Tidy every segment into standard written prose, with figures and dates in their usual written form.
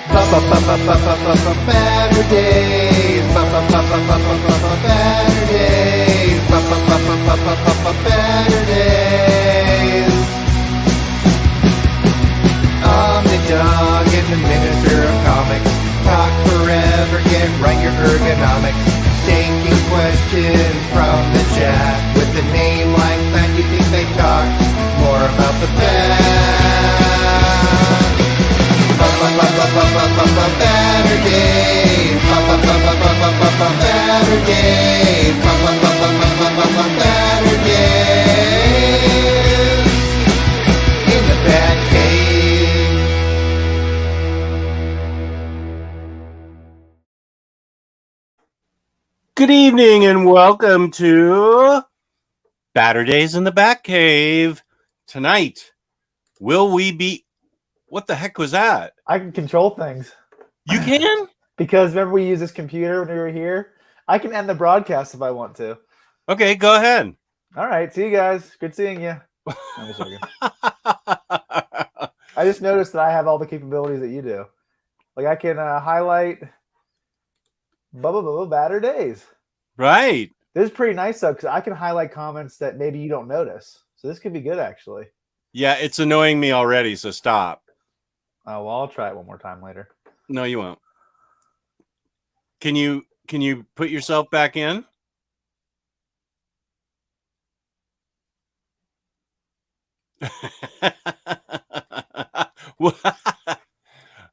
Baturdays. Baturdays. I'm the dog and the minister of comics. Talk forever, get right your ergonomics. Taking questions from the chat. With a name like that, you think they talk more about the bat. Baturdays. Baturdays. Baturdays. In the BatCave. Good evening and welcome to Baturdays in the BatCave. Tonight, will we be... What the heck was that? I can control things. You can? Because remember we used this computer when we were here? I can end the broadcast if I want to. Okay, go ahead. All right. See you guys. Good seeing you. I'm just joking. I just noticed that I have all the capabilities that you do. Like I can highlight Baturdays. Right. This is pretty nice though, because I can highlight comments that maybe you don't notice. So this could be good actually. Yeah, it's annoying me already, so stop. Oh, well, I'll try it one more time later. No, you won't. Can you put yourself back in?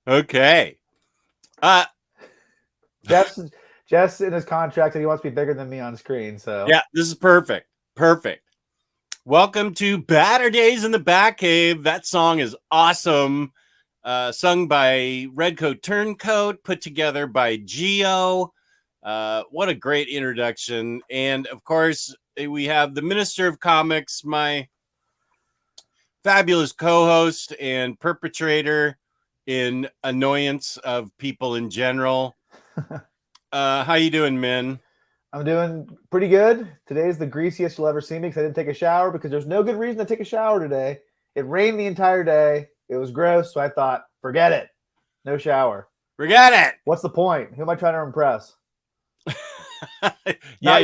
Okay. Jeff's in his contract and he wants to be bigger than me on screen. So yeah, this is perfect. Perfect. Welcome to Baturdays in the BatCave. That song is awesome. Sung by Redcoat Turncoat, put together by Geo. What a great introduction. And of course, we have the Minister of Comics, my fabulous co-host and perpetrator in annoyance of people in general. How you doing, Min? I'm doing pretty good. Today's the greasiest you'll ever see me because I didn't take a shower because there's no good reason to take a shower today. It rained the entire day. It was gross, so I thought, forget it. No shower. Forget it. What's the point? Who am I trying to impress? Yeah, Not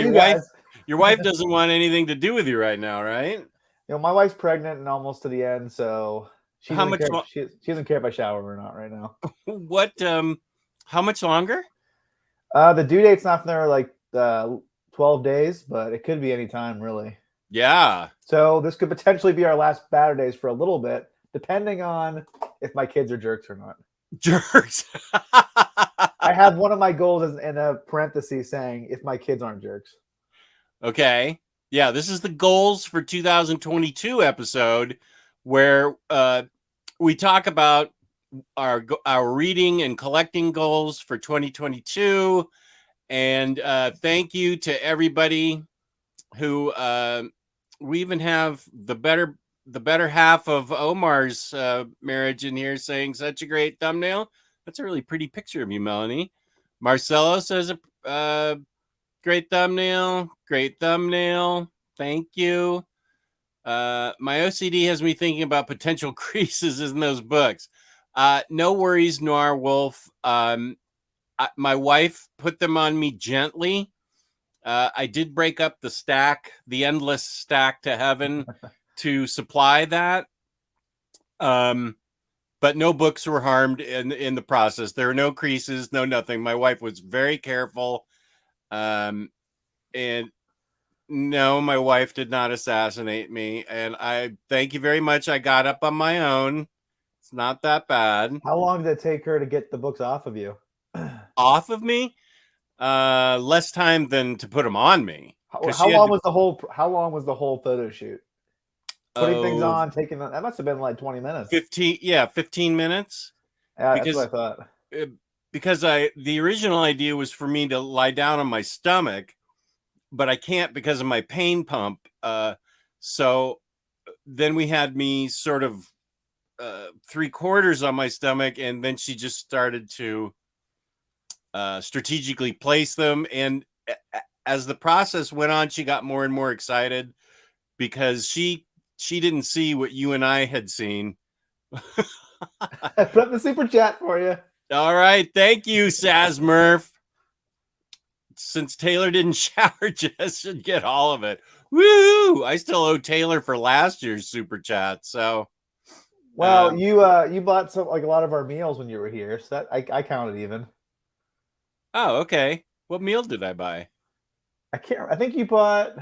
your wife doesn't want anything to do with you right now, right? You know, my wife's pregnant and almost to the end, so she doesn't care if I shower or not right now. What? How much longer? The due date's not for like 12 days, but it could be any time, really. Yeah. So this could potentially be our last Baturdays for a little bit, depending on if my kids are jerks or not. Jerks. I have one of my goals in a parenthesis saying if my kids aren't jerks. Okay. Yeah, this is the goals for 2022 episode where we talk about our reading and collecting goals for 2022. And thank you to everybody who we even have the better half of Omar's marriage in here saying such a great thumbnail. That's a really pretty picture of you, Melanie. Marcelo says a great thumbnail. Great thumbnail. Thank you. My OCD has me thinking about potential creases in those books. No worries, Noir Wolf. My wife put them on me gently. I did break up the endless stack to heaven to supply that. But no books were harmed in the process. There were no creases, no nothing. My wife was very careful. And no, my wife did not assassinate me. And I thank you very much. I got up on my own. It's not that bad. How long did it take her to get the books off of you? Off of me? Less time than to put them on me. How long was the whole photo shoot? Putting things on, taking them. That must have been like 20 minutes. 15 minutes. Yeah, that's what I thought. Because the original idea was for me to lie down on my stomach, but I can't because of my pain pump. So then we had me sort of 3/4 on my stomach, and then she just started to strategically place them. And as the process went on, she got more and more excited because she didn't see what you and I had seen. I put up the super chat for you. All right. Thank you, Saz Murph. Since Taylor didn't shower, Jess should get all of it. Woo! I still owe Taylor for last year's super chat. So, Well, you bought a lot of our meals when you were here, so that I counted even. oh, okay. What meal did I buy? I can't. I think you bought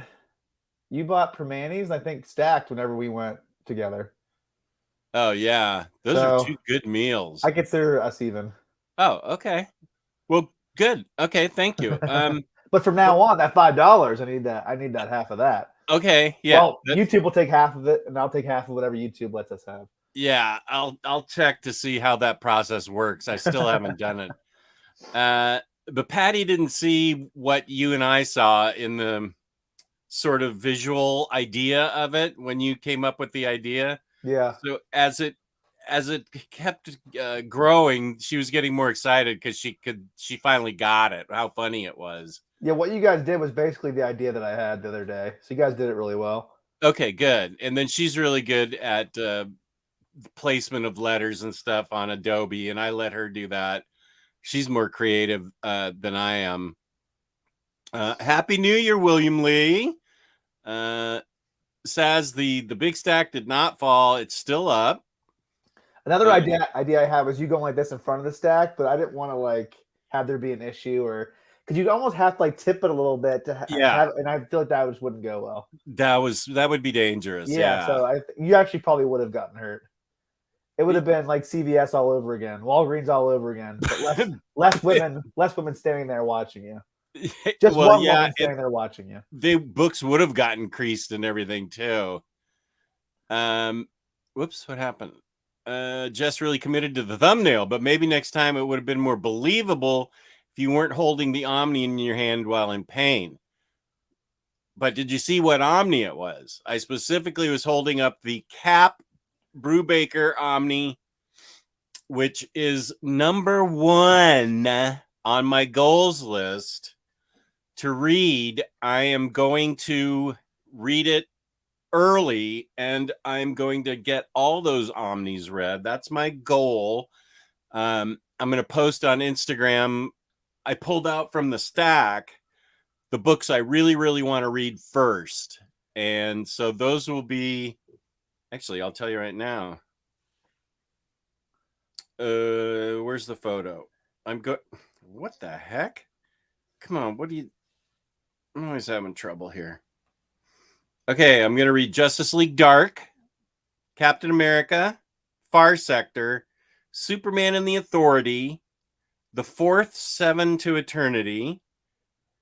Permanis. I think stacked whenever we went together. Oh yeah, those are two good meals. I consider us even. Oh, okay. Well, good. Okay, thank you. But from now on, that $5, I need that half of that. Okay, yeah. Well, YouTube will take half of it, and I'll take half of whatever YouTube lets us have. Yeah, I'll check to see how that process works. I still haven't done it. But Patty didn't see what you and I saw in the sort of visual idea of it when you came up with the idea. Yeah. So as it kept growing, she was getting more excited because she finally got it. How funny it was. Yeah, what you guys did was basically the idea that I had the other day. So you guys did it really well. Okay, good. And then she's really good at the placement of letters and stuff on Adobe, and I let her do that. She's more creative than I am. Happy New Year, William Lee. Says the big stack did not fall. It's still up. Another idea I had was you going like this in front of the stack, but I didn't want to have there be an issue, or because you almost have to tip it a little bit to have, and I feel like that just wouldn't go well. That would be dangerous. Yeah. So you actually probably would have gotten hurt. It would have been like CVS all over again, Walgreens all over again, but less women standing there watching you. Just one woman standing there watching you. The books would have gotten creased and everything too. Whoops, what happened? Jess really committed to the thumbnail, but maybe next time it would have been more believable if you weren't holding the Omni in your hand while in pain. But did you see what Omni it was? I specifically was holding up the Cap Brubaker Omni, which is number 1 on my goals list to read. I am going to read it early, and I'm going to get all those Omnis read. That's my goal. I'm going to post on Instagram. I pulled out from the stack the books I really, really want to read first. And so those will be, actually, I'll tell you right now. Where's the photo? What the heck? Come on, I'm always having trouble here. Okay, I'm going to read Justice League Dark, Captain America, Far Sector, Superman and the Authority, the fourth Seven to Eternity,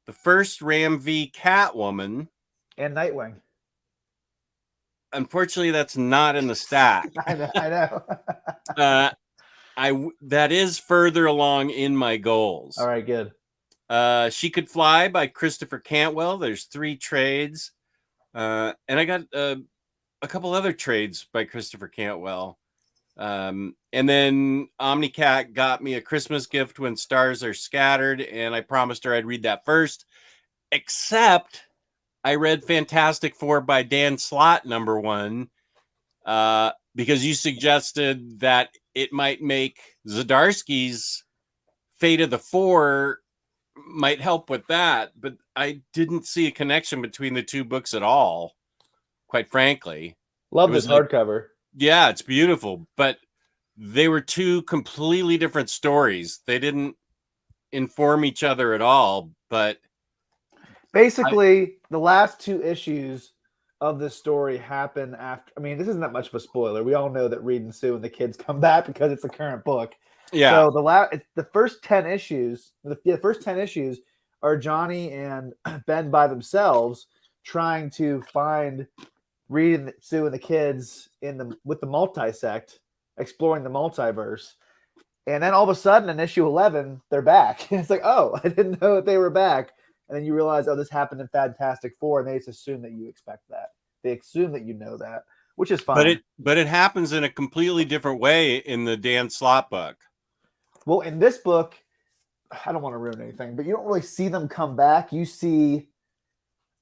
the first Ram v. Catwoman, and Nightwing. Unfortunately, that's not in the stack. I know. That is further along in my goals. All right, good. She Could Fly by Christopher Cantwell. There's 3 trades. And I got a couple other trades by Christopher Cantwell. And then Omnicat got me a Christmas gift, When Stars Are Scattered, and I promised her I'd read that first. Except I read Fantastic Four by Dan Slott, number 1, because you suggested that it might make Zdarsky's Fate of the Four might help with that, but I didn't see a connection between the 2 books at all, quite frankly. Love this hardcover. Yeah, it's beautiful, but they were 2 completely different stories. They didn't inform each other at all, but basically the last 2 issues of this story happen after. I mean, this isn't that much of a spoiler. We all know that Reed and Sue and the kids come back because it's the current book. Yeah. So the first 10 issues, the first 10 issues are Johnny and Ben by themselves trying to find Reed and Sue and the kids with the multi-sect, exploring the multiverse. And then all of a sudden in issue 11, they're back. It's like, oh, I didn't know that they were back. And then you realize, oh, this happened in Fantastic Four, and they just assume that you expect that. They assume that you know that, which is fine. But it happens in a completely different way in the Dan Slott book. Well, in this book, I don't want to ruin anything, but you don't really see them come back. You see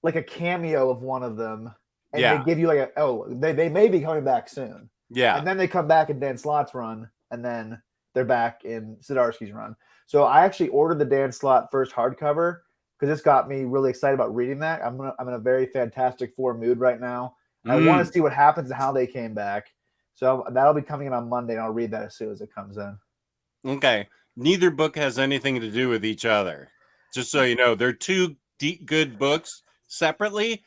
like a cameo of one of them, and they give you they may be coming back soon. Yeah. And then they come back in Dan Slott's run, and then they're back in Zdarsky's run. So I actually ordered the Dan Slott first hardcover because this got me really excited about reading that. I'm in a very Fantastic Four mood right now. I want to see what happens and how they came back. So that'll be coming in on Monday, and I'll read that as soon as it comes in. Okay. Neither book has anything to do with each other. Just so you know, they're two good books separately,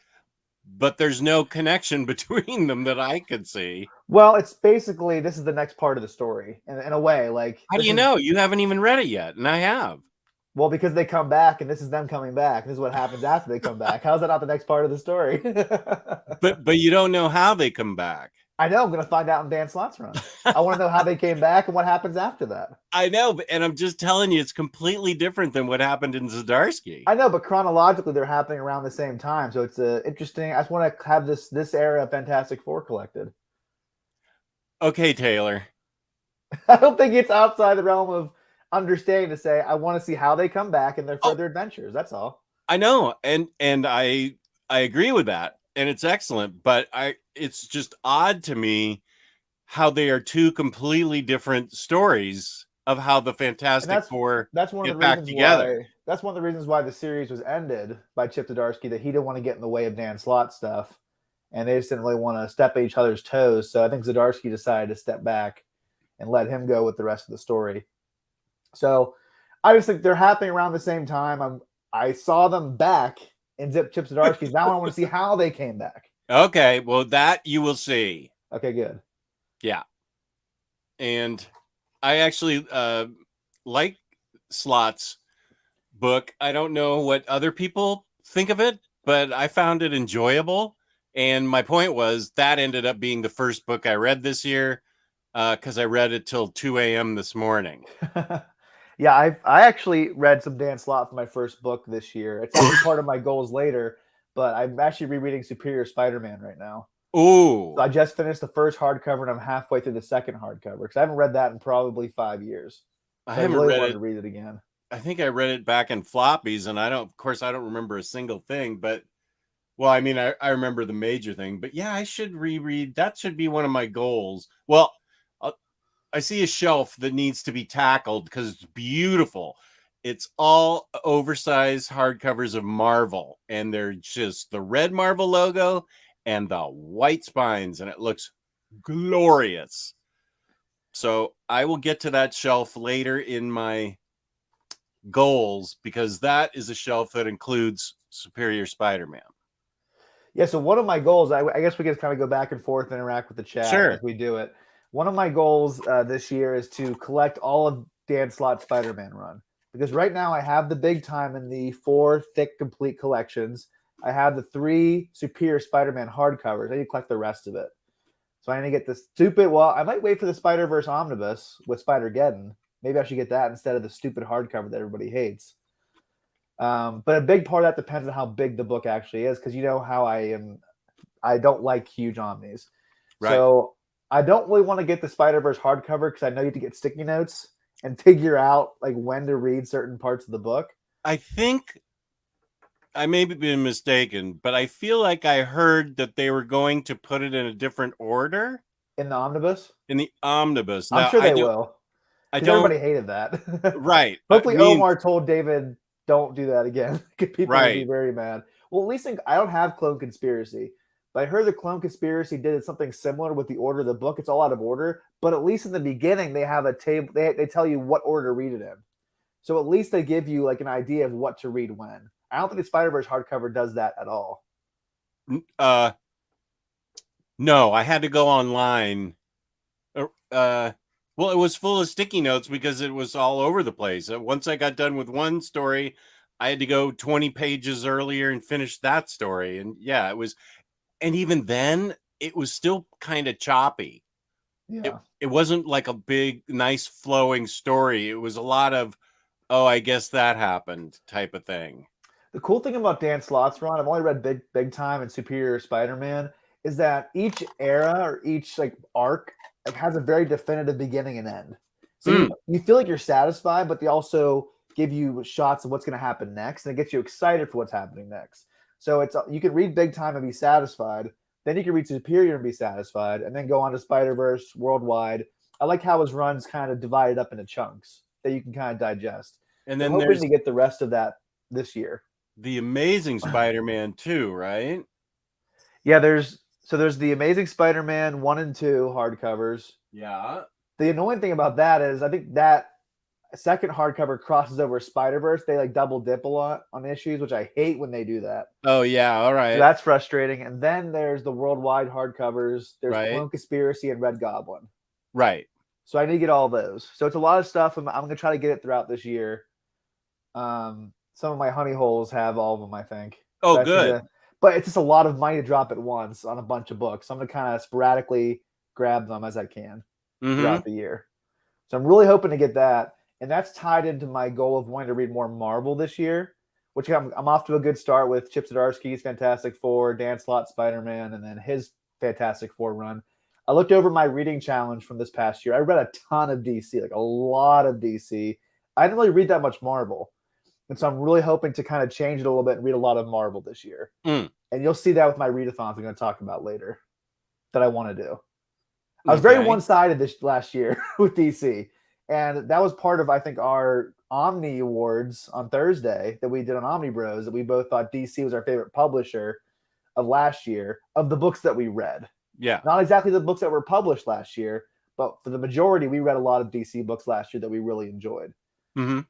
but there's no connection between them that I could see. Well, it's basically this is the next part of the story, in a way. Like, how do you know? You haven't even read it yet, and I have. Well, because they come back, and this is them coming back. This is what happens after they come back. How's that not the next part of the story? but you don't know how they come back. I know. I'm going to find out in Dan Slott's run. I want to know how they came back and what happens after that. I know, and I'm just telling you, it's completely different than what happened in Zdarsky. I know, but chronologically, they're happening around the same time, so it's interesting. I just want to have this era of Fantastic Four collected. Okay, Taylor. I don't think it's outside the realm of understanding to say I want to see how they come back and their further adventures. That's all. I know, and I agree with that, and it's excellent. But it's just odd to me how they are two completely different stories of how the Fantastic Four get back together. That's one of the reasons why the series was ended by Chip Zdarsky, that he didn't want to get in the way of Dan Slott stuff, and they just didn't really want to step at each other's toes. So I think Zdarsky decided to step back and let him go with the rest of the story. So I just think they're happening around the same time. I saw them back in Chip Zdarsky's. Now I want to see how they came back. Okay, well, that you will see. Okay, good. Yeah. And I actually like Slott's book. I don't know what other people think of it, but I found it enjoyable. And my point was that ended up being the first book I read this year because I read it till 2 a.m. this morning. Yeah, I actually read some Dan Slott for my first book this year. It's actually part of my goals later, but I'm actually rereading Superior Spider-Man right now. Ooh. So I just finished the first hardcover, and I'm halfway through the second hardcover because I haven't read that in probably 5 years. So I haven't really read wanted it. to read it again. I think I read it back in floppies, and I don't remember a single thing, but well, I mean, I remember the major thing, but yeah, I should reread. That should be one of my goals. Well, I see a shelf that needs to be tackled because it's beautiful. It's all oversized hardcovers of Marvel, and they're just the red Marvel logo and the white spines, and it looks glorious. So I will get to that shelf later in my goals because that is a shelf that includes Superior Spider-Man. Yeah, so one of my goals, I guess we can kind of go back and forth and interact with the chat as we do it. One of my goals this year is to collect all of Dan Slott's Spider-Man run. Because right now I have the big time in the 4 thick complete collections. I have the 3 Superior Spider-Man hardcovers. I need to collect the rest of it. So I need to get the stupid, well, I might wait for the Spider-Verse Omnibus with Spider-Geddon. Maybe I should get that instead of the stupid hardcover that everybody hates. But a big part of that depends on how big the book actually is, because you know how I am. I don't like huge omnis. Right. So I don't really want to get the Spider-Verse hardcover because I know you have to get sticky notes and figure out like when to read certain parts of the book. I think I may be been mistaken, but I feel like I heard that they were going to put it in a different order. In the Omnibus? In the Omnibus. I'm sure they will. Everybody hated that. Right. Hopefully Omar told David, don't do that again. People would be very mad. Well, at least I don't have Clone Conspiracy. But I heard the Clone Conspiracy did something similar with the order of the book. It's all out of order. But at least in the beginning, they have a table. They tell you what order to read it in. So at least they give you like an idea of what to read when. I don't think the Spider-Verse hardcover does that at all. No, I had to go online. Well, it was full of sticky notes because it was all over the place. Once I got done with one story, I had to go 20 pages earlier and finish that story. And yeah, it was. And even then, it was still kind of choppy. Yeah. It wasn't like a big, nice flowing story. It was a lot of, oh, I guess that happened type of thing. The cool thing about Dan Slott's run, I've only read Big Time and Superior Spider-Man, is that each era or each like arc like has a very definitive beginning and end. So you feel like you're satisfied, but they also give you shots of what's going to happen next, and it gets you excited for what's happening next. So it's you can read Big Time and be satisfied, then you can read Superior and be satisfied, and then go on to Spider-Verse Worldwide I like how his runs kind of divided up into chunks that you can kind of digest. And I'm then hoping to get the rest of that this year. the Amazing Spider-Man 2, right? Yeah, there's the Amazing Spider-Man 1 and 2 hardcovers. Yeah. The annoying thing about that is I think that second hardcover crosses over Spider-Verse. They like double dip a lot on issues, which I hate when they do that. Oh yeah, all right. So that's frustrating. And then there's the worldwide hardcovers. There's Right. Clone Conspiracy and Red Goblin. Right. So I need to get all those. So it's a lot of stuff. I'm going to try to get it throughout this year. Some of my honey holes have all of them, I think. Oh, So good. but it's just a lot of money to drop at once on a bunch of books. So I'm going to kind of sporadically grab them as I can throughout the year. So I'm really hoping to get that. And that's tied into my goal of wanting to read more Marvel this year, which I'm off to a good start with Chip Zdarsky's Fantastic Four, Dan Slott Spider-Man, and then his Fantastic Four run. I looked over my reading challenge from this past year. I read a ton of DC, like a lot of DC. I didn't really read that much Marvel. And so I'm really hoping to kind of change it a little bit and read a lot of Marvel this year. And you'll see that with my readathons I'm going to talk about later that I want to do. I was very one-sided this last year with DC. And that was part of, I think, our Omni Awards on Thursday that we did on Omni Bros, that we both thought DC was our favorite publisher of last year of the books that we read. Yeah. Not exactly the books that were published last year, but for the majority, we read a lot of DC books last year that we really enjoyed. Mm-hmm.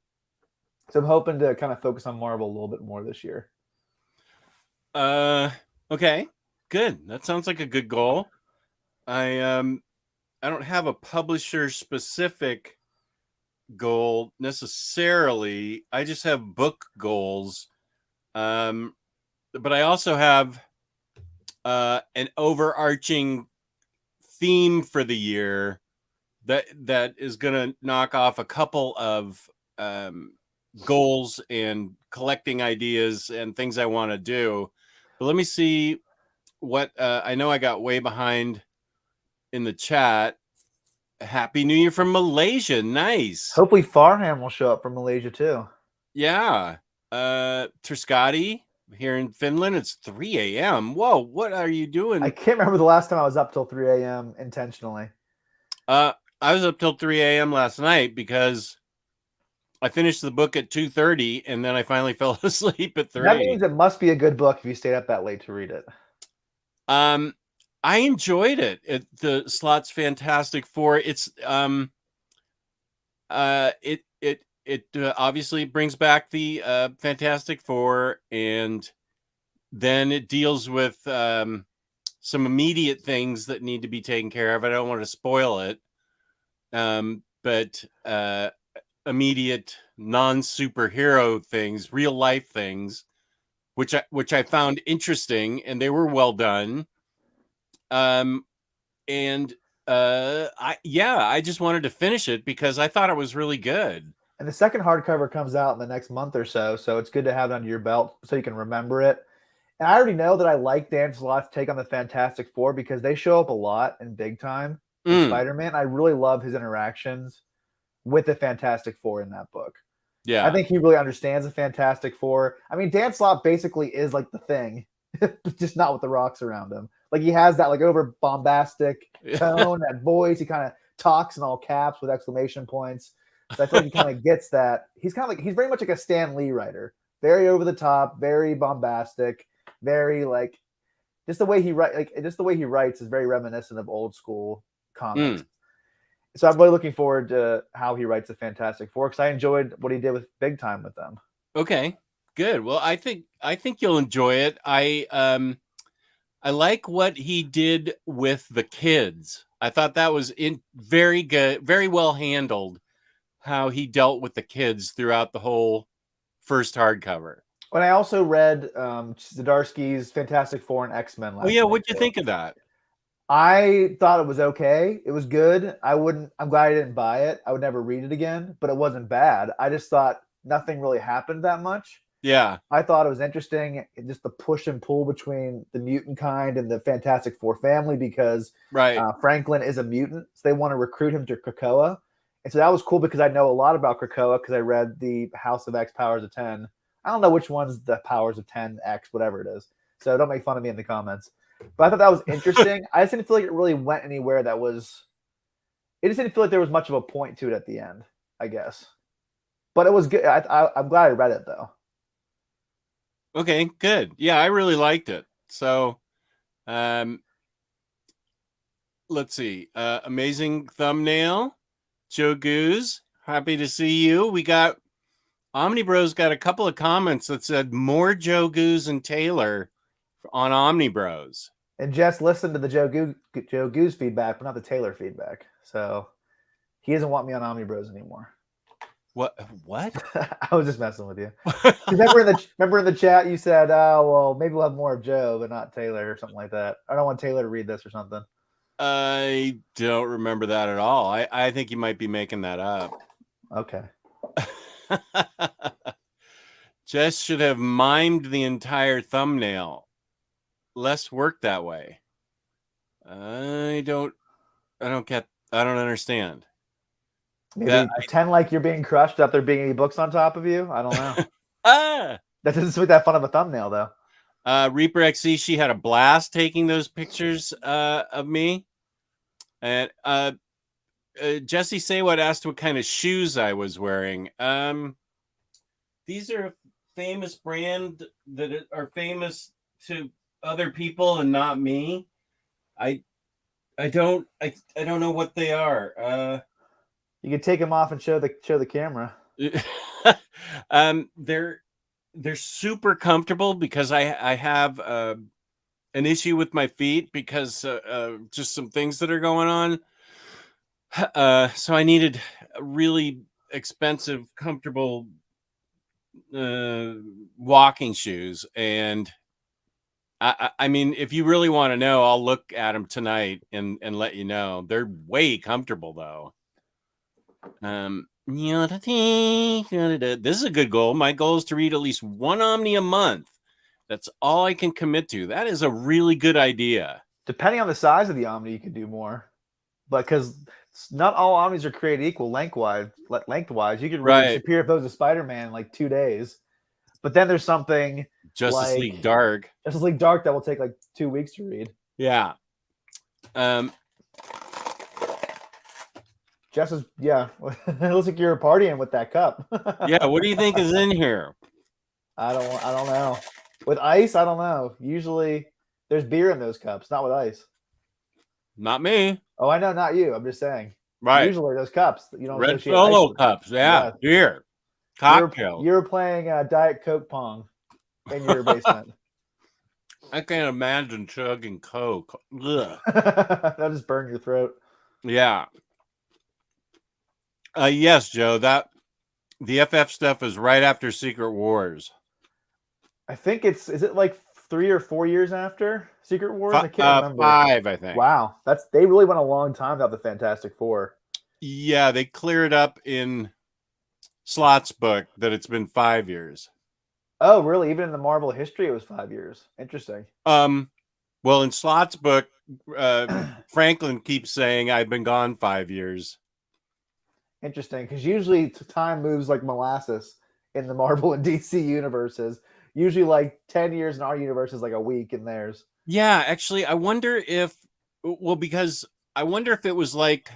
So I'm hoping to kind of focus on Marvel a little bit more this year. Okay. Good. That sounds like a good goal. I don't have a publisher specific goal necessarily. I just have book goals. But I also have an overarching theme for the year that is going to knock off a couple of goals and collecting ideas and things I want to do. But let me see what I know. I got way behind in the chat. Happy New Year from Malaysia. Nice. Hopefully Farham will show up from Malaysia too. Yeah. Triscati here in Finland. It's 3 a.m. Whoa, what are you doing? I can't remember the last time I was up till 3 a.m. intentionally. I was up till 3 a.m. last night because I finished the book at 2:30 and then I finally fell asleep at 3. That means it must be a good book if you stayed up that late to read it. I enjoyed it. The Slott's Fantastic Four. It's it obviously brings back the Fantastic Four, and then it deals with some immediate things that need to be taken care of. I don't want to spoil it, but immediate non-superhero things, real life things, which I found interesting, and they were well done. I just wanted to finish it because I thought it was really good. And the second hardcover comes out in the next month or so, so it's good to have it under your belt so you can remember it. And I already know that I like Dan Slott's take on the Fantastic Four because they show up a lot in big time in Spider-Man. I really love his interactions with the Fantastic Four in that book. Yeah. I think he really understands the Fantastic Four. I mean, Dan Slott basically is like the Thing, just not with the rocks around him. Like he has that like over bombastic tone, that voice. He kind of talks in all caps with exclamation points. So I feel like he kind of gets that. He's kind of like, he's very much like a Stan Lee writer. Very over the top, very bombastic, very like just the way he writes is very reminiscent of old school comics. So I'm really looking forward to how he writes the Fantastic Four because I enjoyed what he did with Big Time with them. Okay, good. Well, I think you'll enjoy it. I like what he did with the kids. I thought that was very good, very well handled. How he dealt with the kids throughout the whole first hardcover. And I also read Zdarsky's Fantastic Four and X-Men last night. What'd you think of that? I thought it was okay. It was good. I'm glad I didn't buy it. I would never read it again, but it wasn't bad. I just thought nothing really happened that much. Yeah. I thought it was interesting, just the push and pull between the mutant kind and the Fantastic Four family because Franklin is a mutant, so they want to recruit him to Krakoa. And so that was cool because I know a lot about Krakoa because I read the House of X Powers of 10. I don't know which one's the Powers of 10X, whatever it is. So don't make fun of me in the comments. But I thought that was interesting. I just didn't feel like it really went anywhere that was It just didn't feel like there was much of a point to it at the end, I guess. But it was good. I'm glad I read it though. Okay, good. Yeah, I really liked it. So, let's see. Amazing thumbnail. Joe Goose, happy to see you. We got Omnibros got a couple of comments that said more Joe Goose and Taylor on Omnibros. And Jess listened to the Joe Goose feedback, but not the Taylor feedback. So he doesn't want me on Omnibros anymore. What? I was just messing with you. Remember in the chat you said, "Oh, well, maybe we'll have more of Joe, but not Taylor," or something like that. I don't want Taylor to read this or something. I don't remember that at all. I think you might be making that up. Okay. Jess should have mimed the entire thumbnail. Less work that way. I don't understand. Maybe pretend like you're being crushed without there being any books on top of you. I don't know. That doesn't make that fun of a thumbnail, though. Reaper XC, she had a blast taking those pictures of me. And Jesse Saywat asked what kind of shoes I was wearing. These are a famous brand that are famous to other people and not me. I don't know what they are. You can take them off and show the camera. They're super comfortable because I have an issue with my feet because just some things that are going on. So I needed a really expensive, comfortable walking shoes. And I mean, if you really want to know, I'll look at them tonight and let you know. They're way comfortable though. This is a good goal. My goal is to read at least one Omni a month. That's all I can commit to. That is a really good idea. Depending on the size of the Omni, you can do more. But because not all Omnis are created equal lengthwise, you could read Superior Foes of Spider-Man in like 2 days. But then there's something Justice League Dark. Justice League Dark that will take like 2 weeks to read. Yeah. Justice, yeah. It looks like you're partying with that cup. Yeah, what do you think is in here? I don't know. With ice, I don't know. Usually there's beer in those cups, not with ice. Not me. Oh, I know, not you. I'm just saying. Right. Usually those cups, you don't Red Solo cups. Yeah. Beer. Cocktail. You're playing Diet Coke Pong in your basement. I can't imagine chugging Coke. That'll just burn your throat. Yeah. Yes, Joe. The FF stuff is right after Secret Wars. I think is it like 3 or 4 years after Secret Wars? I can't remember. 5, I think. Wow, they really went a long time without the Fantastic Four. Yeah, they cleared up in Slott's book that it's been 5 years. Oh, really? Even in the Marvel history, it was 5 years. Interesting. Well, in Slott's book, Franklin keeps saying I've been gone 5 years. Interesting, because usually time moves like molasses in the Marvel and DC universes. Usually like 10 years in our universe is like a week in theirs. Yeah, actually, I wonder if it was like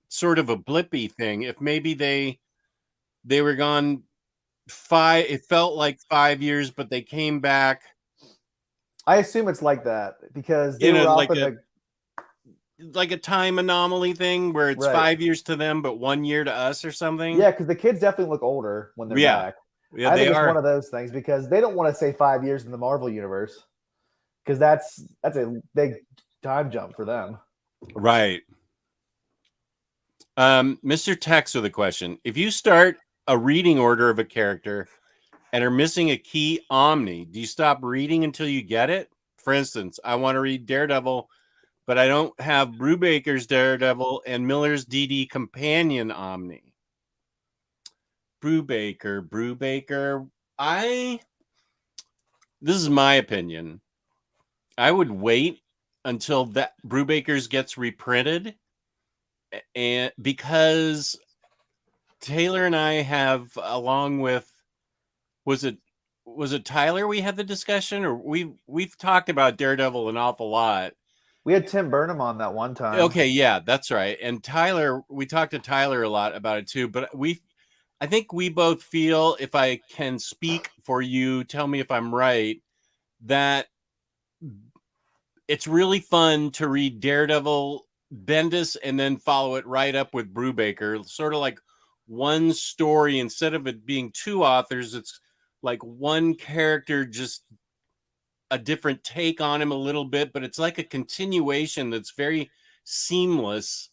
sort of a blippy thing. If maybe they were gone it felt like 5 years, but they came back. I assume it's like that because they were like a time anomaly thing where it's 5 years to them, but 1 year to us or something. Yeah, because the kids definitely look older when they're back. Yeah, I think it's one of those things because they don't want to say 5 years in the Marvel universe because that's a big time jump for them. Right. Mr. Tex with a question. If you start a reading order of a character and are missing a key Omni, do you stop reading until you get it? For instance, I want to read Daredevil, but I don't have Brubaker's Daredevil and Miller's DD Companion Omni. Brubaker. This is my opinion. I would wait until that Brubaker's gets reprinted, and because Taylor and I have, along with, was it Tyler we had the discussion, or we've talked about Daredevil an awful lot, We had Tim Burnham on that one time. Okay, yeah, that's right. And Tyler, we talked to Tyler a lot about it too, but I think we both feel, if I can speak for you, tell me if I'm right, that it's really fun to read Daredevil, Bendis, and then follow it right up with Brubaker, sort of like one story. Instead of it being two authors, it's like one character, just a different take on him a little bit, but it's like a continuation that's very seamless.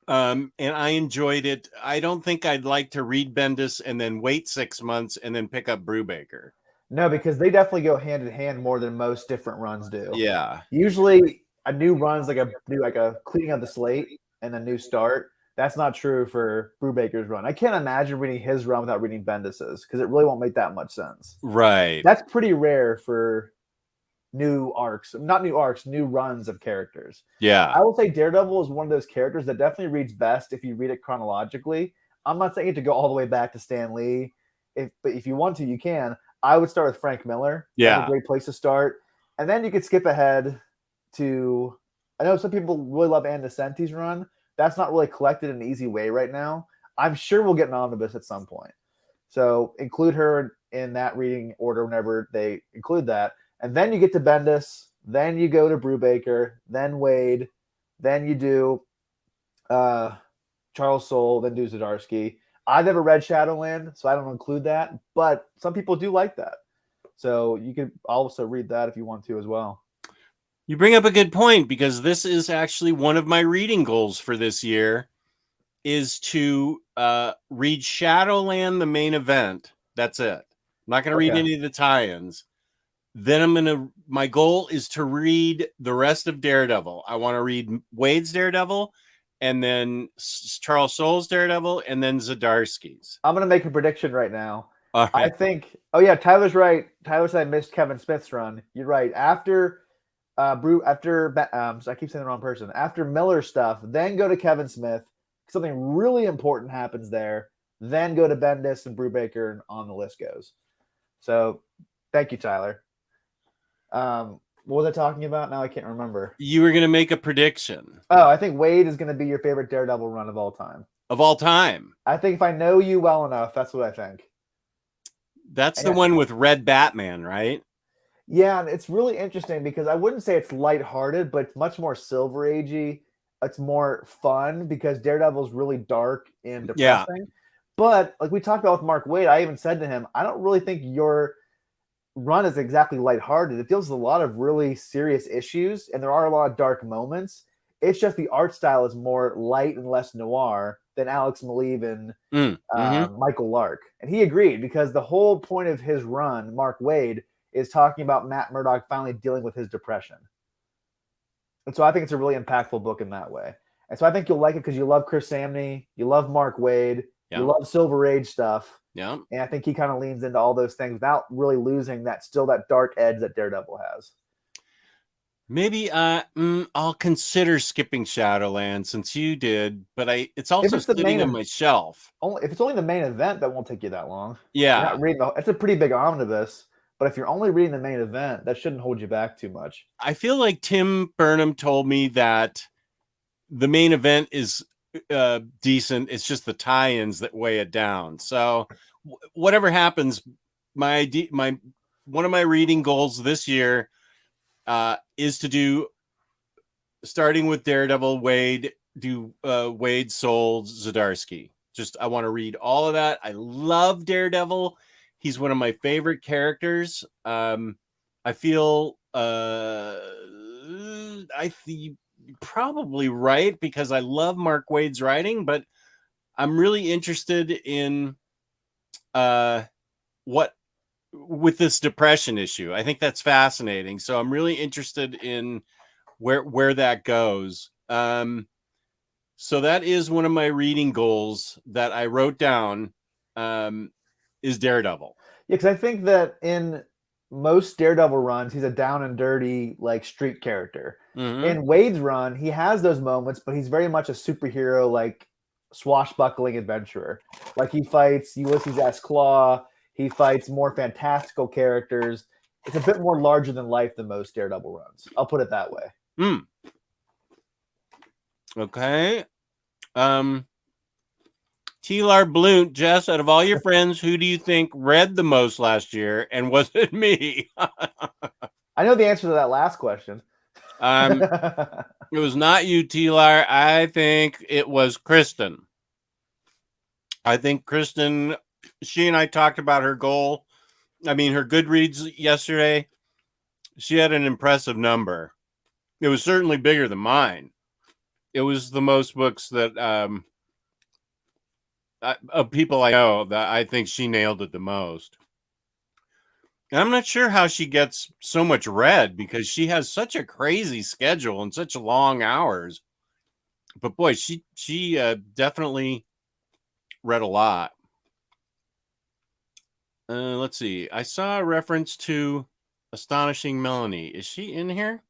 And I enjoyed it. I don't think I'd like to read Bendis and then wait 6 months and then pick up Brubaker. No, because they definitely go hand in hand more than most different runs do. Yeah. Usually a new run's like a cleaning of the slate and a new start. That's not true for Brubaker's run. I can't imagine reading his run without reading Bendis's because it really won't make that much sense. Right. That's pretty rare for new arcs, not new arcs, new runs of characters. Yeah. I will say Daredevil is one of those characters that definitely reads best if you read it chronologically. I'm not saying you have to go all the way back to Stan Lee. But if you want to, you can. I would start with Frank Miller. Yeah. That's a great place to start. And then you could skip ahead to, I know some people really love Ann Nesenti's run. That's not really collected in an easy way right now. I'm sure we'll get an omnibus at some point. So include her in that reading order whenever they include that. And then you get to Bendis. Then you go to Brubaker. Then Wade. Then you do Charles Soule. Then do Zdarsky. I've never read Shadowland, so I don't include that. But some people do like that. So you could also read that if you want to as well. You bring up a good point, because this is actually one of my reading goals for this year, is to read Shadowland, the main event. That's it. I'm not going to read any of the tie-ins. Then my goal is to read the rest of Daredevil. I want to read Wade's Daredevil, and then Charles Soule's Daredevil, and then Zdarsky's. I'm going to make a prediction right now. Right. I think, Tyler's right. Tyler said I missed Kevin Smith's run. You're right. After I keep saying the wrong person. After Miller stuff, then go to Kevin Smith. Something really important happens there. Then go to Bendis and Brubaker, and on the list goes. So, thank you, Tyler. What was I talking about? Now I can't remember. You were going to make a prediction. Oh, I think Wade is going to be your favorite Daredevil run of all time. Of all time? I think if I know you well enough, that's what I think. That's the one with Red Batman, right? Yeah, and it's really interesting because I wouldn't say it's lighthearted, but it's much more Silver Agey. It's more fun because Daredevil's really dark and depressing. Yeah. But like we talked about with Mark Waid, I even said to him, I don't really think your run is exactly lighthearted. It deals with a lot of really serious issues, and there are a lot of dark moments. It's just the art style is more light and less noir than Alex Maleev and Michael Lark. And he agreed because the whole point of his run, Mark Waid, is talking about Matt Murdock finally dealing with his depression. And so I think it's a really impactful book in that way. And so I think you'll like it because you love Chris Samney, you love Mark Waid, you love Silver Age stuff. Yeah. And I think he kind of leans into all those things without really losing that dark edge that Daredevil has. Maybe I'll consider skipping Shadowland since you did, but it's also sitting on my shelf. If it's only the main event, that won't take you that long. Yeah. You're not reading it's a pretty big omnibus. But if you're only reading the main event, that shouldn't hold you back too much. I feel like Tim Burnham told me that the main event is decent. It's just the tie-ins that weigh it down. So whatever happens, one of my reading goals this year is to do, starting with Daredevil, Wade, do Wade, Soule, Zdarsky. I want to read all of that. I love Daredevil. He's one of my favorite characters. I feel probably right because I love Mark Waid's writing, but I'm really interested in what with this depression issue. I think that's fascinating. So I'm really interested in where that goes. So that is one of my reading goals that I wrote down. Is Daredevil. Yeah, because I think that in most Daredevil runs, he's a down and dirty, like, street character. Mm-hmm. In Wade's run, he has those moments, but he's very much a superhero, like, swashbuckling adventurer. Like, he fights Ulysses S. Claw. He fights more fantastical characters. It's a bit more larger than life than most Daredevil runs. I'll put it that way. Okay. T-Lar Blunt, Jess, out of all your friends, who do you think read the most last year? And was it me? I know the answer to that last question. It was not you, T-Lar. I think it was Kristen. I think Kristen, she and I talked about her goal. I mean, her Goodreads yesterday. She had an impressive number. It was certainly bigger than mine. It was the most books that of people I know that I think she nailed it the most. And I'm not sure how she gets so much read because she has such a crazy schedule and such long hours. But boy, she definitely read a lot. Let's see. I saw a reference to Astonishing Melanie. Is she in here?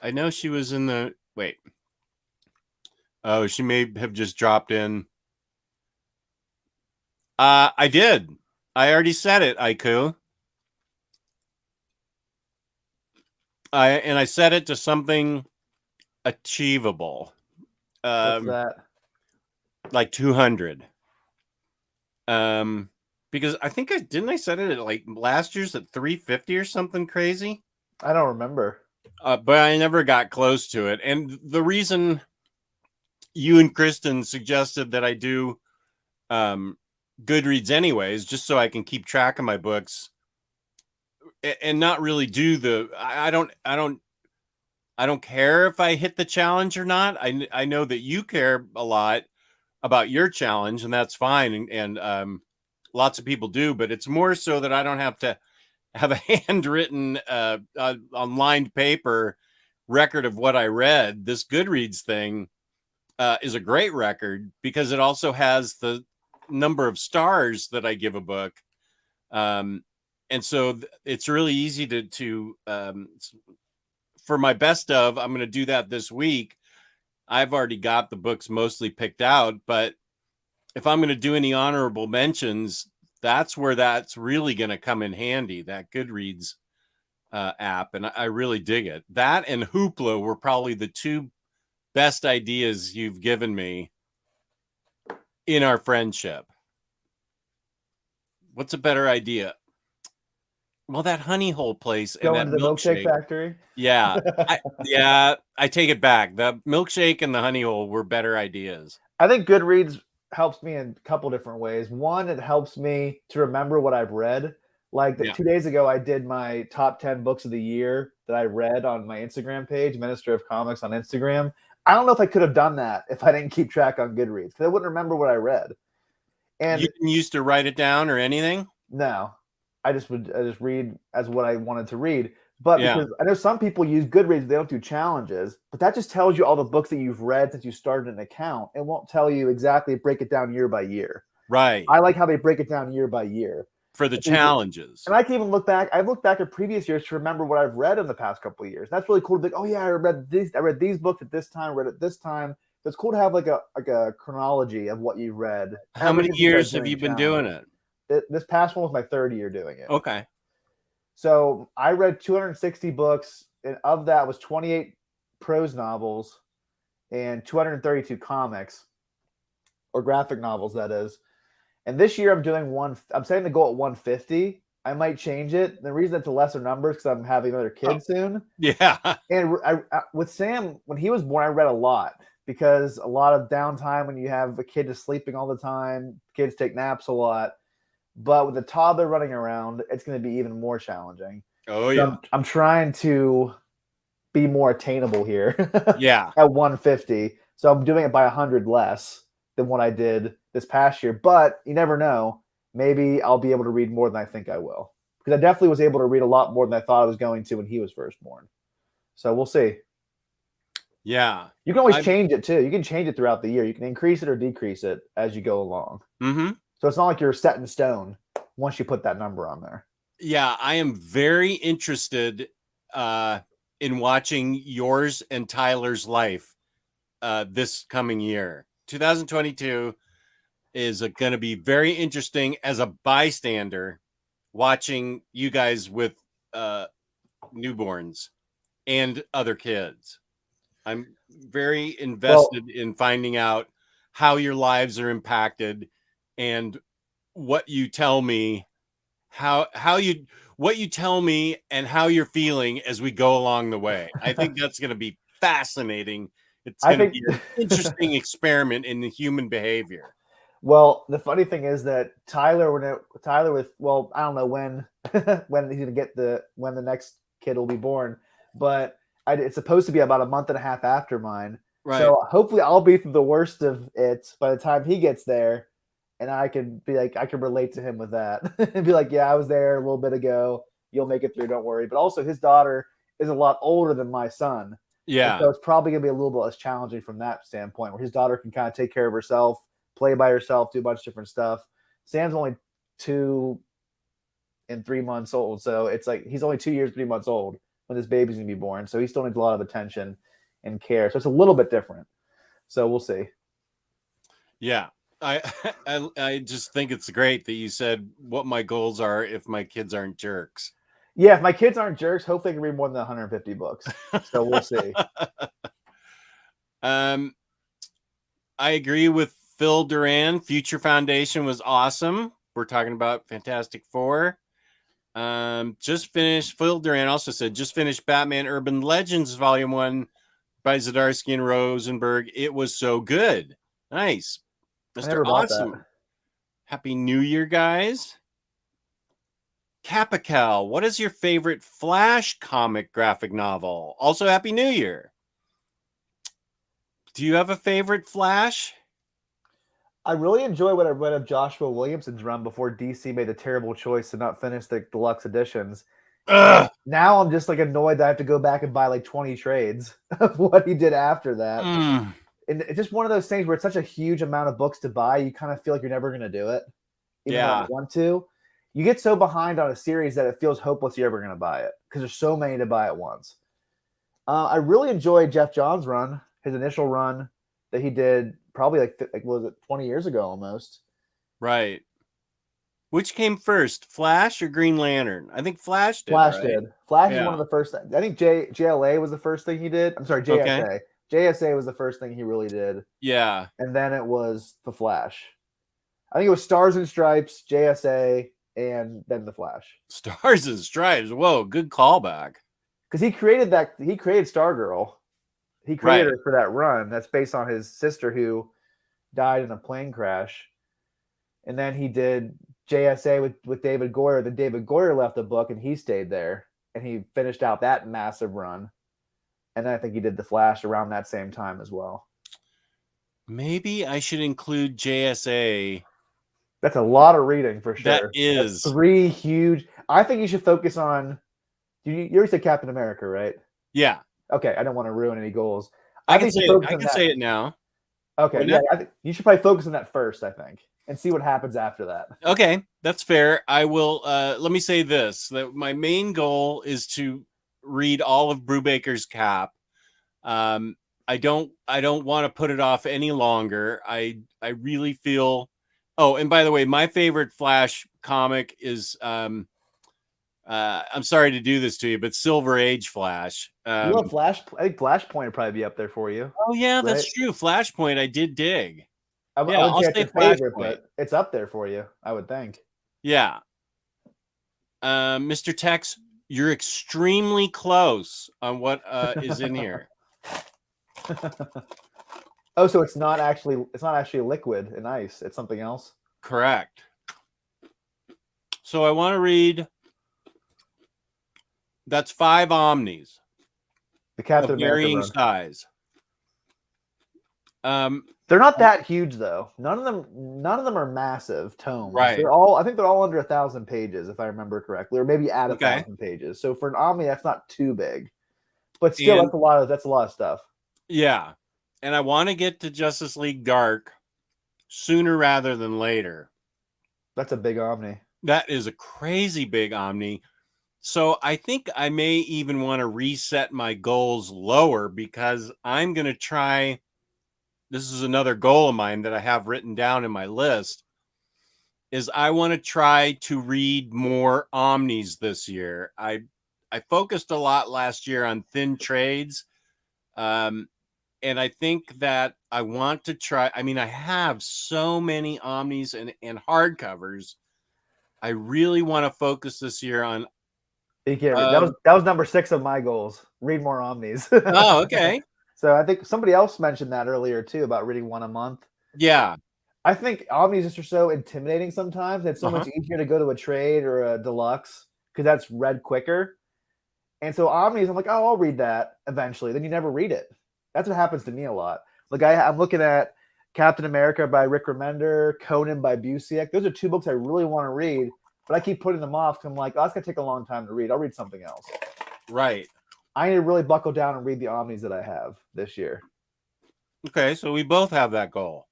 I know she was in the... Wait. Oh, she may have just dropped in. I did. I already said it, Aiku. I set it to something achievable. What's that? Like 200. Because I think I set it at like last year's at 350 or something crazy. I don't remember. But I never got close to it. And the reason you and Kristen suggested that I do Goodreads anyways, just so I can keep track of my books and not really do the I don't care if I hit the challenge or not. I know that you care a lot about your challenge, and that's fine, and lots of people do, but it's more so that I don't have to have a handwritten on lined paper record of what I read. This Goodreads thing is a great record because it also has the number of stars that I give a book. And so it's really easy to for my best of, I'm going to do that this week. I've already got the books mostly picked out, but if I'm going to do any honorable mentions, that's where that's really going to come in handy, that Goodreads app. And I really dig it. That and Hoopla were probably the two best ideas you've given me in our friendship. What's a better idea? Well, that honey hole place and Going that to the milkshake factory. Yeah. I take it back. The milkshake and the honey hole were better ideas. I think Goodreads helps me in a couple different ways. One, it helps me to remember what I've read. Like 2 days ago, I did my top 10 books of the year that I read on my Instagram page, Minister of Comics on Instagram. I don't know if I could have done that if I didn't keep track on Goodreads because I wouldn't remember what I read. And you didn't used to write it down or anything? No, I just read as what I wanted to read. But because I know some people use Goodreads, they don't do challenges, but that just tells you all the books that you've read since you started an account. It won't tell you exactly, break it down year by year. Right. I like how they break it down year by year. For the challenges. And I can even look back. I've looked back at previous years to remember what I've read in the past couple of years. That's really cool to think, oh yeah, I read these books at this time, read at this time. So it's cool to have like a chronology of what you've read. How many years have you been doing it? This past one was my third year doing it. Okay. So I read 260 books, and of that was 28 prose novels and 232 comics, or graphic novels, that is. And this year I'm doing I'm setting the goal at 150. I might change it. The reason it's a lesser number is because I'm having another kid soon. Yeah. And with Sam, when he was born, I read a lot because a lot of downtime when you have a kid just sleeping all the time, kids take naps a lot. But with a toddler running around, it's going to be even more challenging. Oh, yeah. So I'm trying to be more attainable here. Yeah. At 150. So I'm doing it by 100 less than what I did this past year. But you never know. Maybe I'll be able to read more than I think I will. Because I definitely was able to read a lot more than I thought I was going to when he was first born. So we'll see. Yeah. You can always change it, too. You can change it throughout the year. You can increase it or decrease it as you go along. Mm-hmm. So it's not like you're set in stone once you put that number on there. Yeah, I am very interested in watching yours and Tyler's life this coming year. 2022 is going to be very interesting as a bystander watching you guys with newborns. and other kids. I'm very invested in finding out how your lives are impacted and what you tell me, what you tell me and how you're feeling as we go along the way. I think that's going to be fascinating. It's going to be an interesting experiment in the human behavior. Well, the funny thing is that Tyler I don't know when when he's gonna get when the next kid will be born, but it's supposed to be about a month and a half after mine. Right. So hopefully I'll be through the worst of it by the time he gets there, and I can be like, I can relate to him with that and be like, yeah, I was there a little bit ago. You'll make it through, don't worry. But also, his daughter is a lot older than my son. Yeah. So it's probably gonna be a little bit less challenging from that standpoint, where his daughter can kind of take care of herself, play by herself, do a bunch of different stuff. Sam's only 2 and 3 months old, so it's like he's only 2 years, 3 months old when this baby's gonna be born. So he still needs a lot of attention and care. So it's a little bit different. So we'll see. Yeah. I just think it's great that you said what my goals are if my kids aren't jerks. Yeah, if my kids aren't jerks, hopefully I can read more than 150 books. So we'll see. I agree with Phil Duran. Future Foundation was awesome. We're talking about Fantastic Four. Just finished. Phil Duran also said just finished Batman Urban Legends Volume 1 by Zdarsky and Rosenberg. It was so good. Nice. Mr. Awesome. Happy New Year, guys. Capical, what is your favorite Flash comic graphic novel? Also, Happy New Year. Do you have a favorite Flash? I really enjoy what I read of Joshua Williamson's run before DC made the terrible choice to not finish the deluxe editions. Now I'm just like annoyed that I have to go back and buy like 20 trades of what he did after that. And it's just one of those things where it's such a huge amount of books to buy, you kind of feel like you're never going to do it, even though you want to. You get so behind on a series that it feels hopeless you're ever going to buy it because there's so many to buy at once. I really enjoyed Jeff Johns' run, his initial run that he did probably like was it 20 years ago almost? Right. Which came first, Flash or Green Lantern? I think Flash did. Flash right? did. Flash is one of the first. I think JLA was the first thing he did. I'm sorry, JSA. Okay. JSA was the first thing he really did. Yeah. And then it was the Flash. I think it was Stars and Stripes, JSA, and then the Flash. Stars and Stripes. Whoa, good callback. Because he created Stargirl. He created her for that run. That's based on his sister who died in a plane crash. And then he did JSA with David Goyer. Then David Goyer left the book and he stayed there. And he finished out that massive run. And then I think he did the Flash around that same time as well. Maybe I should include JSA. That's a lot of reading for sure. That is. That's 3 huge. I think you should focus on. You already said Captain America, right? Yeah. Okay, I don't want to ruin any goals. I can say it now. Okay, yeah, I think you should probably focus on that first, I think, and see what happens after that. Okay, that's fair. I will. Let me say this: that my main goal is to read all of Brubaker's Cap. I don't want to put it off any longer. I really feel. Oh, and by the way, my favorite Flash comic is. I'm sorry to do this to you, but Silver Age Flash. You love Flash. I think Flashpoint would probably be up there for you. Oh yeah, right? That's true. Flashpoint, I did dig. I'll say your favorite, but it's up there for you, I would think. Yeah. Mr. Tex, you're extremely close on what is in here. Oh, so it's not actually liquid and ice. It's something else. Correct. So I want to read. That's 5 Omnis. The Captain America varying run. size. They're not that huge though. None of them are massive tomes. Right. I think they're all under 1,000 pages, if I remember correctly, or maybe at 1,000 pages. So for an Omni, that's not too big. But still, that's a lot of stuff. Yeah. And I want to get to Justice League Dark sooner rather than later. That's a big Omni. That is a crazy big Omni. So I think I may even want to reset my goals lower because I'm going to try. This is another goal of mine that I have written down in my list is I want to try to read more Omnis this year. I focused a lot last year on thin trades. And I think that I want to try. I mean, I have so many omnis and hardcovers. I really want to focus this year on. You can't read. That was number 6 of my goals. Read more omnis. Oh, okay. So I think somebody else mentioned that earlier too about reading one a month. Yeah. I think omnis just are so intimidating sometimes. It's so much easier to go to a trade or a deluxe because that's read quicker. And so omnis, I'm like, oh, I'll read that eventually. Then you never read it. That's what happens to me a lot. Like I'm looking at Captain America by Rick Remender, Conan by Busiek. Those are 2 books I really want to read, but I keep putting them off because I'm like, oh, that's gonna take a long time to read. I'll read something else. Right. I need to really buckle down and read the omnis that I have this year. Okay, so we both have that goal.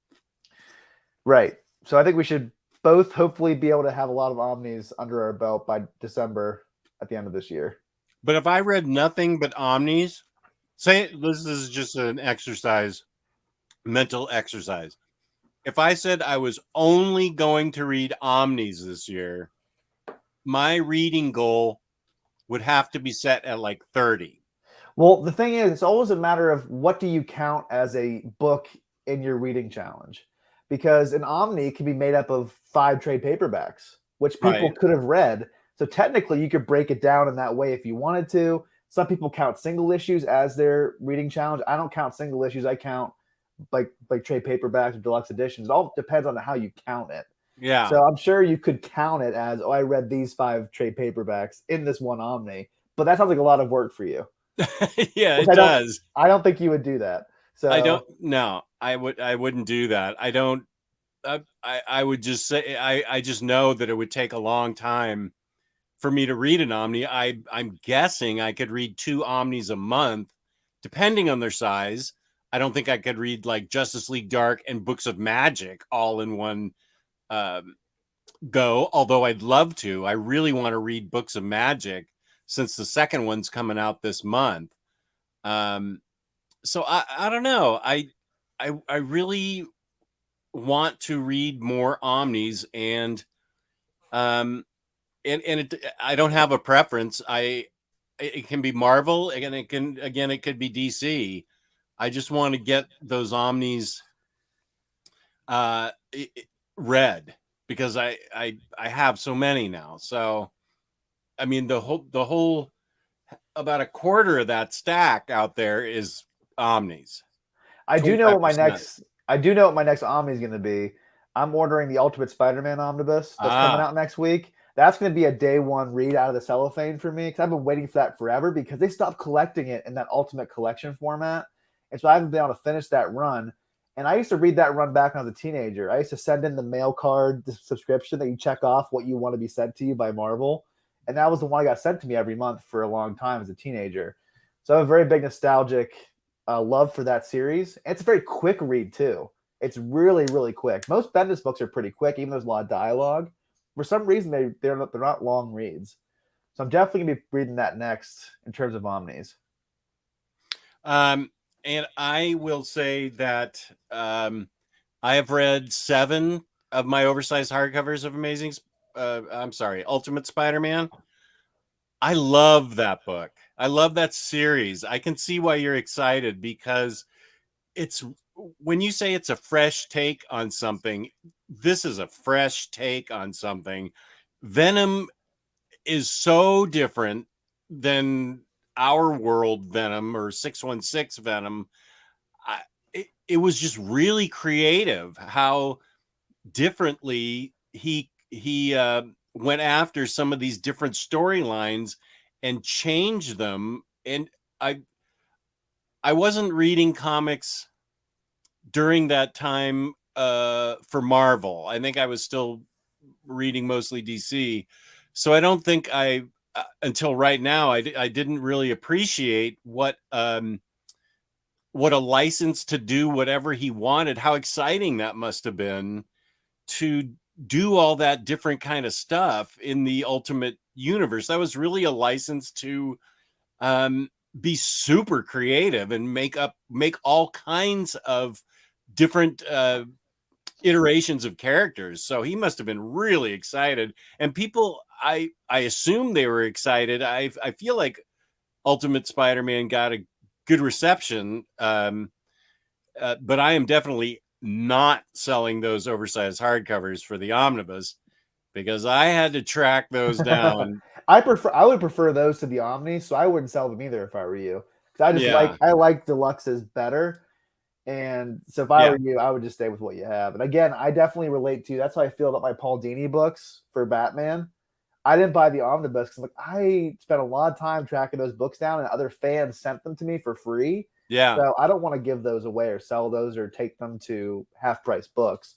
Right. So I think we should both hopefully be able to have a lot of omnis under our belt by December at the end of this year. But if I read nothing but omnis, say this is just an exercise, mental exercise. If I said I was only going to read omnis this year, my reading goal would have to be set at like 30. Well, the thing is, it's always a matter of what do you count as a book in your reading challenge? Because an omni can be made up of 5 trade paperbacks, which people could have read. So technically, you could break it down in that way if you wanted to. Some people count single issues as their reading challenge. I don't count single issues. I count like trade paperbacks or deluxe editions. It all depends on how you count it. Yeah. So I'm sure you could count it as, oh, I read these 5 trade paperbacks in this one omni. But that sounds like a lot of work for you. Yeah, it does. I don't think you would do that. So I don't. No, I wouldn't do that. I don't. I would just say I just know that it would take a long time for me to read an omni. I'm guessing I could read 2 omnis a month, depending on their size. I don't think I could read like Justice League Dark and Books of Magic all in one go. Although I'd love to. I really want to read Books of Magic since the second one's coming out this month. So I don't know. I really want to read more omnis and I don't have a preference. It can be Marvel and it could be DC. I just want to get those omnis read because I have so many now. So I mean the whole about a quarter of that stack out there is omnis. I do know what my next omni is going to be. I'm ordering the Ultimate Spider-Man Omnibus that's coming out next week. That's going to be a day one read out of the cellophane for me because I've been waiting for that forever because they stopped collecting it in that Ultimate Collection format. And so I haven't been able to finish that run. And I used to read that run back when I was a teenager. I used to send in the mail card subscription that you check off what you want to be sent to you by Marvel. And that was the one I got sent to me every month for a long time as a teenager. So I have a very big nostalgic love for that series. And it's a very quick read too. It's really, really quick. Most Bendis books are pretty quick, even though there's a lot of dialogue. For some reason, they're not long reads. So I'm definitely going to be reading that next in terms of omnis. And I will say that I have read 7 of my oversized hardcovers of Ultimate Spider-Man. I love that book. I love that series. I can see why you're excited because it's when you say it's a fresh take on something, this is a fresh take on something. Venom is so different than our world Venom or 616 Venom. It was just really creative how differently he went after some of these different storylines and changed them. And I wasn't reading comics during that time for Marvel. I think I was still reading mostly DC. So I don't think until right now, I didn't really appreciate what a license to do whatever he wanted, how exciting that must have been to do all that different kind of stuff in the Ultimate Universe. That was really a license to be super creative and make all kinds of different iterations of characters. So he must have been really excited. And people, I assume they were excited. I feel like Ultimate Spider-Man got a good reception. But I am definitely not selling those oversized hardcovers for the omnibus because I had to track those down. I would prefer those to the Omni, so I wouldn't sell them either if I were you. Because I like deluxes better. And so if I were you, I would just stay with what you have. And again, I definitely relate to that's how I feel about my Paul Dini books for Batman. I didn't buy the omnibus because I spent a lot of time tracking those books down, and other fans sent them to me for free. Yeah. So I don't want to give those away or sell those or take them to half-price books.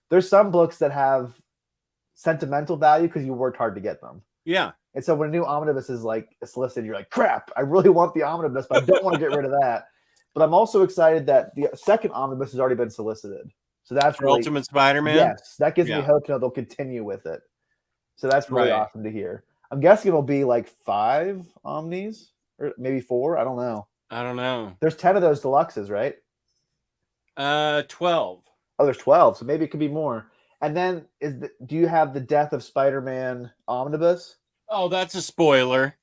There's some books that have sentimental value because you worked hard to get them. Yeah. And so when a new omnibus is solicited, you're like, crap, I really want the omnibus, but I don't want to get rid of that. But I'm also excited that the second omnibus has already been solicited. So that's for really Ultimate Spider-Man. Yes, that gives me hope they'll continue with it. So that's really awesome to hear. I'm guessing it'll be like 5 Omnis or maybe 4. I don't know. There's 10 of those deluxes, right? 12. Oh, there's 12. So maybe it could be more. And then do you have the Death of Spider-Man Omnibus? Oh, that's a spoiler.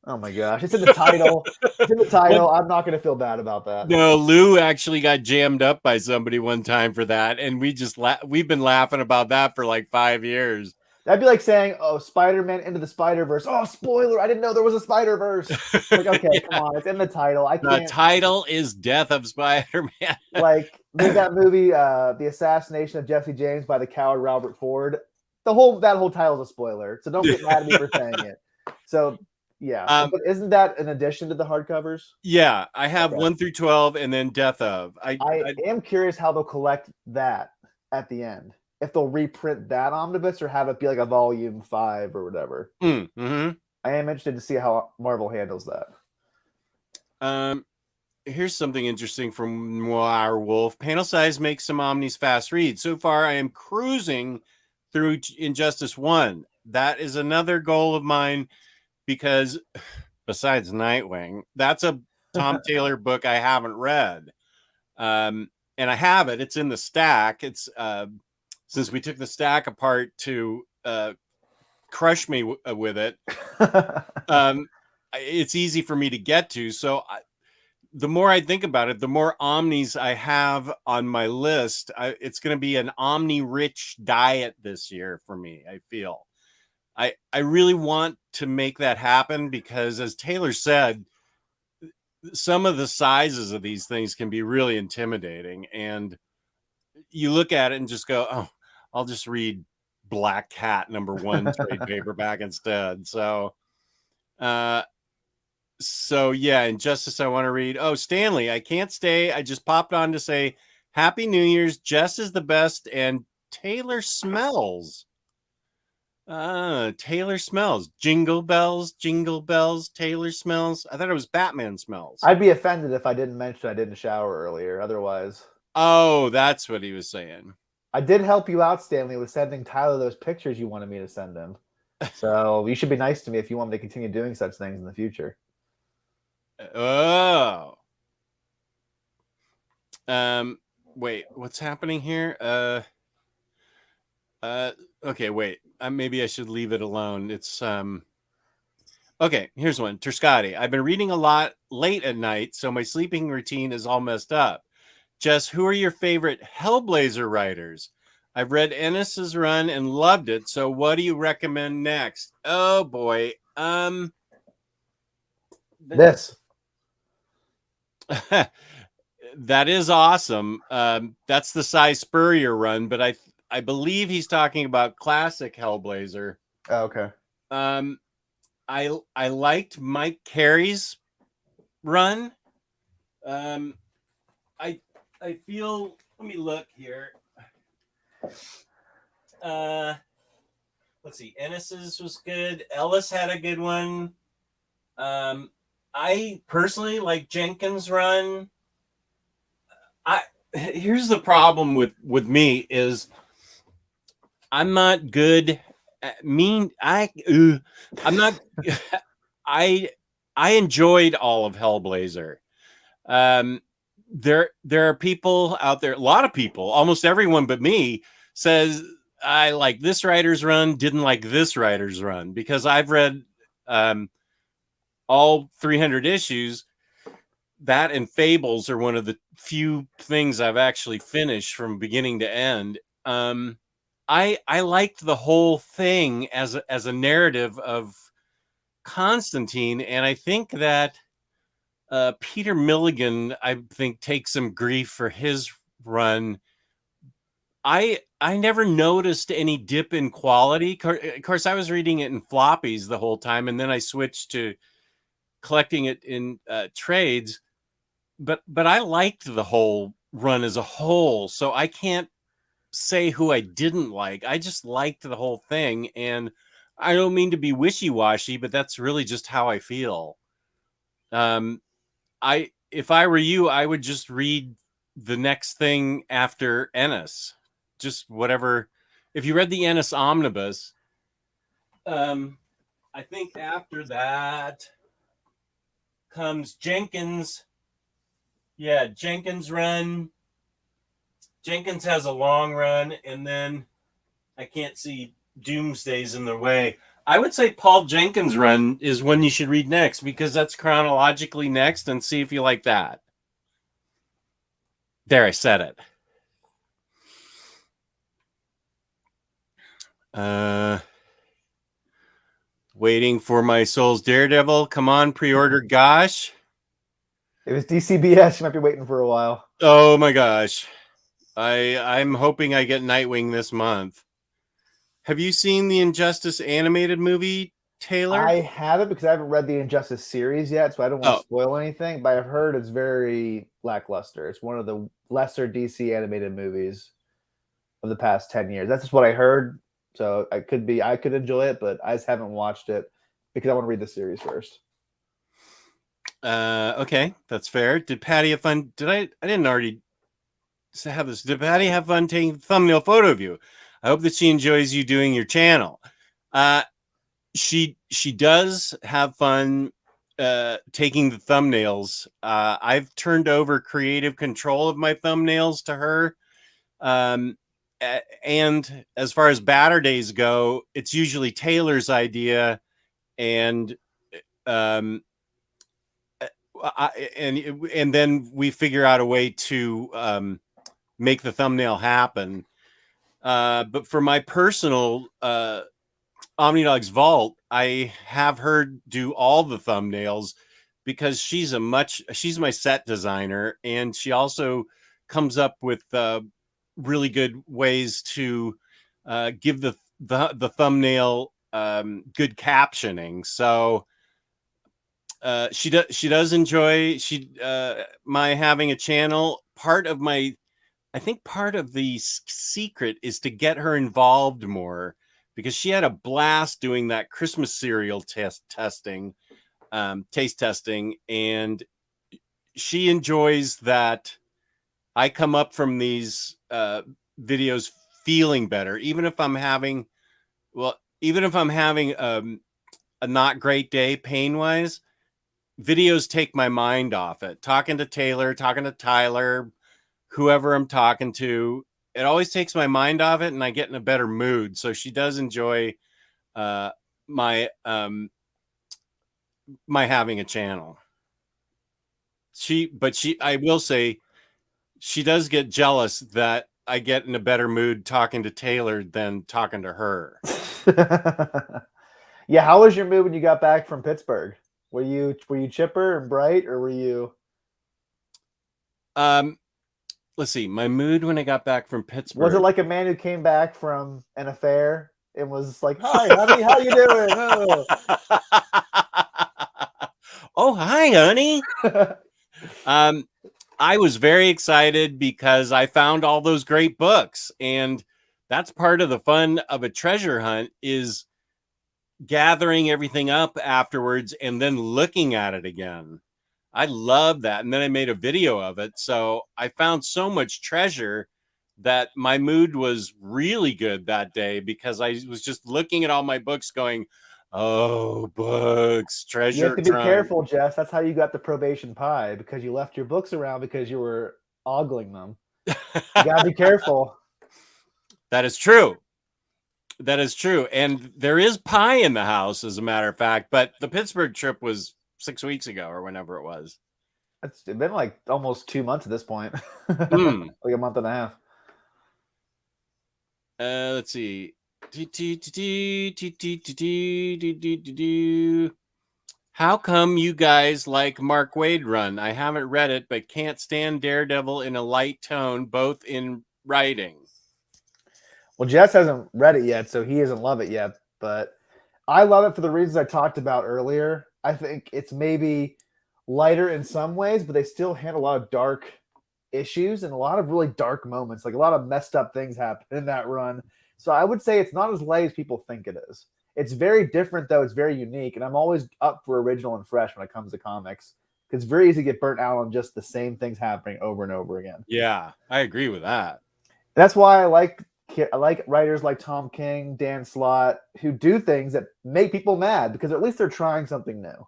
Oh my gosh. It's in the title. It's in the title. I'm not going to feel bad about that. No, Lou actually got jammed up by somebody one time for that. And we've been laughing about that for like 5 years. That'd be like saying, oh, Spider-Man Into the Spider-Verse. Oh, spoiler. I didn't know there was a Spider-Verse. Like, okay, come on. It's in the title. I can't. The title is Death of Spider-Man. Like, there's that movie, The Assassination of Jesse James by the coward Robert Ford. That whole title is a spoiler. So don't get mad at me for saying it. So, yeah. But isn't that an addition to the hardcovers? Yeah. I have 1 through 12 and then Death of. I am curious how they'll collect that at the end. If they'll reprint that omnibus or have it be like a volume 5 or whatever. Mm-hmm. I am interested to see how Marvel handles that. Here's something interesting from Noir Wolf. Panel size makes some omnis fast read. So far, I am cruising through Injustice 1. That is another goal of mine because besides Nightwing, that's a Tom Taylor book I haven't read. And I have it. It's in the stack. It's since we took the stack apart to crush me with it, it's easy for me to get to. So the more I think about it, the more omnis I have on my list. It's going to be an omni-rich diet this year for me, I feel. I really want to make that happen because, as Taylor said, some of the sizes of these things can be really intimidating. And you look at it and just go, oh, I'll just read Black Cat #1 trade paperback instead. So yeah, Injustice I want to read. Oh, Stanley, I can't stay. I just popped on to say Happy New Year's. Jess is the best, and Taylor smells. Taylor smells. Jingle bells, Taylor smells. I thought it was Batman smells. I'd be offended if I didn't mention I didn't shower earlier. Otherwise. Oh, that's what he was saying. I did help you out, Stanley, with sending Tyler those pictures you wanted me to send him. So you should be nice to me if you want me to continue doing such things in the future. Oh. Wait, what's happening here? Okay, wait. Maybe I should leave it alone. It's okay, here's one. Terscotty. I've been reading a lot late at night, so my sleeping routine is all messed up. Jess, who are your favorite Hellblazer writers? I've read Ennis's run and loved it, so what do you recommend next? Oh boy. This. That is awesome. That's the Cy Spurrier run, but I believe he's talking about classic Hellblazer. Oh, okay. I liked Mike Carey's run. I feel, let me look here. Let's see. Ennis's was good. Ellis had a good one. I personally like Jenkins' run. Here's the problem with me is I'm not good at I'm not I enjoyed all of Hellblazer. there are people out there, a lot of people, almost everyone but me says I like this writer's run, didn't like this writer's run, because I've read all 300 issues. That and Fables are one of the few things I've actually finished from beginning to end. I liked the whole thing as a narrative of Constantine, and I think that Peter Milligan, I think, takes some grief for his run. I never noticed any dip in quality. Of course, I was reading it in floppies the whole time, and then I switched to collecting it in trades. But I liked the whole run as a whole, so I can't say who I didn't like. I just liked the whole thing, and I don't mean to be wishy-washy, but that's really just how I feel. If I were you, I would just read the next thing after Ennis. Just whatever. If you read the Ennis Omnibus, I think after that comes Jenkins. Yeah, Jenkins run. Jenkins has a long run, and then I can't see Doomsday's in the way. I would say Paul Jenkins' run is one you should read next, because that's chronologically next, and see if you like that. There, I said it. Waiting for My Soul's Daredevil. Come on, pre-order. Gosh. It was DCBS. You might be waiting for a while. Oh my gosh. I'm hoping I get Nightwing this month. Have you seen the Injustice animated movie, Taylor? I haven't, because I haven't read the Injustice series yet, so I don't want to spoil anything. But I've heard it's very lackluster. It's one of the lesser DC animated movies of the past 10 years. That's just what I heard. So I could enjoy it, but I just haven't watched it because I want to read the series first. Okay, that's fair. Did Patty have fun? I didn't already have this. Did Patty have fun taking a thumbnail photo of you? I hope that she enjoys you doing your channel. She does have fun taking the thumbnails. I've turned over creative control of my thumbnails to her. And as far as Baturdays go, it's usually Taylor's idea, and and then we figure out a way to make the thumbnail happen. But for my personal Omnidog's Vault, I have her do all the thumbnails, because she's my set designer, and she also comes up with really good ways to give the thumbnail good captioning. So she does enjoy my having a channel. I think part of the secret is to get her involved more, because she had a blast doing that Christmas cereal taste testing, and she enjoys that I come up from these videos feeling better, even if I'm having a not great day pain wise. Videos take my mind off it. Talking to Taylor, talking to Tyler, whoever I'm talking to, it always takes my mind off it, and I get in a better mood. So she does enjoy my having a channel. I will say, she does get jealous that I get in a better mood talking to Taylor than talking to her. Yeah, how was your mood when you got back from Pittsburgh? Were you chipper and bright, or were you? Let's see. My mood when I got back from Pittsburgh. Was it like a man who came back from an affair and was like, "Hi, honey, how you doing?" Oh, oh hi, honey. I was very excited because I found all those great books, and that's part of the fun of a treasure hunt, is gathering everything up afterwards and then looking at it again. I love that. And then I made a video of it. So I found so much treasure that my mood was really good that day, because I was just looking at all my books going, Oh, books, You have treasure to be trove. careful, Jess. That's how you got the probation pie, because you left your books around because you were ogling them. You gotta be careful. That is true. That is true. And there is pie in the house, as a matter of fact. But the Pittsburgh trip was 6 weeks ago or whenever it was. It's been like almost 2 months at this point. Mm. Like a month and a half. Let's see. How come you guys like Mark Waid run? I haven't read it, but can't stand Daredevil in a light tone, both in writing. Well, Jess hasn't read it yet, so he doesn't love it yet. But I love it for the reasons I talked about earlier. I think it's maybe lighter in some ways, but they still handle a lot of dark issues and a lot of really dark moments. Like a lot of messed up things happen in that run. So I would say it's not as light as people think it is. It's very different, though. It's very unique. And I'm always up for original and fresh when it comes to comics, because it's very easy to get burnt out on just the same things happening over and over again. Yeah, I agree with that. That's why I like writers like Tom King, Dan Slott, who do things that make people mad, because at least they're trying something new.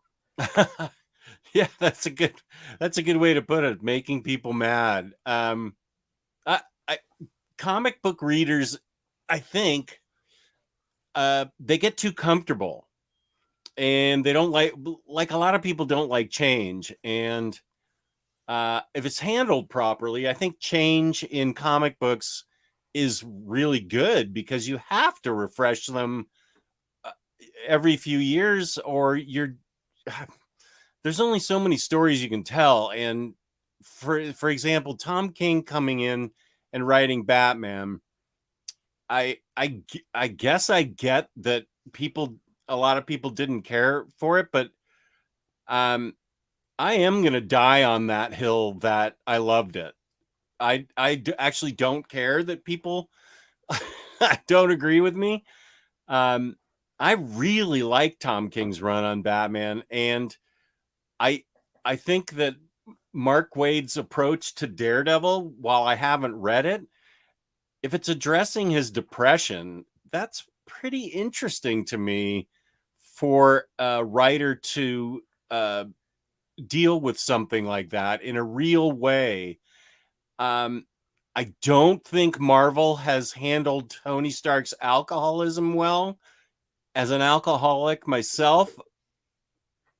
Yeah, that's a good way to put it. Making people mad. Comic book readers, I think, they get too comfortable, and they don't like a lot of people don't like change. And if it's handled properly, I think change in comic books is really good, because you have to refresh them every few years, or there's only so many stories you can tell. And for example, Tom King coming in and writing Batman, I guess I get that a lot of people didn't care for it, but I am gonna die on that hill that I loved it. I actually don't care that people don't agree with me. I really like Tom King's run on Batman, and I think that Mark Waid's approach to Daredevil, while I haven't read it, if it's addressing his depression, that's pretty interesting to me for a writer to deal with something like that in a real way. I don't think Marvel has handled Tony Stark's alcoholism well. As an alcoholic myself,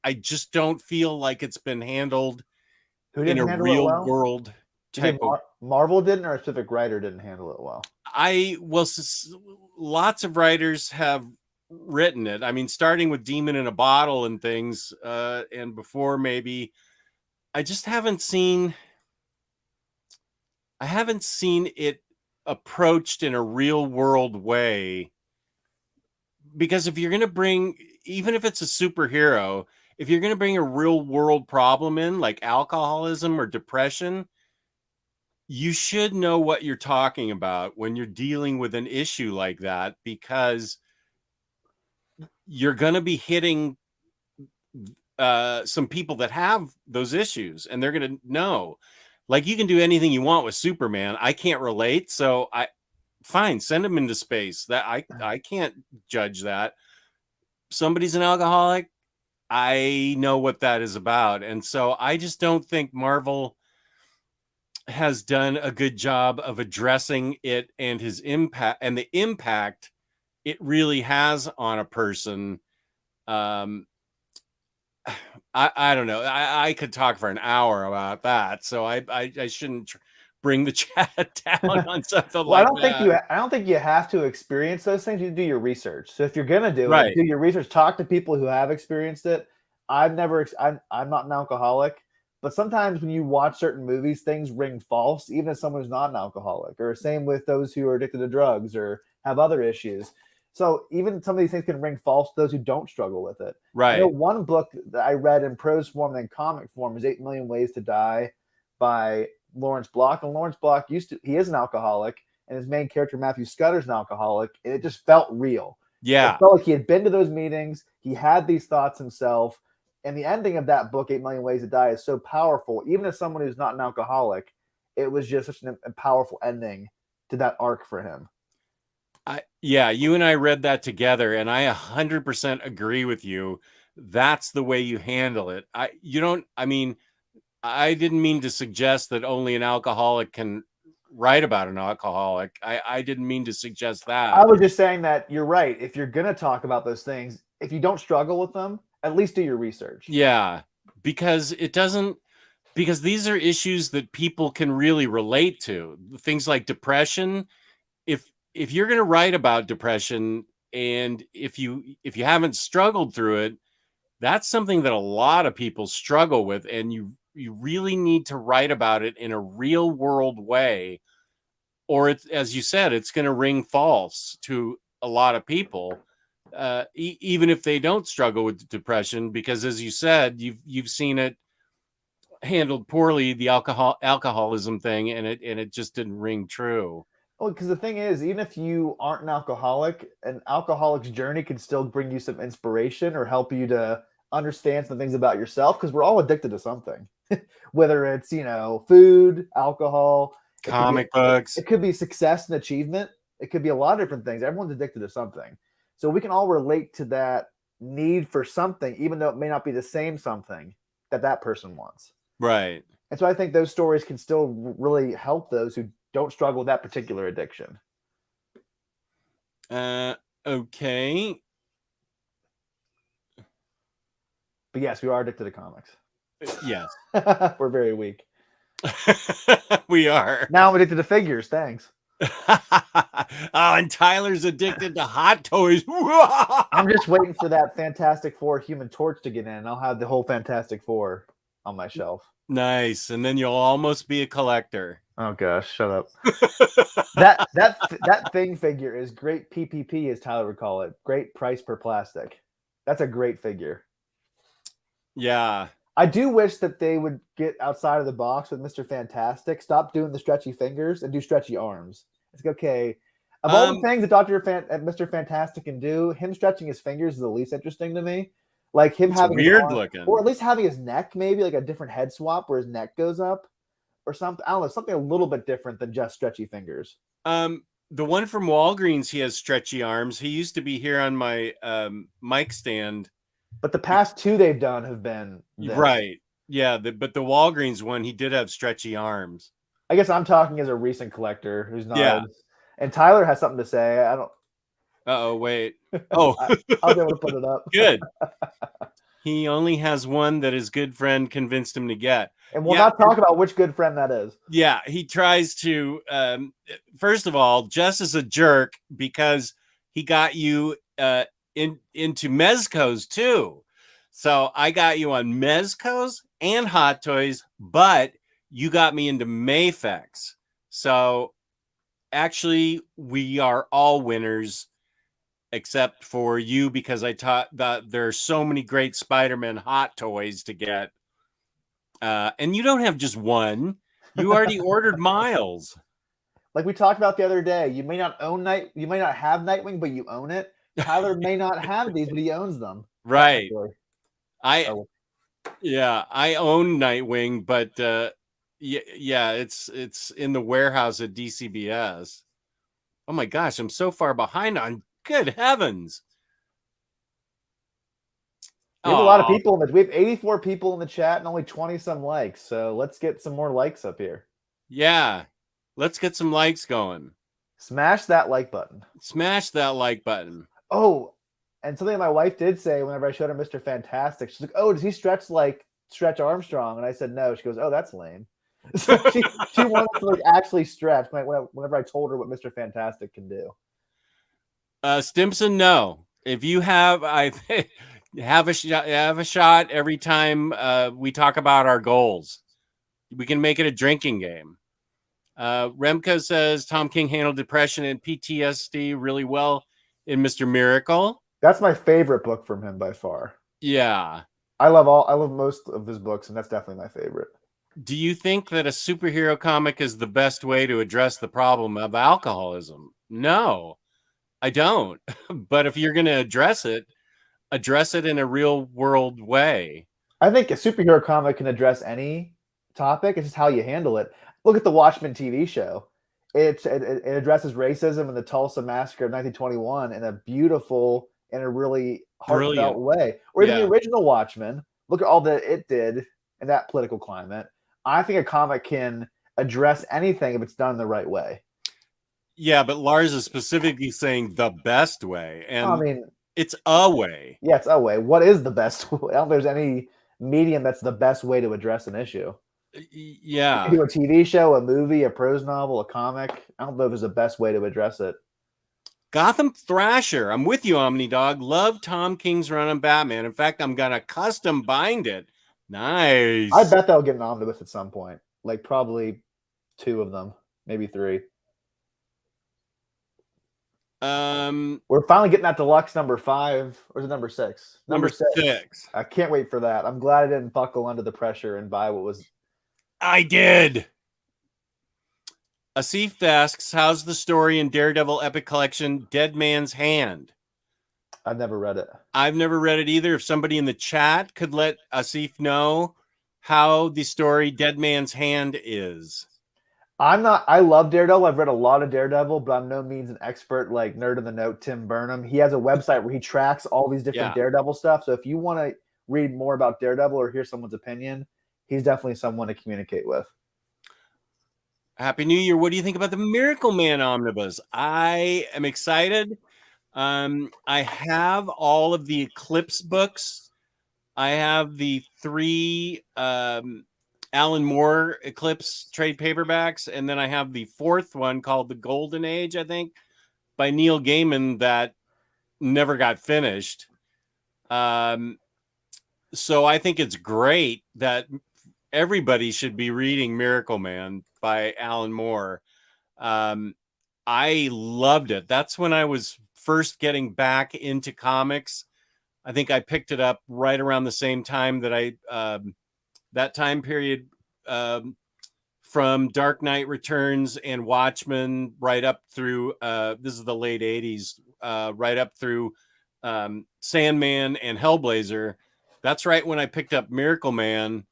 I just don't feel like it's been handled Who in didn't a handle it real well? world You say type of. Marvel didn't, or a specific writer didn't handle it well? Lots of writers have written it. I mean, starting with Demon in a Bottle and things, and before maybe. I just haven't seen it approached in a real world way. Because if you're going to bring, even if it's a superhero, if you're going to bring a real world problem in, like alcoholism or depression, you should know what you're talking about when you're dealing with an issue like that, because you're going to be hitting some people that have those issues, and they're going to know. Like, you can do anything you want with Superman. I can't relate, so fine, send him into space. That I can't judge that. Somebody's an alcoholic, I know what that is about. And so I just don't think Marvel has done a good job of addressing it and his impact, and the impact it really has on a person. I don't know. I could talk for an hour about that, so I shouldn't bring the chat down on something Well, like that. I don't think you have to experience those things. You do your research. So if you're gonna do it, Right. do your research. Talk to people who have experienced it. I'm not an alcoholic, but sometimes when you watch certain movies, things ring false, even as someone who's not an alcoholic. Or same with those who are addicted to drugs or have other issues. So even some of these things can ring false to those who don't struggle with it. I know Right. one book that I read in prose form and then comic form is 8 Million Ways to Die by Lawrence Block. And Lawrence Block he is an alcoholic, and his main character, Matthew Scudder's an alcoholic, and it just felt real. Yeah. It felt like he had been to those meetings, he had these thoughts himself, and the ending of that book, 8 Million Ways to Die, is so powerful. Even as someone who's not an alcoholic, it was just such a powerful ending to that arc for him. Yeah, you and I read that together, and I 100% agree with you. That's the way you handle it. I mean, I didn't mean to suggest that only an alcoholic can write about an alcoholic. I didn't mean to suggest that. I was just saying that you're right. If you're going to talk about those things, if you don't struggle with them, at least do your research. Yeah, because because these are issues that people can really relate to. Things like depression. If you're going to write about depression, and if you haven't struggled through it, that's something that a lot of people struggle with, and you really need to write about it in a real world way, or it's, as you said, it's going to ring false to a lot of people, even if they don't struggle with depression, because as you said, you've seen it handled poorly, the alcoholism thing, and it just didn't ring true. Well, because the thing is, even if you aren't an alcoholic's journey can still bring you some inspiration or help you to understand some things about yourself, because we're all addicted to something, whether it's, food, alcohol, Comic books. It could be success and achievement. It could be a lot of different things. Everyone's addicted to something. So we can all relate to that need for something, even though it may not be the same something that person wants. Right. And so I think those stories can still really help those who don't struggle with that particular addiction. Okay. But yes, we are addicted to comics. Yes. We're very weak. We are. Now I'm addicted to figures. Thanks. And Tyler's addicted to hot toys. I'm just waiting for that Fantastic Four Human Torch to get in. I'll have the whole Fantastic Four on my shelf. Nice. And then you'll almost be a collector. Oh gosh, shut up. that thing figure is great PPP, as Tyler would call it. Great price per plastic. That's a great figure. Yeah. I do wish that they would get outside of the box with Mr. Fantastic. Stop doing the stretchy fingers and do stretchy arms. It's like, okay. Of all the things that Mr. Fantastic can do, him stretching his fingers is the least interesting to me. Like him having weird looking, or at least having his neck, maybe like a different head swap where his neck goes up, or something. I don't know, something a little bit different than just stretchy fingers. The one from Walgreens, he has stretchy arms. He used to be here on my mic stand. But the past two they've done have been this. Right. Yeah, but the Walgreens one, he did have stretchy arms. I guess I'm talking as a recent collector who's not. Yeah. And Tyler has something to say. I don't. Uh-oh, wait. Oh. I was able to put it up. Good. He only has one that his good friend convinced him to get. And we'll not talk about which good friend that is. Yeah, he tries to, first of all, Jess is a jerk because he got you into Mezco's too. So I got you on Mezco's and Hot Toys, but you got me into Mafex. So actually, we are all winners except for you, because I taught that there are so many great Spider-Man Hot Toys to get. And you don't have just one. You already ordered miles. Like we talked about the other day, you may not have Nightwing, but you own it. Tyler may not have these, but he owns them. Right. I own Nightwing, but yeah, it's in the warehouse at DCBS. Oh my gosh, I'm so far behind on good heavens. We have a lot of people we have 84 people in the chat and only 20 some likes. So let's get some more likes up here. Yeah. Let's get some likes going. Smash that like button. Smash that like button. Oh, and something my wife did say whenever I showed her Mr. Fantastic, she's like, "Oh, does he stretch like Stretch Armstrong?" And I said, "No." She goes, "Oh, that's lame." So she wanted to like actually stretch whenever I told her what Mr. Fantastic can do. Stimson, no. If you have, have a shot every time we talk about our goals. We can make it a drinking game. Remco says Tom King handled depression and PTSD really well in Mr. Miracle. That's my favorite book from him by far. Yeah. I love most of his books, and that's definitely my favorite. Do you think that a superhero comic is the best way to address the problem of alcoholism? No, I don't. But if you're going to address it in a real world way. I think a superhero comic can address any topic. It's just how you handle it. Look at the Watchmen TV show. it addresses racism and the Tulsa Massacre of 1921 in a beautiful and a really heartfelt way. Or even the original Watchmen. Look at all that it did in that political climate. I think a comic can address anything if it's done the right way. Yeah, but Lars is specifically saying the best way, and I mean, it's a way. Yeah, it's a way. What is the best way? I don't think there's any medium that's the best way to address an issue. Yeah. You can do a TV show, a movie, a prose novel, a comic. I don't know if there's the best way to address it. Gotham Thrasher. I'm with you, Omni Dog. Love Tom King's run on Batman. In fact, I'm gonna custom bind it. Nice. I bet they'll get an omnibus at some point. Like probably 2 of them, maybe 3. We're finally getting that deluxe number 5, or is it number 6? Number 6. I can't wait for that. I'm glad I didn't buckle under the pressure and buy what was. I did. Asif asks, how's the story in Daredevil Epic Collection, Dead Man's Hand? I've never read it. I've never read it either. If somebody in the chat could let Asif know how the story Dead Man's Hand is. I love Daredevil. I've read a lot of Daredevil, but I'm no means an expert like Nerd in the Note Tim Burnham. He has a website where he tracks all these different Daredevil stuff. So if you want to read more about Daredevil or hear someone's opinion, he's definitely someone to communicate with. Happy New Year. What do you think about the Miracle Man Omnibus? I am excited. I have all of the Eclipse books. I have the 3 Alan Moore Eclipse trade paperbacks, and then I have the 4th one called The Golden Age, I think, by Neil Gaiman that never got finished. So I think it's great that everybody should be reading Miracle Man by Alan Moore. I loved it. That's when I was first getting back into comics. I think I picked it up right around the same time that that time period from Dark Knight Returns and Watchmen right up through this is the late 80s, right up through Sandman and Hellblazer. That's right when I picked up Miracle Man.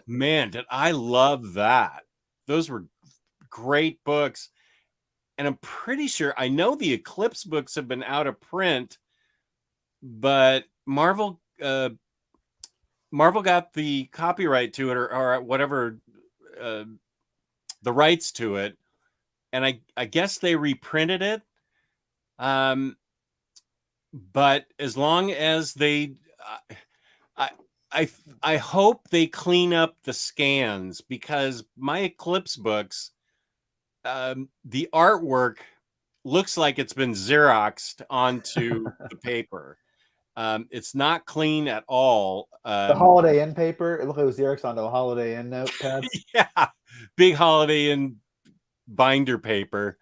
Man, did I love that. Those were great books. And I'm pretty sure, I know the Eclipse books have been out of print, but Marvel got the copyright to it or whatever, the rights to it. And I guess they reprinted it. But as long as they, I hope they clean up the scans, because my Eclipse books, the artwork looks like it's been Xeroxed onto the paper. It's not clean at all. The Holiday Inn paper, it looked like it was Xerox onto a Holiday Inn notepad. Yeah, big Holiday Inn binder paper.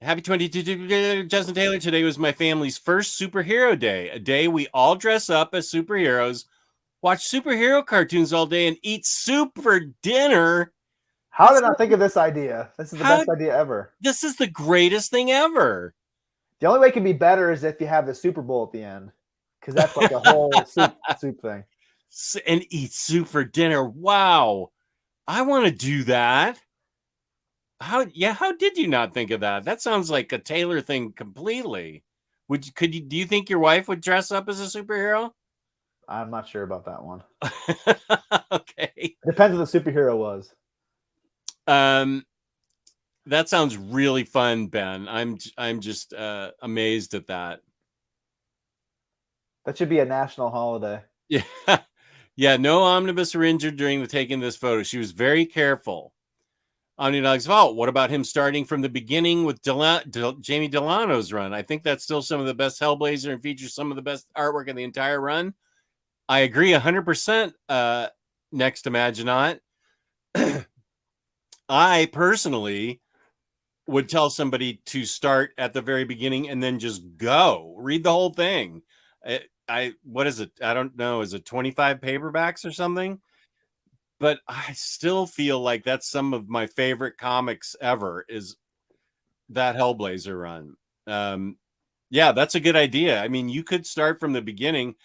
Happy 22, Justin Taylor. Today was my family's first superhero day, a day we all dress up as superheroes, watch superhero cartoons all day, and eat soup for dinner. How did I think of this idea? This is the best idea ever. This is the greatest thing ever. The only way it can be better is if you have the Super Bowl at the end, because that's like a whole soup thing. And eat soup for dinner. Wow. I want to do that. How did you not think of that? That sounds like a Taylor thing completely. Do you think your wife would dress up as a superhero? I'm not sure about that one. Okay. Depends what the superhero was. That sounds really fun, Ben. I'm just amazed at that. That should be a national holiday. Yeah. Yeah, no omnibus were injured during the taking this photo. She was very careful. Omnidog's fault. What about him starting from the beginning with Jamie Delano's run? I think that's still some of the best Hellblazer and features some of the best artwork in the entire run. I agree 100%, next to Maginot. I personally would tell somebody to start at the very beginning and then just go read the whole thing. What is it? I don't know. Is it 25 paperbacks or something? But I still feel like that's some of my favorite comics ever, is that Hellblazer run. Yeah, that's a good idea. I mean, you could start from the beginning.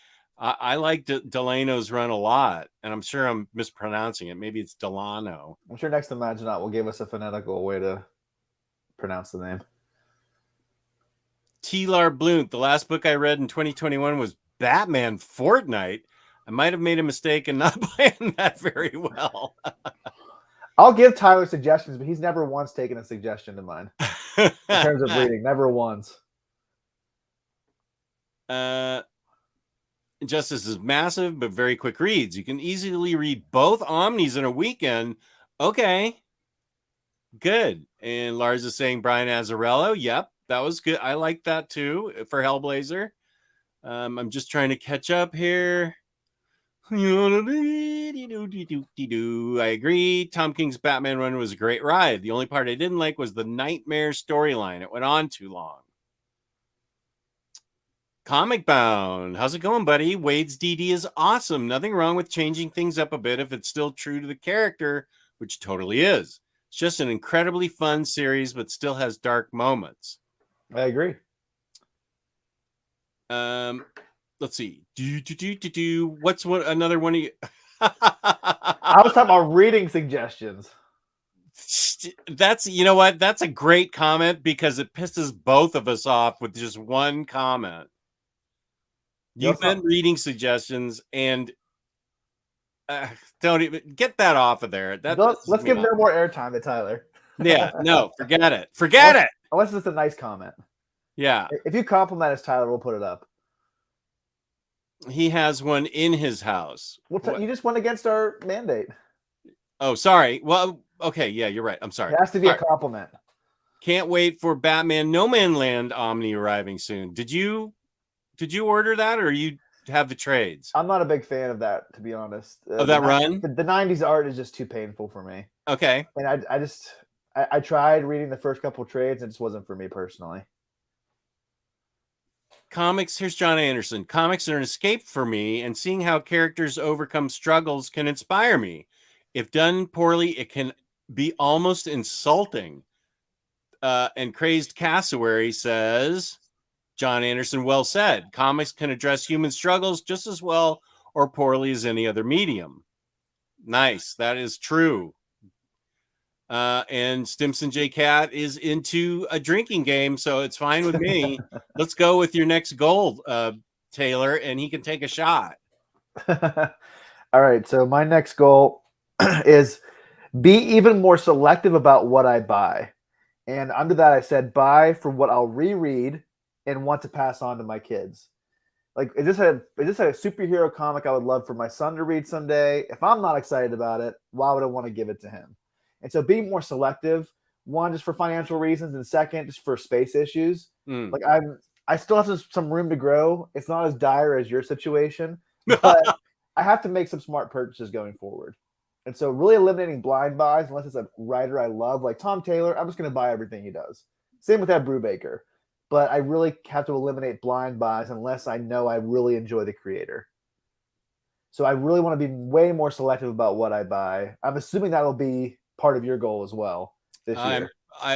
I like Delano's run a lot, and I'm sure I'm mispronouncing it. Maybe it's Delano. I'm sure next Imaginaut will give us a phonetical way to pronounce the name. T-Lar Blunt, the last book I read in 2021 was Batman Fortnite. I might have made a mistake in not playing that very well. I'll give Tyler suggestions, but he's never once taken a suggestion of mine in terms of reading. Never once. Justice is massive, but very quick reads. You can easily read both Omnis in a weekend. Okay. Good. And Lars is saying Brian Azzarello. Yep, that was good. I like that too for Hellblazer. I'm just trying to catch up here. I agree. Tom King's Batman run was a great ride. The only part I didn't like was the nightmare storyline. It went on too long. Comic Bound. How's it going, buddy? Wade's DD is awesome. Nothing wrong with changing things up a bit if it's still true to the character, which totally is. It's just an incredibly fun series, but still has dark moments. I agree. Let's see. What's another one of you? I was talking about reading suggestions. That's, you know what? That's a great comment because it pisses both of us off with just one comment. You've been reading suggestions and don't even get that off of there. Let's give no more airtime to Tyler. Yeah, no, forget it. Forget it. Unless it's a nice comment. Yeah. If you compliment us, Tyler, we'll put it up. He has one in his house. You just went against our mandate. Oh, sorry. Well, okay. Yeah, you're right. I'm sorry. It has to be a compliment. Can't wait for Batman No Man Land Omni arriving soon. Did you order that or you have the trades? I'm not a big fan of that, to be honest. Of that run? The 90s art is just too painful for me. Okay. And I tried reading the first couple trades and it just wasn't for me personally. Comics, here's John Anderson. Comics are an escape for me, and seeing how characters overcome struggles can inspire me. If done poorly, it can be almost insulting. And Crazed Cassowary says, John Anderson, well said. Comics can address human struggles just as well or poorly as any other medium. Nice. That is true. And Stimson J. Cat is into a drinking game, so it's fine with me. Let's go with your next goal, Taylor, and he can take a shot. All right. So my next goal is be even more selective about what I buy. And under that, I said buy for what I'll reread and want to pass on to my kids. Like, is this a superhero comic I would love for my son to read someday? If I'm not excited about it, why would I want to give it to him? And so being more selective, one, just for financial reasons, and second, just for space issues. Like I still have some room to grow. It's not as dire as your situation, but I have to make some smart purchases going forward. And so really eliminating blind buys, unless it's a writer I love, like Tom Taylor, I'm just going to buy everything he does. Same with Ed Brubaker. But I really have to eliminate blind buys unless I know I really enjoy the creator. So I really want to be way more selective about what I buy. I'm assuming that'll be part of your goal as well this year.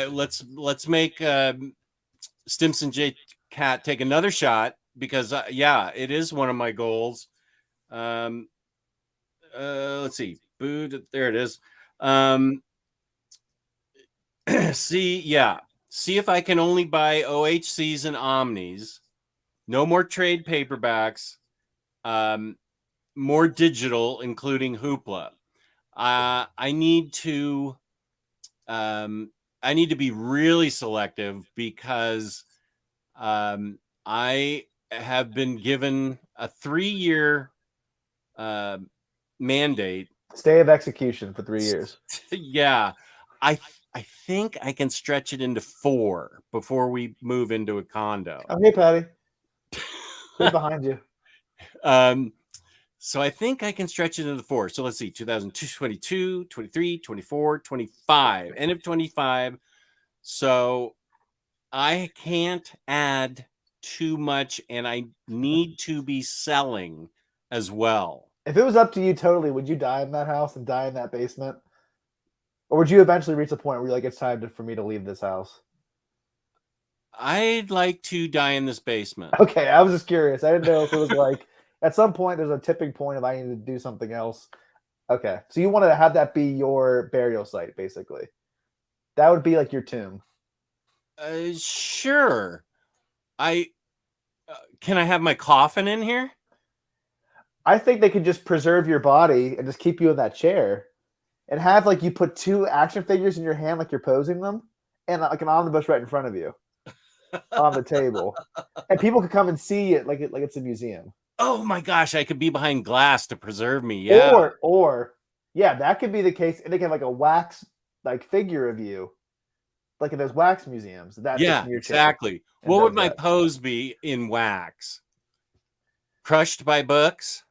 Let's make Stimson J. Cat take another shot because it is one of my goals. Let's see. There it is. See if I can only buy OHCs and Omnis. No more trade paperbacks. More digital, including Hoopla. I need to be really selective because I have been given a 3-year mandate. Stay of execution for 3 years. Yeah. I think I can stretch it into 4 before we move into a condo. Oh, hey, Patty. Who's behind you? So I think I can stretch it into 4. So let's see, 2022, 23, 24, 25, end of 25. So I can't add too much, and I need to be selling as well. If it was up to you totally, would you die in that house and die in that basement? Or would you eventually reach a point where you're like, it's time for me to leave this house? I'd like to die in this basement. Okay, I was just curious. I didn't know if it was like At some point, there's a tipping point if I need to do something else. Okay, so you wanted to have that be your burial site, basically. That would be like your tomb. Sure. I can I have my coffin in here? I think they could just preserve your body and just keep you in that chair, and have like you put 2 action figures in your hand, like you're posing them, and like an omnibus right in front of you on the table, and people could come and see it like it's a museum. Oh my gosh, I could be behind glass to preserve me. Yeah. Or yeah, that could be the case, and they can have like a wax like figure of you, like in those wax museums. That's Yeah, exactly. What would my pose be in wax? Crushed by books?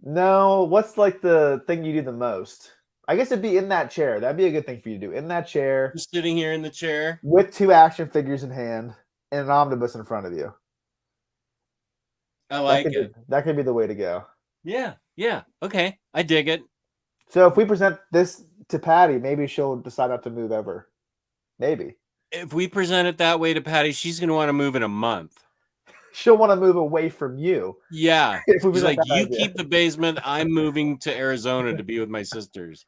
No, what's like the thing you do the most? I guess it'd be in that chair. That'd be a good thing for you to do. In that chair, Just sitting here in the chair. with 2 action figures in hand and an omnibus in front of you. I like it. That could be the way to go. Yeah. Okay. I dig it. So if we present this to Patty, maybe she'll decide not to move ever. Maybe. If we present it that way to Patty, she's going to want to move in a month. She'll want to move away from you. Yeah. If we She's present like, that you idea." keep the basement. I'm moving to Arizona to be with my sisters.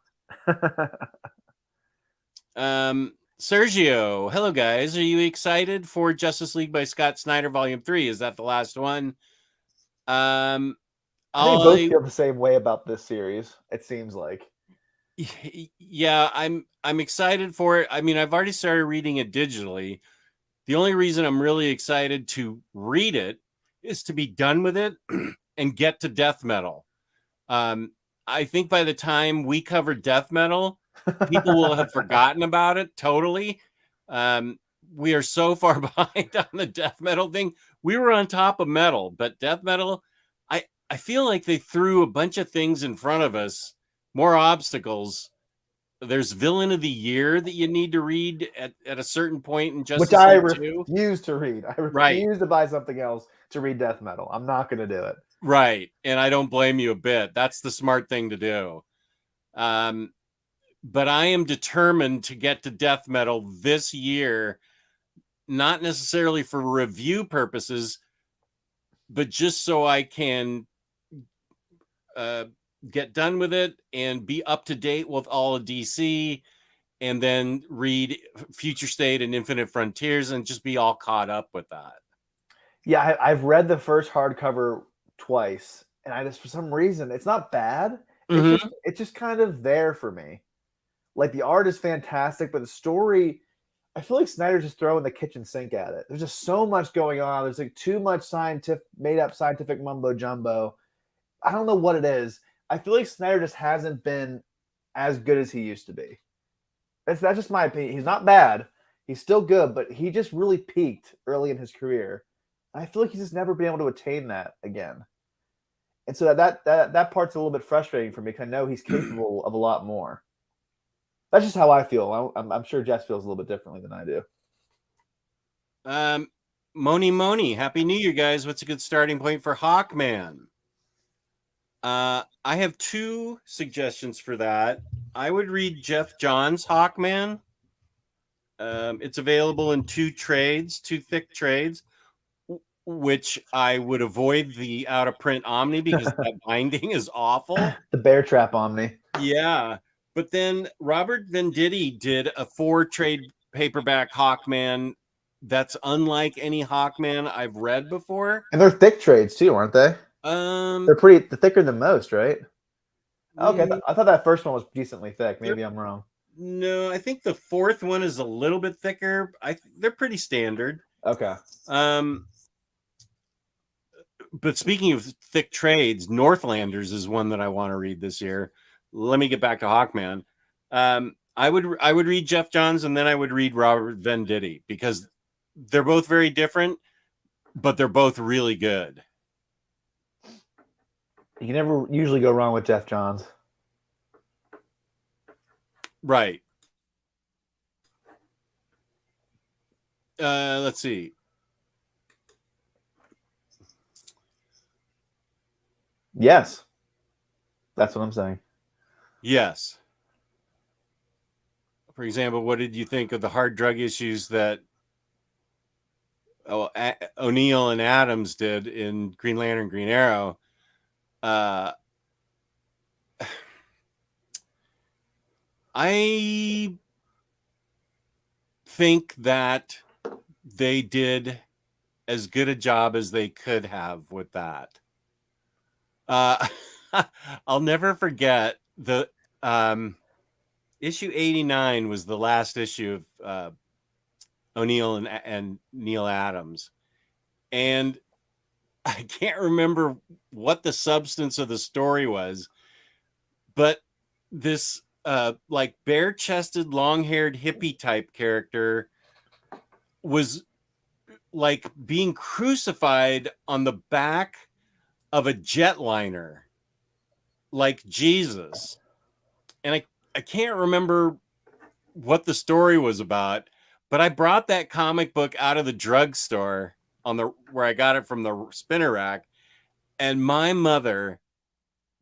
Sergio, hello guys. Are you excited for Justice League by Scott Snyder Volume 3? Is that the last one? I think both feel the same way about this series, it seems like. Yeah, I'm excited for it. I mean, I've already started reading it digitally. The only reason I'm really excited to read it is to be done with it and get to death metal. I think by the time we cover death metal, people will have forgotten about it totally. We are so far behind on the death metal thing. We were on top of metal, but death metal, I feel like they threw a bunch of things in front of us, more obstacles. There's Villain of the Year that you need to read at a certain point in Justice Which I League 2. refuse to read. I refuse to buy something else to read death metal. I'm not going to do it. Right. And I don't blame you a bit. That's the smart thing to do. But I am determined to get to death metal this year, not necessarily for review purposes, but just so I can get done with it and be up to date with all of DC, and then read Future State and Infinite Frontiers and just be all caught up with that. Yeah, I've read the first hardcover twice, and I just, for some reason, it's not bad. It's just kind of there for me. Like, the art is fantastic, but the story, I feel like Snyder's just throwing the kitchen sink at it. There's just so much going on. There's like too much made up scientific mumbo jumbo. I don't know what it is. I feel like Snyder just hasn't been as good as he used to be. That's just my opinion. He's not bad. He's still good, but he just really peaked early in his career. I feel like he's just never been able to attain that again. And so that part's a little bit frustrating for me, because I know he's capable of a lot more. That's just how I feel. I'm sure Jess feels a little bit differently than I do. Moni, Happy New Year, guys. What's a good starting point for Hawkman? I have 2 suggestions for that. I would read Jeff Johns' Hawkman. It's available in 2 thick trades, which I would avoid the out-of-print Omni because that binding is awful. The Bear Trap Omni. Yeah. But then Robert Venditti did a 4-trade paperback Hawkman that's unlike any Hawkman I've read before. And they're thick trades too, aren't they? They're thicker than most, right? Okay, I thought that first one was decently thick. Maybe I'm wrong. No, I think the 4th one is a little bit thicker. They're pretty standard. Okay. But speaking of thick trades, Northlanders is one that I want to read this year. Let me get back to Hawkman. I would read Jeff Johns, and then I would read Robert Venditti, because they're both very different, but they're both really good. You can never usually go wrong with Jeff Johns. Right. Let's see. Yes. That's what I'm saying. Yes. For example, what did you think of the hard drug issues that O'Neill and Adams did in Green Lantern, Green Arrow? I think that they did as good a job as they could have with that. I'll never forget the issue 89 was the last issue of O'Neill and Neil Adams. And I can't remember what the substance of the story was, but this like bare-chested, long-haired hippie type character was like being crucified on the back of a jetliner like Jesus. And I can't remember what the story was about, but I brought that comic book out of the drugstore where I got it from the spinner rack, and my mother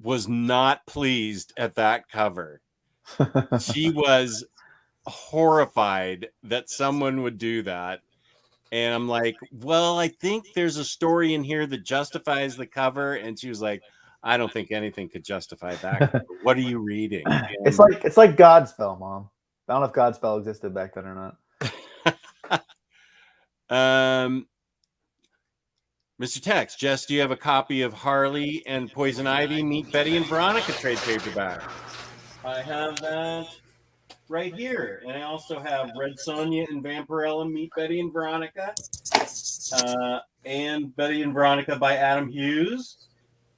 was not pleased at that cover. She was horrified that someone would do that. And I'm like, well, I think there's a story in here that justifies the cover. And she was like, I don't think anything could justify that cover. What are you reading? And It's like Godspell, Mom. I don't know if Godspell existed back then or not. Mr. Tex, Jess, do you have a copy of Harley and Poison Ivy Meet Betty and Veronica trade paperback? I have that right here. And I also have Red Sonja and Vampirella Meet Betty and Veronica. And Betty and Veronica by Adam Hughes.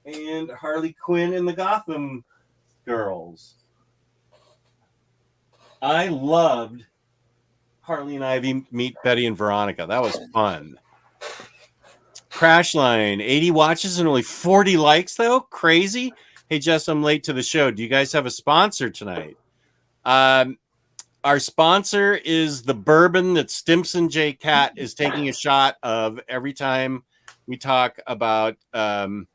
And Harley Quinn and the Gotham Girls. I loved Harley and Ivy Meet Betty and Veronica. That was fun. Crashline, 80 watches and only 40 likes, though? Crazy. Hey, Jess, I'm late to the show. Do you guys have a sponsor tonight? Our sponsor is the bourbon that Stimson J. Cat is taking a shot of every time we talk about our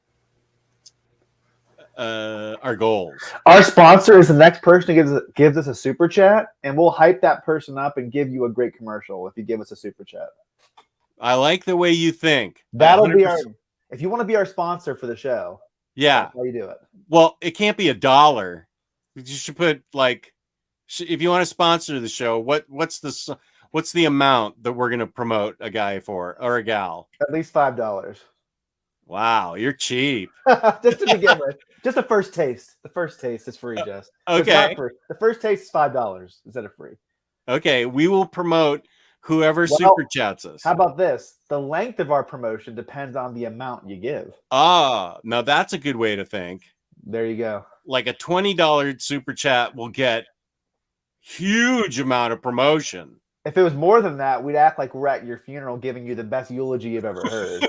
goals. Our sponsor is the next person who gives us a super chat, and we'll hype that person up and give you a great commercial if you give us a super chat. I like the way you think. That'll 100%. be our. If you want to be our sponsor for the show, yeah, that's how you do it. Well, it can't be $1. You should put like, if you want to sponsor the show, what's the amount that we're going to promote a guy for or a gal? At least $5. Wow, you're cheap. Just to begin with, just the first taste. The first taste is free, Jess. Okay. The first taste is $5 instead of free. Okay, we will promote whoever super chats us. How about this? The length of our promotion depends on the amount you give. Ah, now that's a good way to think. There you go. Like a $20 super chat will get huge amount of promotion. If it was more than that, we'd act like we're at your funeral giving you the best eulogy you've ever heard.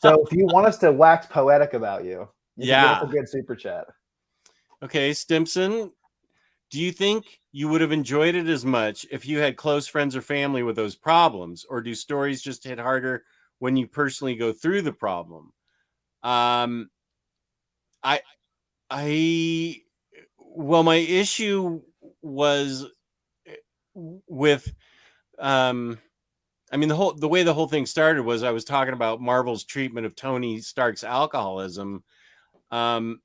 So if you want us to wax poetic about you, can give us a good super chat. Okay, Stimson, do you think you would have enjoyed it as much if you had close friends or family with those problems, or do stories just hit harder when you personally go through the problem? Well, my issue was with, the way the whole thing started was I was talking about Marvel's treatment of Tony Stark's alcoholism. It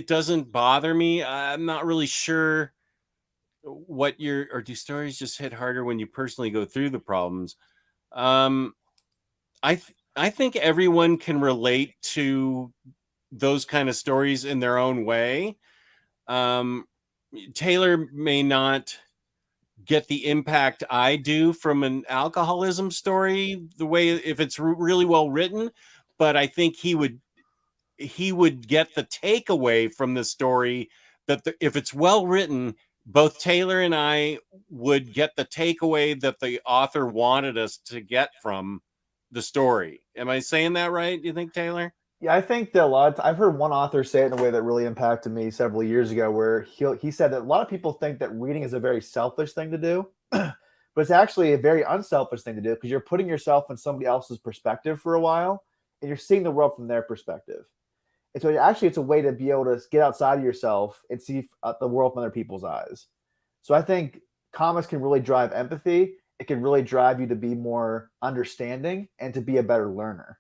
doesn't bother me. I'm not really sure or do stories just hit harder when you personally go through the problems? I think everyone can relate to those kind of stories in their own way. Taylor may not get the impact I do from an alcoholism story the way if it's really well written, but I think he would get the takeaway from the story that if it's well written, both Taylor and I would get the takeaway that the author wanted us to get from the story. Am I saying that right? Do you think, Taylor? Yeah, I think that I've heard one author say it in a way that really impacted me several years ago, where he said that a lot of people think that reading is a very selfish thing to do, but it's actually a very unselfish thing to do because you're putting yourself in somebody else's perspective for a while, and you're seeing the world from their perspective. And so it's a way to be able to get outside of yourself and see the world from other people's eyes. So I think comics can really drive empathy. It can really drive you to be more understanding and to be a better learner.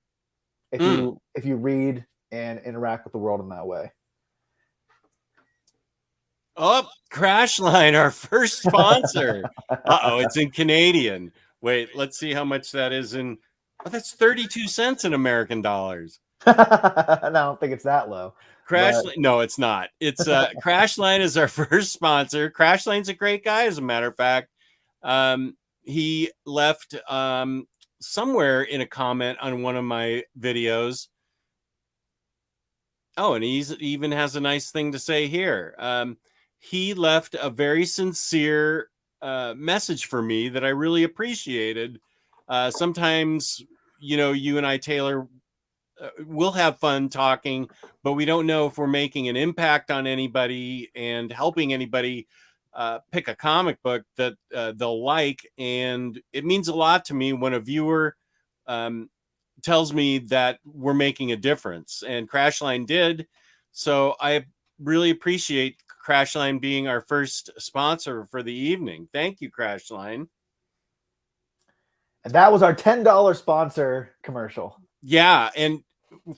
if you read and interact with the world in that way. Oh, Crashline, our first sponsor. Uh-oh, it's in Canadian. Wait, let's see how much that is in. Oh, that's 32 cents in American dollars. I don't think it's that low. Crashline, no, it's not. It's Crashline is our first sponsor. Crashline's a great guy, as a matter of fact. He left somewhere in a comment on one of my videos. Oh, and he even has a nice thing to say here. He left a very sincere message for me that I really appreciated. Sometimes, you and I, Taylor, we'll have fun talking, but we don't know if we're making an impact on anybody and helping anybody pick a comic book that they'll like. And it means a lot to me when a viewer tells me that we're making a difference, and Crashline did. So I really appreciate Crashline being our first sponsor for the evening. Thank you, Crashline. And that was our $10 sponsor commercial. Yeah, and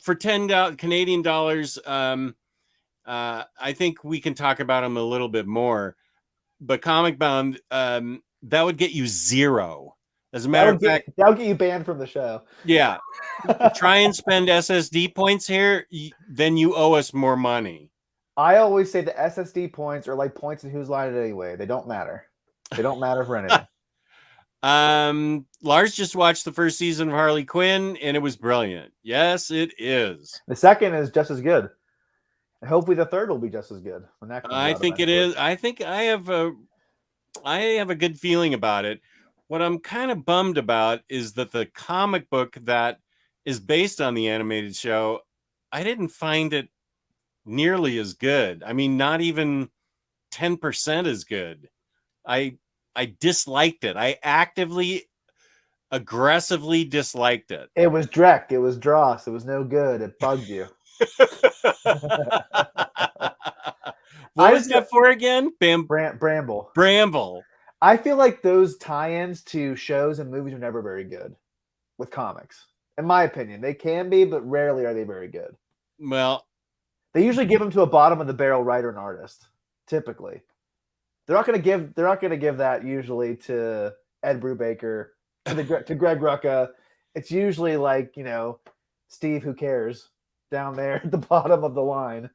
for $10 Canadian dollars, I think we can talk about them a little bit more. But Comic Bound, that would get you 0. As a matter of fact, that'll get you banned from the show. Yeah. Try and spend SSD points here, then you owe us more money. I always say the SSD points are like points in Whose Line It Anyway. They don't matter. They don't matter for anything. Lars just watched the first season of Harley Quinn, and it was brilliant. Yes, it is. The second is just as good. And hopefully the third will be just as good. When that comes I out think eventually. it is. I think I have a good feeling about it. What I'm kind of bummed about is that the comic book that is based on the animated show, I didn't find it nearly as good. I mean, not even 10% as good. I disliked it. I aggressively disliked it. It was Drek. It was Dross. It was no good. It bugged you. What was that for again? Bramble. Bramble. I feel like those tie-ins to shows and movies are never very good with comics. In my opinion, they can be, but rarely are they very good. Well, they usually give them to a bottom of the barrel writer and artist. Typically, they're not going to give that usually to Ed Brubaker, to Greg Rucka. It's usually like Steve, who cares, down there at the bottom of the line.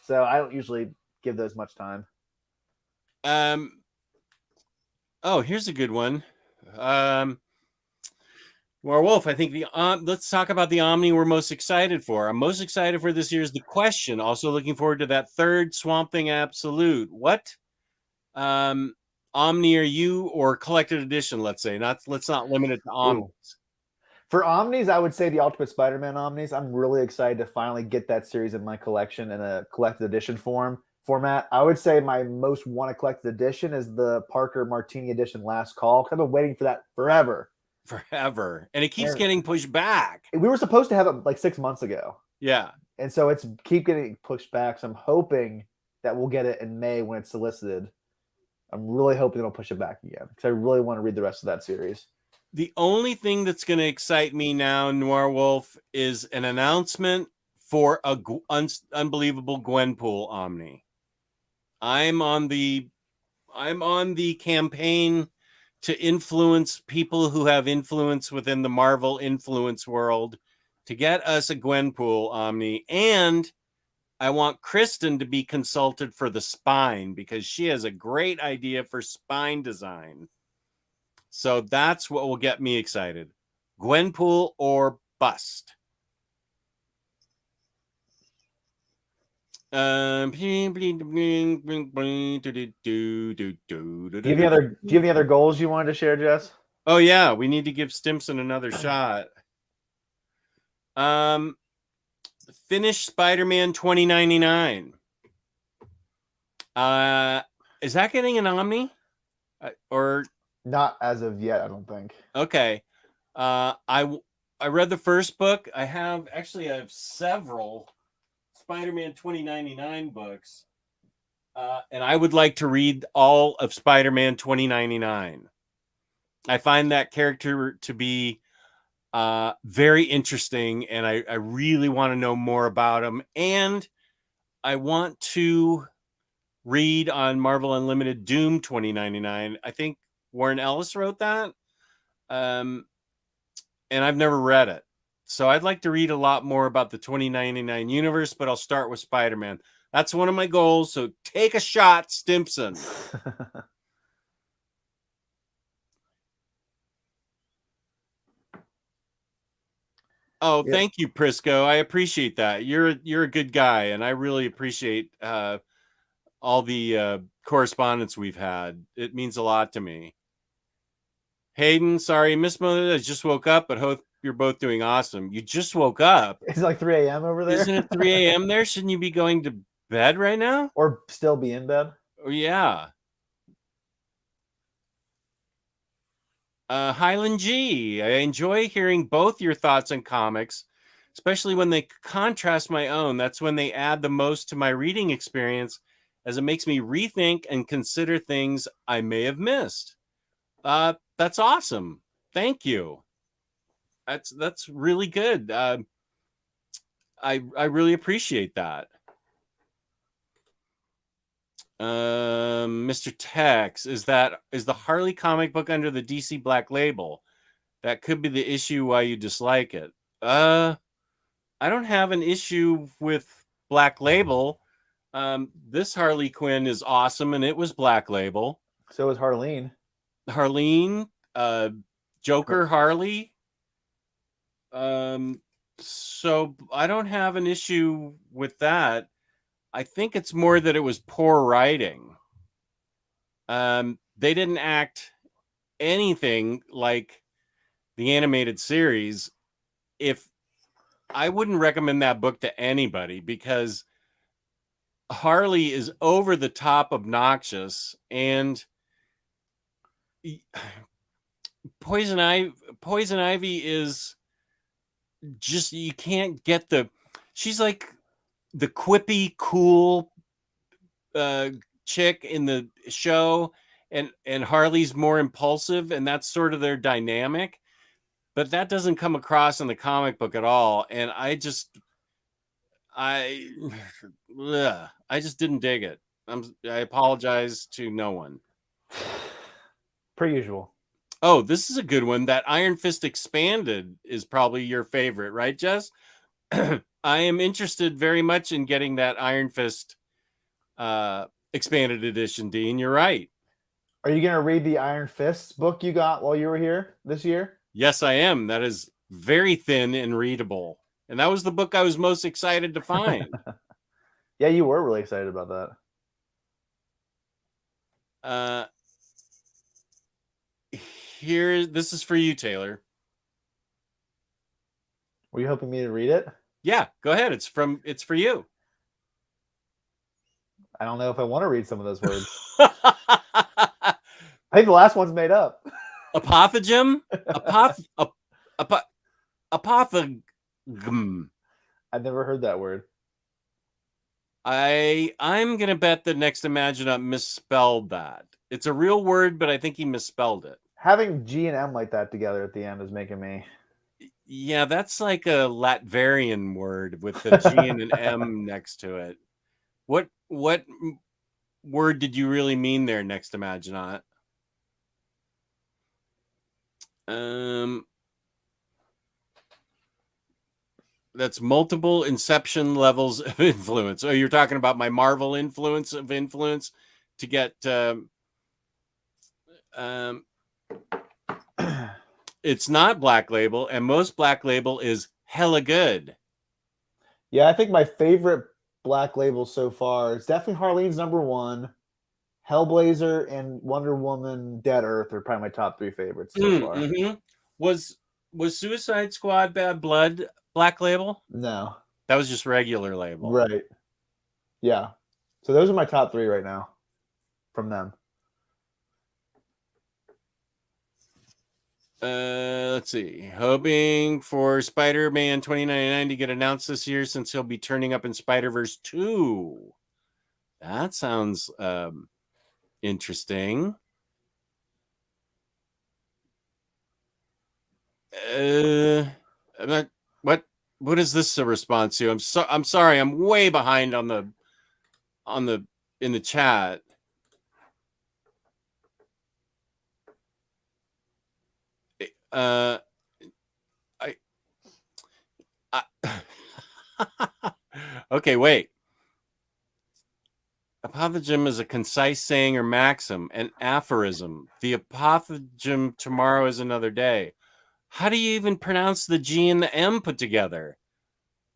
So I don't usually give those much time. Oh, here's a good one. Wolf, I think let's talk about the Omni we're most excited for. I'm most excited for this year's The Question. Also looking forward to that third Swamp Thing Absolute. What Omni are you, or collected edition? Let's not limit it to Omnis. For Omnis, I would say the Ultimate Spider-Man Omnis. I'm really excited to finally get that series in my collection in a collected edition format. I would say my most wanted collected edition is the Parker Martini edition Last Call. I've been waiting for that forever. And it keeps getting pushed back. We were supposed to have it like 6 months ago. Yeah. And so it's keep getting pushed back. So I'm hoping that we'll get it in May when it's solicited. I'm really hoping they'll push it back again because I really want to read the rest of that series. The only thing that's going to excite me now, Noir Wolf, is an announcement for a unbelievable Gwenpool Omni. I'm on the campaign to influence people who have influence within the Marvel influence world to get us a Gwenpool Omni. And I want Kristen to be consulted for the spine because she has a great idea for spine design. So that's what will get me excited. Gwenpool or bust. Do you have any other goals you wanted to share, Jess? Oh yeah, we need to give Stimson another shot. Finish Spider-Man 2099. Is that getting an Omni? Or not as of yet, I don't think. Okay. I read the first book. I have several Spider-Man 2099 books. And I would like to read all of Spider-Man 2099. I find that character to be Very interesting, and I really want to know more about them. And I want to read on Marvel Unlimited Doom 2099. I think Warren Ellis wrote that. And I've never read it. So I'd like to read a lot more about the 2099 universe, but I'll start with Spider-Man. That's one of my goals. So take a shot, Stimpson. Oh, Yeah. thank you, Prisco. I appreciate that. You're a good guy, and I really appreciate all the correspondence we've had. It means a lot to me. Hayden, sorry, Miss Mother, I just woke up, but hope you're both doing awesome. You just woke up. It's like 3 a.m. over there. Isn't it 3 a.m. there? Shouldn't you be going to bed right now? Or still be in bed? Oh, yeah. Highland G, I enjoy hearing both your thoughts on comics, especially when they contrast my own. That's when they add the most to my reading experience, as it makes me rethink and consider things I may have missed. That's awesome. Thank you. That's really good. I really appreciate that. Mr. Tex, is the Harley comic book under the DC Black Label? That could be the issue why you dislike it. I don't have an issue with Black Label. This Harley Quinn is awesome, and it was Black Label. So is Harleen. Harleen, Joker, Harley. So I don't have an issue with that. I think it's more that it was poor writing. They didn't act anything like the animated series. If I wouldn't recommend that book to anybody, because Harley is over the top obnoxious, and Poison Ivy is just, you can't get she's like the quippy, cool chick in the show, and Harley's more impulsive, and that's sort of their dynamic. But that doesn't come across in the comic book at all, and I just didn't dig it. I apologize to no one. Per usual. Oh, this is a good one. That Iron Fist Expanded is probably your favorite, right, Jess? I am interested very much in getting that Iron Fist expanded edition, Dean. You're right. Are you going to read the Iron Fists book you got while you were here this year? Yes, I am. That is very thin and readable. And that was the book I was most excited to find. Yeah, you were really excited about that. This is for you, Taylor. Were you hoping me to read it? Yeah, go ahead. It's for you. I don't know if I want to read some of those words. I think the last one's made up. Apothegm? Apothegm. I've never heard that word. I'm gonna bet that Next Imagine Up misspelled that. It's a real word, but I think he misspelled it. Having G and M like that together at the end is making me. Yeah, that's like a Latverian word with the G and an M next to it. What word did you really mean there, Next Imagine Up? That's multiple inception levels of influence. Oh, you're talking about my Marvel influence to get it's not Black Label, and most Black Label is hella good. Yeah, I think my favorite Black Label so far is definitely Harleen's number one. Hellblazer and Wonder Woman Dead Earth are probably my top 3 favorites so far. Mm-hmm. Was Suicide Squad Bad Blood Black Label? No. That was just regular label. Right. Yeah. So those are my top 3 right now from them. Let's see. Hoping for Spider-Man 2099 to get announced this year, since he'll be turning up in Spider-Verse 2. That sounds interesting. I'm not, what is this a response to? I'm sorry. I'm way behind on the in the chat. I okay, wait. Apothegm is a concise saying or maxim, an aphorism. The apothegm tomorrow is another day. How do you even pronounce the G and the M put together?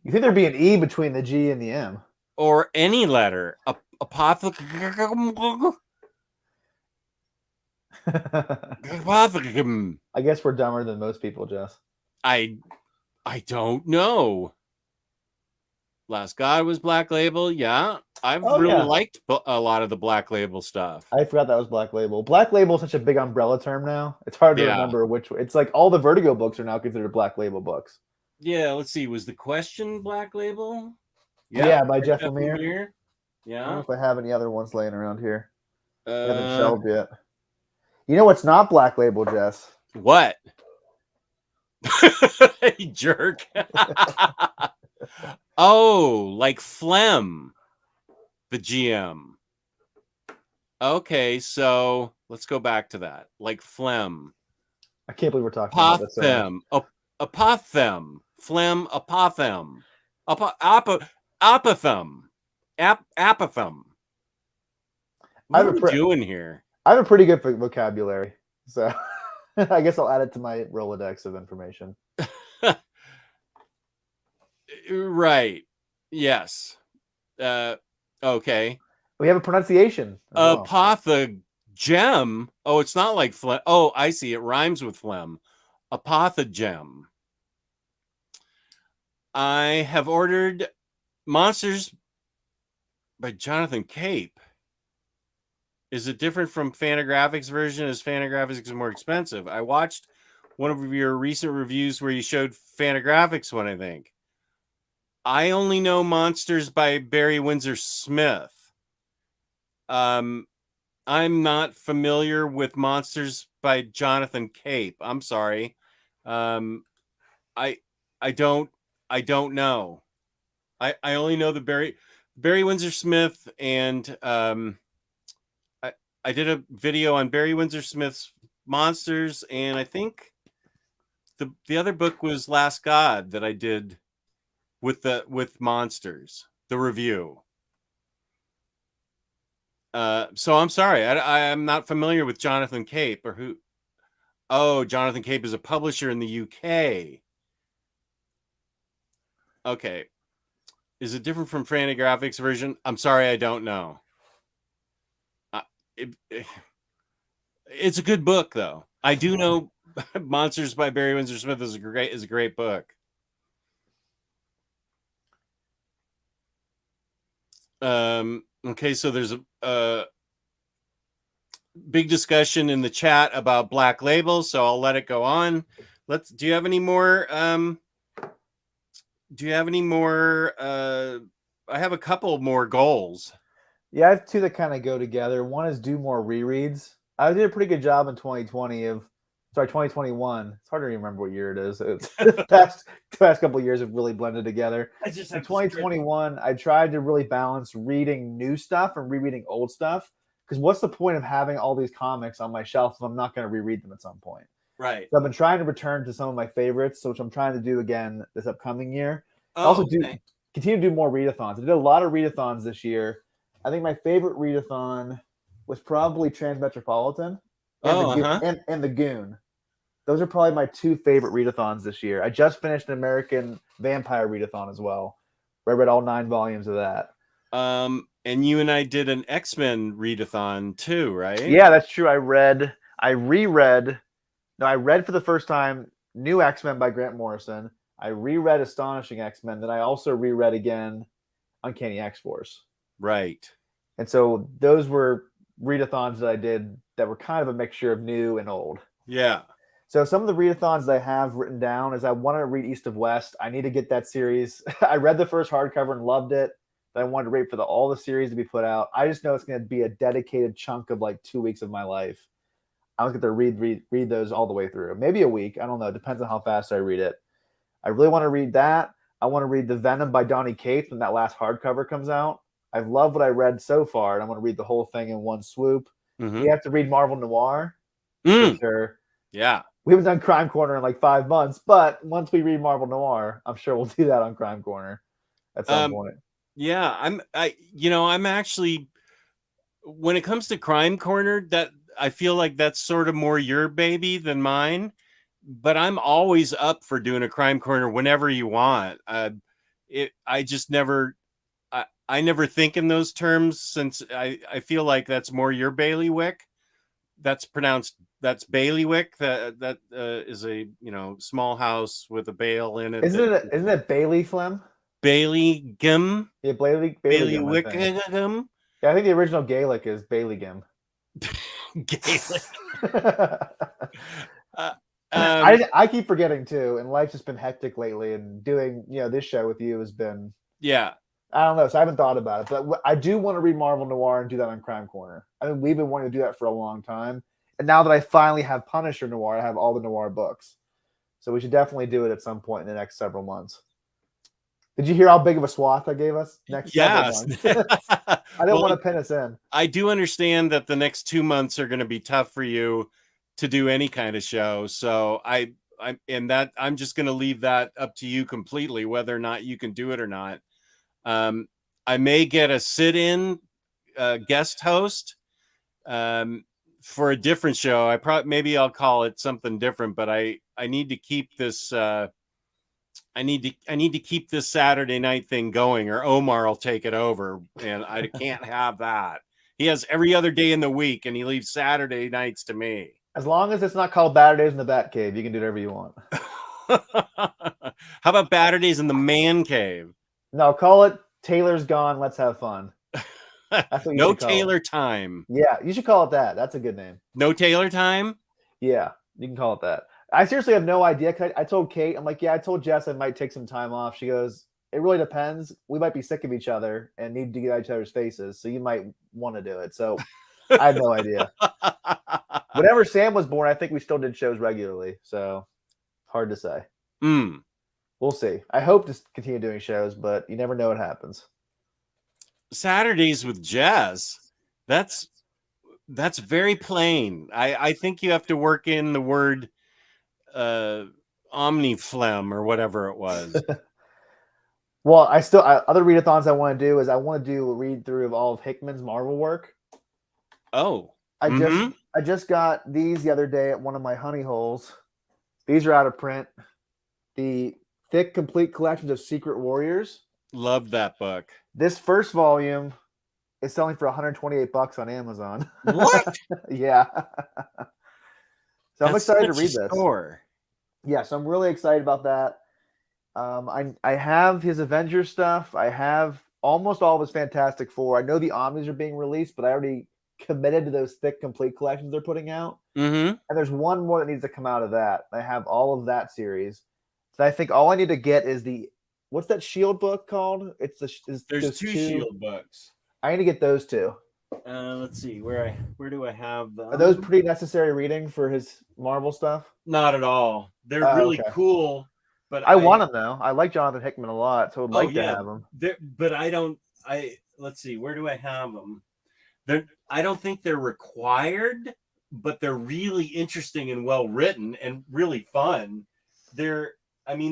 You think there'd be an E between the G and the M? Or any letter? Apothegm. Apothegm. I guess we're dumber than most people, Jess. I don't know. Last God was Black Label. Yeah, I've really liked a lot of the Black Label stuff. I forgot that was Black Label. Black Label is such a big umbrella term now. It's hard to remember which. It's like all the Vertigo books are now considered Black Label books. Yeah, let's see. Was the question Black Label? Yeah, by Jeff Lemire. Yeah. I don't know if I have any other ones laying around here. I haven't shelved yet. You know what's not Black Label, Jess? What? You jerk. Oh, like Phlegm, the GM. Okay, so let's go back to that. Like Phlegm. I can't believe we're talking about this. Apothem. Phlegm, apothem. Apothem. Apothem. What are we doing here? I have a pretty good vocabulary, so I guess I'll add it to my Rolodex of information. Right. Yes. Okay. We have a pronunciation. Apothegm. Oh, it's not like phlegm. Oh, I see. It rhymes with phlegm. Apothegm. I have ordered Monsters by Jonathan Cape. Is it different from Fantagraphics version? As Fantagraphics is more expensive. I watched one of your recent reviews where you showed Fantagraphics one, I think. I only know Monsters by Barry Windsor Smith. I'm not familiar with Monsters by Jonathan Cape. I'm sorry. I don't know. I only know the Barry Windsor Smith, and I did a video on Barry Windsor Smith's Monsters, and I think the other book was Last God that I did with Monsters, the review. So I'm sorry, I'm not familiar with Jonathan Cape or who. Oh, Jonathan Cape is a publisher in the UK. Okay, is it different from Fantagraphics version? I'm sorry, I don't know. It's a good book, though. I do know Monsters by Barry Windsor Smith is a great book. Okay, so there's a big discussion in the chat about Black Label, so I'll let it go on. Do you have any more? I have a couple more goals. Yeah, I have two that kind of go together. One is do more rereads. I did a pretty good job in 2021. It's hard to remember what year it is. The past couple of years have really blended together. In 2021, I tried to really balance reading new stuff and rereading old stuff. Because what's the point of having all these comics on my shelf if I'm not going to reread them at some point? Right. So I've been trying to return to some of my favorites, which I'm trying to do again this upcoming year. Continue to do more readathons. I did a lot of readathons this year. I think my favorite readathon was probably Transmetropolitan and the Goon. Those are probably my two favorite readathons this year. I just finished an American Vampire readathon as well. I read all 9 volumes of that. And you and I did an X-Men readathon too, right? Yeah, that's true. I read for the first time New X-Men by Grant Morrison. I reread Astonishing X-Men. Then I also reread again Uncanny X-Force. Right. And so those were readathons that I did that were kind of a mixture of new and old. Yeah. So some of the readathons that I have written down is I want to read East of West. I need to get that series. I read the first hardcover and loved it. But I wanted to wait for all the series to be put out. I just know it's going to be a dedicated chunk of like 2 weeks of my life. I was going to read those all the way through. Maybe a week. I don't know. It depends on how fast I read it. I really want to read that. I want to read The Venom by Donny Cates when that last hardcover comes out. I love what I read so far, and I want to read the whole thing in one swoop. Mhm. We have to read Marvel Noir for Mm. sure. Yeah. We haven't done Crime Corner in like 5 months, but once we read Marvel Noir, I'm sure we'll do that on Crime Corner at some point. Yeah, I'm actually, when it comes to Crime Corner, that I feel like that's sort of more your baby than mine. But I'm always up for doing a Crime Corner whenever you want. I just never, I never think in those terms, since I feel like that's more your bailiwick. That's bailiwick. That is a small house with a bale in it. Isn't it Bailey Phlegm? Bailey-gim? Yeah, Bailey-gim, I think. Bailiwick-gim? Yeah, I think the original Gaelic is Bailey-gim. Gaelic. I keep forgetting too, and life's just been hectic lately. And doing this show with you has been I don't know, so I haven't thought about it, but I do want to read Marvel Noir and do that on Crime Corner. I mean, we've been wanting to do that for a long time, and now that I finally have Punisher Noir, I have all the Noir books, so we should definitely do it at some point in the next several months. Did you hear how big of a swath I gave us? Yes. I don't want to pin us in. I do understand that the next 2 months are going to be tough for you to do any kind of show. So I'm just going to leave that up to you completely, whether or not you can do it or not. I may get a sit-in guest host for a different show. Maybe I'll call it something different, but I need to keep this. I need to keep this Saturday night thing going, or Omar will take it over, and I can't have that. He has every other day in the week, and he leaves Saturday nights to me. As long as it's not called Baturdays in the BatCave, you can do whatever you want. How about Baturdays in the Man Cave? No, call it Taylor's Gone, Let's Have Fun. That's what No Taylor Time. Yeah, you should call it that. That's a good name. No Taylor Time? Yeah, you can call it that. I seriously have no idea. I told Kate, I'm like, yeah, I told Jess I might take some time off. She goes, it really depends. We might be sick of each other and need to get each other's faces, so you might want to do it. So I have no idea. Whenever Sam was born, I think we still did shows regularly. So hard to say. We'll see. I hope to continue doing shows, but you never know what happens. Saturdays with Jess. That's very plain. I think you have to work in the word omniflem or whatever it was. Well, other readathons I want to do is I want to do a read through of all of Hickman's Marvel work. Oh, I just got these the other day at one of my honey holes. These are out of print. The thick, complete collections of Secret Warriors. Love that book. This first volume is selling for $128 on Amazon. What? Yeah. So I'm excited to read this. Score. Yeah, so I'm really excited about that. I have his Avengers stuff. I have almost all of his Fantastic Four. I know the Omnis are being released, but I already committed to those thick, complete collections they're putting out. And there's one more that needs to come out of that. I have all of that series. So I think all I need to get is what's that Shield book called? There's two Shield books. I need to get those two. Let's see, where do I have them? Are those pretty necessary reading for his Marvel stuff? Not at all. They're really cool, but I want them though. I like Jonathan Hickman a lot, so I'd like to have them. But let's see, where do I have them? I don't think they're required, but they're really interesting and well written and really fun. They're an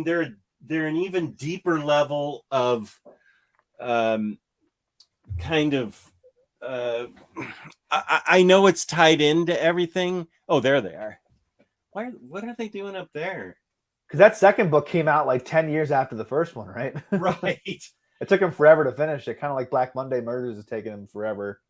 even deeper level of kind of I know it's tied into everything. Oh, there they are. What are they doing up there? Because that second book came out like 10 years after the first one, right? Right. It took him forever to finish it, kind of like Black Monday Murders is taking him forever.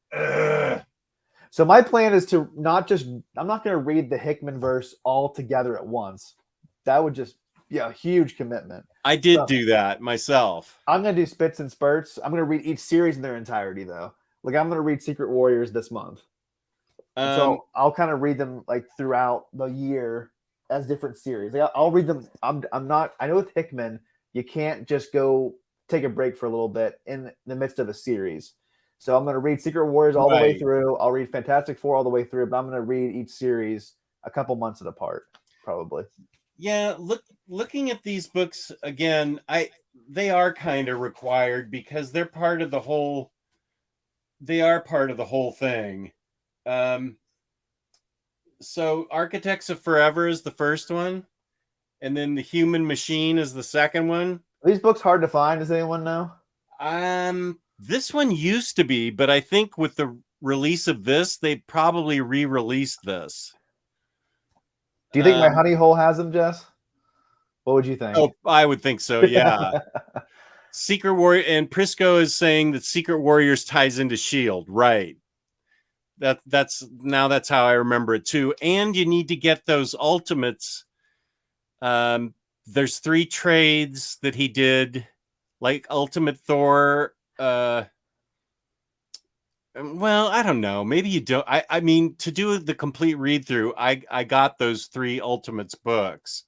So my plan is to I'm not going to read the Hickman verse all together at once. That would just be a huge commitment. I did do that myself. I'm going to do spits and spurts. I'm going to read each series in their entirety, though. Like, I'm going to read Secret Warriors this month. So I'll kind of read them like throughout the year as different series. Like, I'll read them. I know with Hickman, you can't just go take a break for a little bit in the midst of a series. So I'm going to read Secret Warriors all the way Right. through. I'll read Fantastic Four all the way through, but I'm going to read each series a couple months apart, probably. Yeah, looking at these books again, they are kind of required because they're part of the whole. They are part of the whole thing. So Architects of Forever is the first one, and then The Human Machine is the second one. Are these books hard to find? Does anyone know? This one used to be, but I think with the release of this, they probably re-released this. Do you think my honey hole has them, Jess? What would you think? Oh, I would think so. Yeah. Secret Warrior, and Prisco is saying that Secret Warriors ties into Shield, right? That's how I remember it too. And you need to get those Ultimates. There's 3 trades that he did, like Ultimate Thor. Well, I don't know. Maybe you don't. I mean, to do the complete read through, I got those 3 Ultimates books.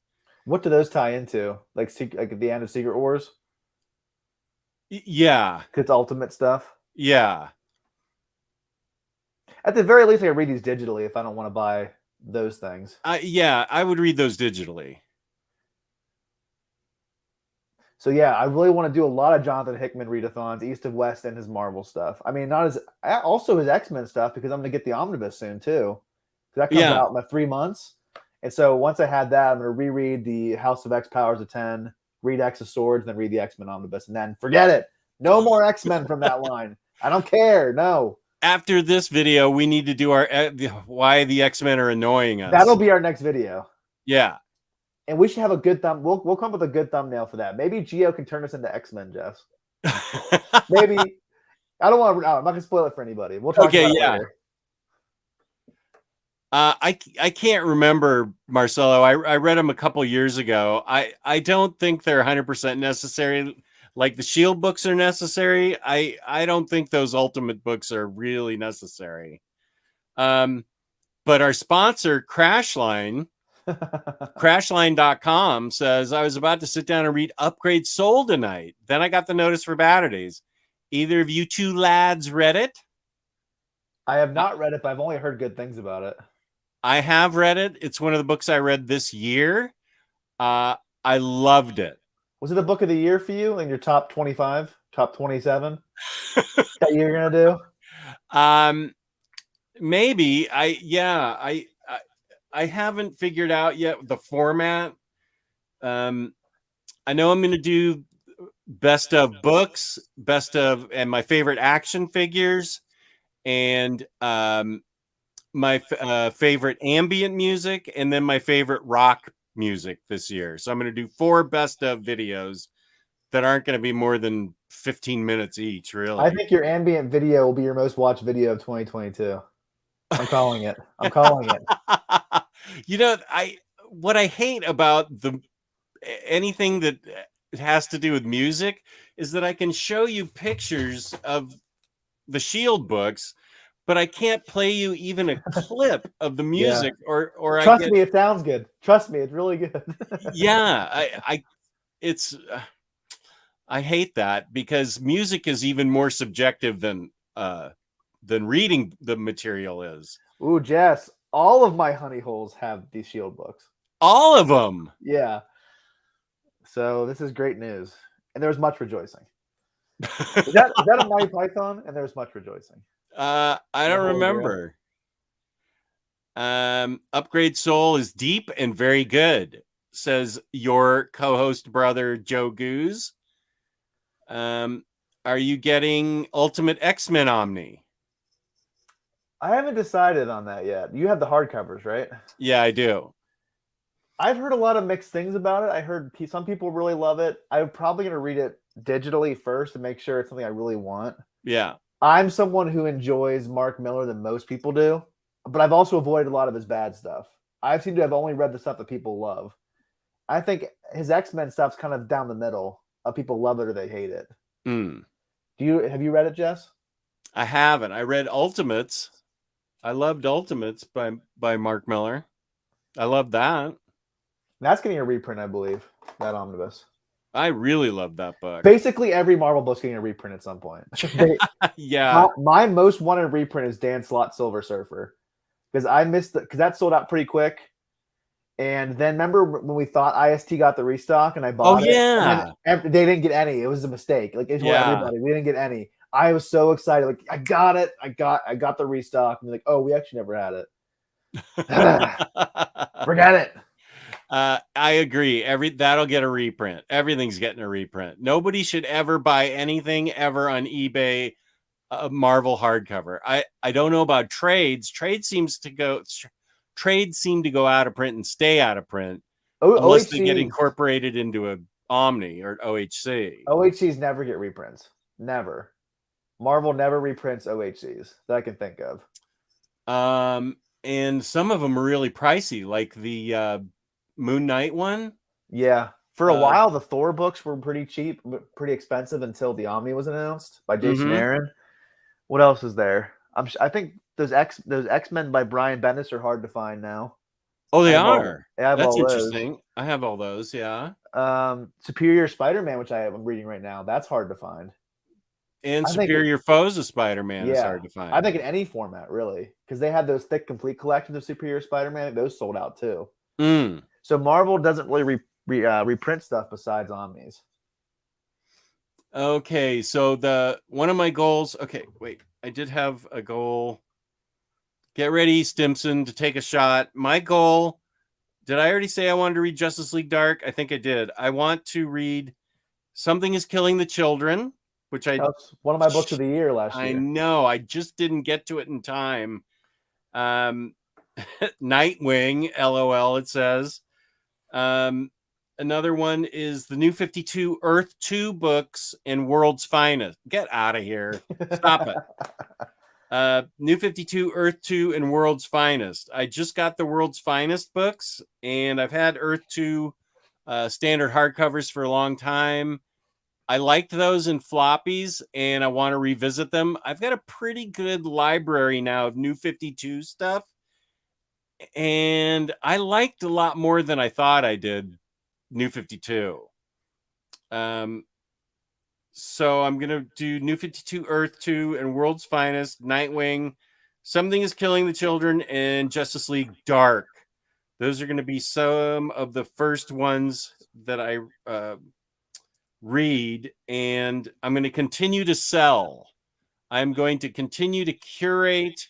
What do those tie into? Like at the end of Secret Wars? Yeah. It's Ultimate stuff? Yeah. At the very least, I can read these digitally if I don't want to buy those things. Yeah, I would read those digitally. So yeah, I really want to do a lot of Jonathan Hickman readathons, East of West, and his Marvel stuff. I mean, also his X-Men stuff, because I'm gonna get the Omnibus soon too. That comes out in like 3 months. And so once I had that, I'm gonna reread the House of X Powers of 10, read X of Swords, and then read the X-Men Omnibus, and then forget it. No more X-Men from that line. I don't care. No. After this video, we need to do our why the X-Men are annoying us. That'll be our next video. Yeah. And we should have a good thumb. We'll come up with a good thumbnail for that. Maybe Geo can turn us into X-Men, Jess. Maybe. I don't want to. I'm not gonna spoil it for anybody. We'll talk about it later. I can't remember, Marcelo. I read them a couple years ago. I don't think they're 100% necessary. Like the Shield books are necessary. I don't think those Ultimate books are really necessary. But our sponsor, Crashline. Crashline.com says, I was about to sit down and read Upgrade Soul tonight. Then I got the notice for Baturdays. Either of you 2 lads read it? I have not read it, but I've only heard good things about it. I have read it. It's one of the books I read this year. I loved it. Was it the book of the year for you in your top 25, top 27 that you're going to do? Maybe. I haven't figured out yet the format. I know I'm going to do best of books, best of, and my favorite action figures, and my favorite ambient music, and then my favorite rock music this year. So I'm going to do 4 best of videos that aren't going to be more than 15 minutes each, really. I think your ambient video will be your most watched video of 2022. I'm calling it. I'm calling it. You know, what I hate about anything that has to do with music is that I can show you pictures of the Shield books, but I can't play you even a clip of the music. Or trust me, it sounds good. Trust me, it's really good. Yeah, I hate that because music is even more subjective than reading the material is. Ooh, Jess, all of my honey holes have these Shield books. All of them. Yeah. So this is great news. And there was much rejoicing. Is that a Monty Python? And there was much rejoicing. I don't remember. Upgrade Soul is deep and very good, says your co-host brother Joe Goose. Are you getting Ultimate X-Men Omni? I haven't decided on that yet. You have the hardcovers, right? Yeah, I do. I've heard a lot of mixed things about it. I heard some people really love it. I'm probably going to read it digitally first to make sure it's something I really want. Yeah. I'm someone who enjoys Mark Millar than most people do, but I've also avoided a lot of his bad stuff. I seem to have only read the stuff that people love. I think his X-Men stuff's kind of down the middle. People love it or they hate it. Mm. Have you read it, Jess? I haven't. I read Ultimates. I loved Ultimates by Mark Millar. I love that. That's getting a reprint, I believe, that Omnibus. I really love that book. Basically, every Marvel book's getting a reprint at some point. Yeah. My most wanted reprint is Dan Slott Silver Surfer, because I missed because that sold out pretty quick. And then remember when we thought IST got the restock and I bought it? Yeah. And then they didn't get any. It was a mistake. Like it's everybody. We didn't get any. I was so excited. Like I got it. I got the restock. And like, oh, we actually never had it. Forget it. I agree. That'll get a reprint. Everything's getting a reprint. Nobody should ever buy anything ever on eBay, a Marvel hardcover. I don't know about trades. Trades seem to go out of print and stay out of print unless they get incorporated into a Omni or OHC. OHCs never get reprints. Never. Marvel never reprints OHCs that I can think of. And some of them are really pricey, like the Moon Knight one. Yeah. For a while, the Thor books were pretty cheap, pretty expensive until the Omni was announced by Jason Aaron. What else is there? I think those X-Men by Brian Bendis are hard to find now. Oh, they are. That's interesting. I have all those. Yeah. Superior Spider-Man, which I'm reading right now, that's hard to find. And Superior Foes of Spider-Man is hard to find. I think in any format, really, because they had those thick, complete collections of Superior Spider-Man. Those sold out too. So Marvel doesn't really reprint stuff besides Omnis. Okay, so one of my goals. Okay, wait. I did have a goal. Get ready, Stimson, to take a shot. My goal. Did I already say I wanted to read Justice League Dark? I think I did. I want to read Something is Killing the Children, which that's one of my books of the year last year. I know. I just didn't get to it in time. Nightwing, LOL, it says. Another one is the New 52 Earth 2 books and World's Finest. Get out of here. Stop it. New 52 Earth 2 and World's Finest. I just got the World's Finest books, and I've had Earth 2 standard hardcovers for a long time. I liked those in floppies, and I want to revisit them. I've got a pretty good library now of New 52 stuff, and I liked a lot more than I thought I did New 52. So I'm going to do New 52 Earth 2 and World's Finest, Nightwing, Something is Killing the Children, and Justice League Dark. Those are going to be some of the first ones that I read, and I'm going to continue to sell. I'm going to continue to curate,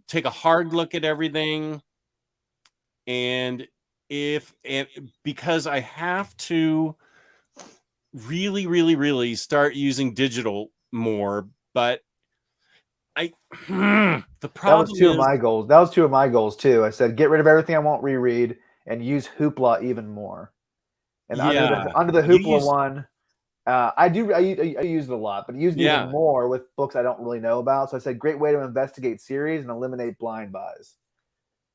take a hard look at everything, and because I have to really start using digital more, but the problem that was two of my goals. That was two of my goals too. I said get rid of everything I won't reread and use Hoopla even more. And under the Hoopla one, I use it a lot, but use it even more with books I don't really know about. So I said great way to investigate series and eliminate blind buys.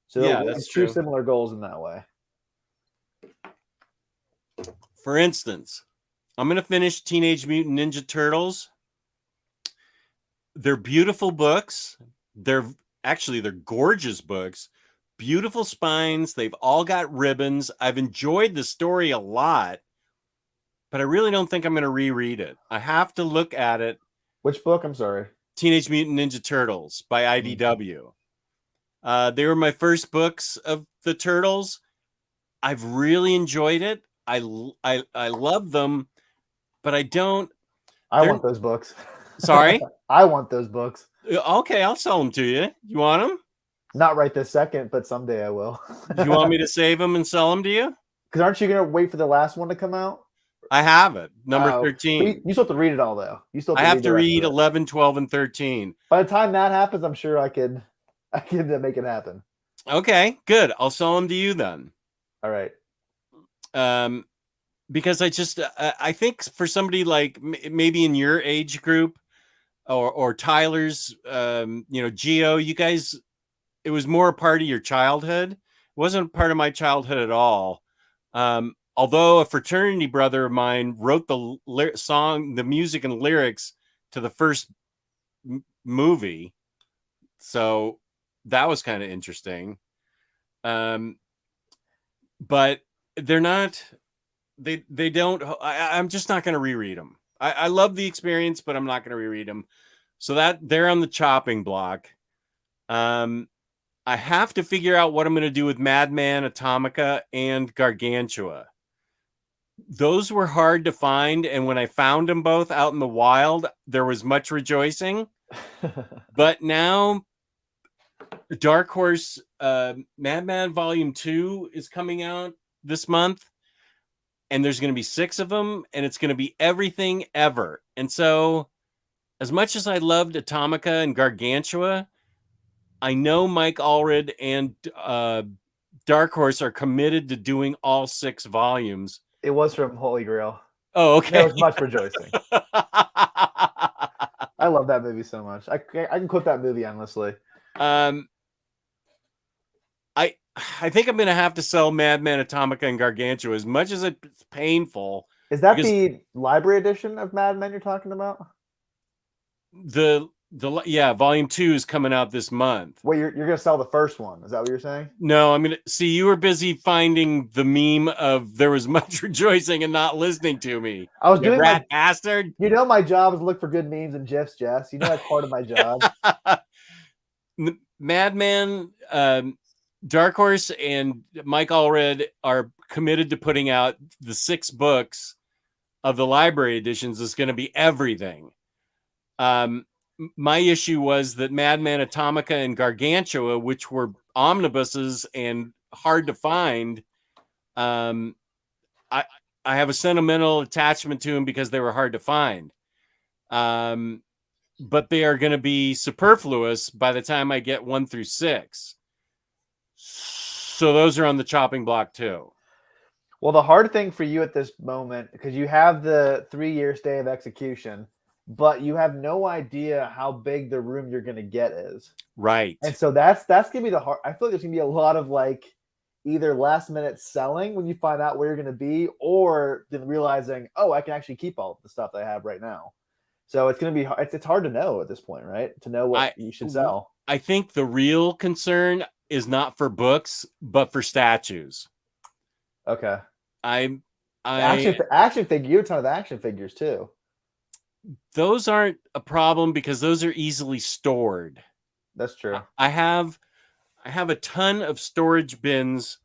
So that's two similar goals in that way. For instance, I'm going to finish Teenage Mutant Ninja Turtles. They're beautiful books. They're gorgeous books. Beautiful spines. They've all got ribbons. I've enjoyed the story a lot, but I really don't think I'm going to reread it. I have to look at it. Which book? I'm sorry. Teenage Mutant Ninja Turtles by IDW. They were my first books of the Turtles. I've really enjoyed it. I love them, but I don't. I want those books. Sorry? I want those books. Okay, I'll sell them to you. You want them? Not right this second, but someday I will. You want me to save them and sell them to you? Because aren't you going to wait for the last one to come out? I have it. Number 13. You still have to read it all, though. I have to read 11, 12, and 13. By the time that happens, I'm sure I can make it happen. Okay, good. I'll sell them to you then. All right. Because I think for somebody like maybe in your age group or Tyler's, Geo, you guys, it was more a part of your childhood. It wasn't part of my childhood at all. Although a fraternity brother of mine wrote the song, the music and lyrics to the first movie. So that was kind of interesting. But they're not they don't. I'm just not going to reread them. I love the experience, but I'm not going to reread them. So that they're on the chopping block. I have to figure out what I'm going to do with Madman, Atomica, and Gargantua. Those were hard to find, and when I found them both out in the wild, there was much rejoicing. But now, Dark Horse Madman Volume 2 is coming out this month, and there's going to be 6 of them, and it's going to be everything ever. And so, as much as I loved Atomica and Gargantua, I know Mike Allred and Dark Horse are committed to doing all 6 volumes. It was from Holy Grail. Oh, okay. There was much rejoicing. I love that movie so much. I can quote that movie endlessly. I think I'm going to have to sell Madman, Atomica, and Gargantua, as much as it's painful. Is that the library edition of Mad Men you're talking about? Yeah, Volume 2 is coming out this month. Wait, you're going to sell the first one? Is that what you're saying? No, I'm going to see. You were busy finding the meme of there was much rejoicing and not listening to me. I was doing rat bastard. You know, my job is to look for good memes and gifs, Jess. You know that's part of my job. Madman, Dark Horse, and Mike Allred are committed to putting out the 6 books of the library editions. Is going to be everything. My issue was that Madman, Atomica, and Gargantua, which were omnibuses and hard to find, I have a sentimental attachment to them because they were hard to find. But they are going to be superfluous by the time I get 1 through 6. So those are on the chopping block too. Well, the hard thing for you at this moment, because you have the 3-year stay of execution, but you have no idea how big the room you're going to get is. Right. And so that's going to be the hard. I feel like there's going to be a lot of like either last minute selling when you find out where you're going to be, or then realizing, oh, I can actually keep all the stuff that I have right now. So it's going to be, it's hard to know at this point, right? To know what you should sell. I think the real concern is not for books, but for statues. Okay. Action figure. You have a ton of action figures too. Those aren't a problem because those are easily stored. That's true. I have a ton of storage bins.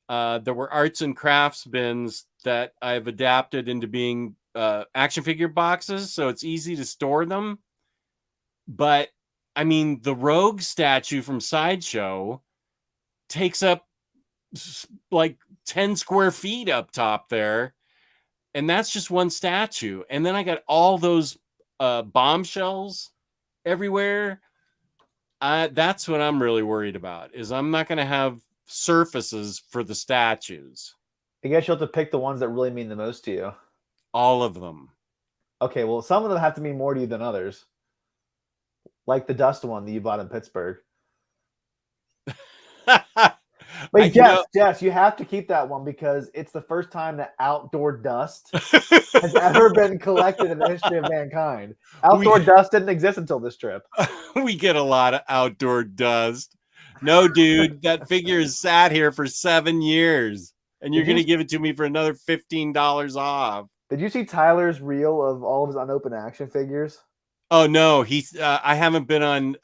There were arts and crafts bins that I've adapted into being action figure boxes, so it's easy to store them. But I mean, the Rogue statue from Sideshow takes up like 10 square feet up top there. And that's just one statue. And then I got all those bombshells everywhere. That's what I'm really worried about, is I'm not going to have surfaces for the statues. I guess you'll have to pick the ones that really mean the most to you. All of them. Okay, well, some of them have to mean more to you than others. Like the dust one that you bought in Pittsburgh. But Jess, you have to keep that one because it's the first time that outdoor dust has ever been collected in the history of mankind. Outdoor dust didn't exist until this trip. We get a lot of outdoor dust. No, dude, that figure has sat here for 7 years, and you're going to give it to me for another $15 off. Did you see Tyler's reel of all of his unopened action figures? Oh, no. I haven't been on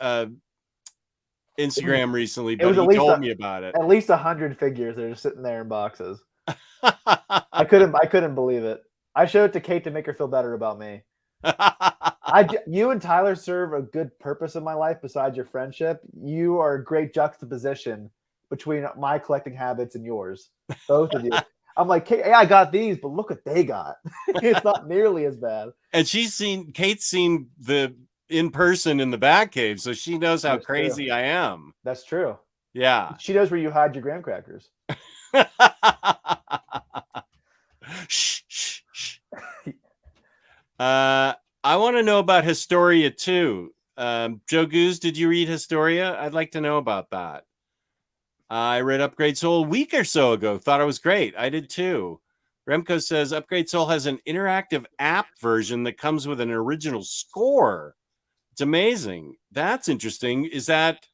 Instagram recently, but he told me about it. At least 100 figures that are just sitting there in boxes. I couldn't believe it. I showed it to Kate to make her feel better about me. You and Tyler serve a good purpose in my life besides your friendship. You are a great juxtaposition between my collecting habits and yours. Both of you. I'm like, Kate, I got these, but look what they got. It's not nearly as bad. And Kate's seen the in person in the BatCave, so she knows how crazy I am. That's true. Yeah. She knows where you hide your graham crackers. Shh, shh, shh. I want to know about Historia too. Joe Goose, did you read Historia? I'd like to know about that. I read Upgrade Soul a week or so ago. Thought it was great. I did too. Remco says Upgrade Soul has an interactive app version that comes with an original score. It's amazing. That's interesting. Is that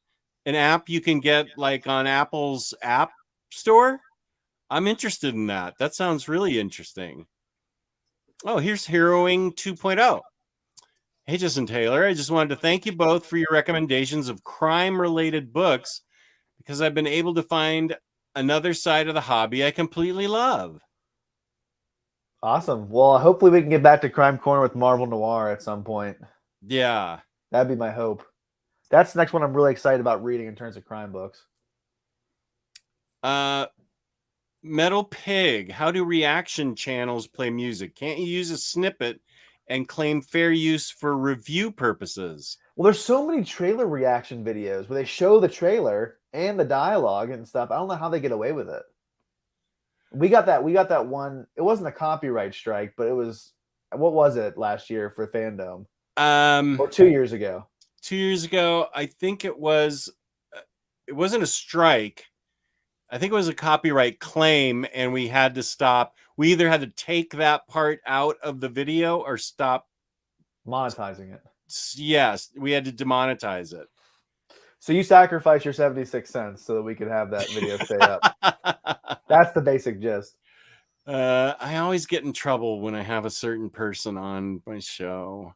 an app you can get like on Apple's App Store? I'm interested in that. That sounds really interesting. Oh, here's Heroing 2.0. Hey, Justin Taylor, I just wanted to thank you both for your recommendations of crime-related books because I've been able to find another side of the hobby I completely love. Awesome. Well, hopefully we can get back to Crime Corner with Marvel Noir at some point. Yeah. That'd be my hope. That's the next one I'm really excited about reading in terms of crime books. Metal Pig, how do reaction channels play music? Can't you use a snippet and claim fair use for review purposes? Well, there's so many trailer reaction videos where they show the trailer and the dialogue and stuff. I don't know how they get away with it. We got that one. It wasn't a copyright strike, but it was, what was it last year for Fandom? Or 2 years ago. 2 years ago, I think it wasn't a strike. I think it was a copyright claim, and we had to stop. We either had to take that part out of the video or stop monetizing it. Yes, we had to demonetize it. So you sacrificed your 76 cents so that we could have that video stay up. That's the basic gist. I always get in trouble when I have a certain person on my show.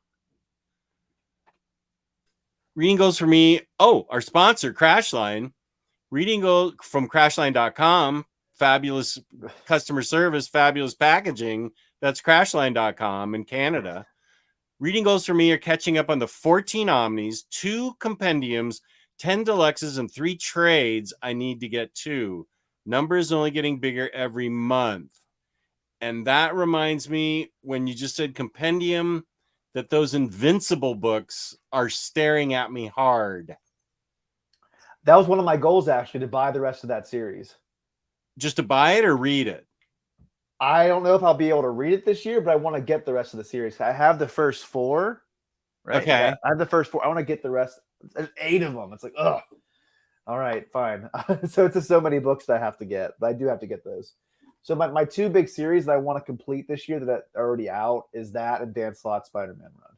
Reading goes for me. Oh, our sponsor, Crashline. Reading goes from crashline.com. Fabulous customer service, fabulous packaging. That's crashline.com in Canada. Reading goals for me are catching up on the 14 Omnis, 2 compendiums, 10 deluxes, and 3 trades I need to get to. Number is only getting bigger every month. And that reminds me, when you just said compendium, that those Invincible books are staring at me hard. That was one of my goals, actually, to buy the rest of that series. Just to buy it or read it? I don't know if I'll be able to read it this year, but I want to get the rest of the series. I have the first 4. Right? Okay. I have the first 4. I want to get the rest. There's 8 of them. It's like, ugh. All right, fine. So it's just so many books that I have to get, but I do have to get those. So my 2 big series that I want to complete this year that are already out is that and Dan Slott's Spider-Man run.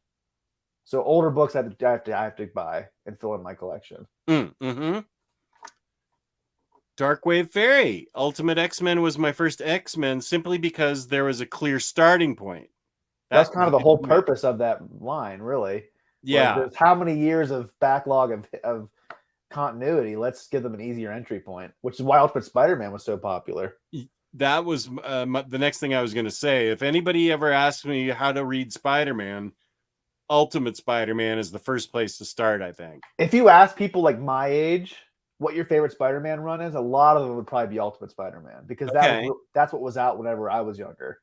So older books I have to buy and fill in my collection. Mm-hmm. Darkwave Fairy. Ultimate X-Men was my first X-Men simply because there was a clear starting point. That's kind of the whole purpose of that line, really. Yeah. There's how many years of backlog of continuity? Let's give them an easier entry point, which is why Ultimate Spider-Man was so popular. That was the next thing I was going to say. If anybody ever asks me how to read Spider-Man, Ultimate Spider-Man is the first place to start, I think. If you ask people like my age what your favorite Spider-Man run is, a lot of them would probably be Ultimate Spider-Man because that's what was out whenever I was younger.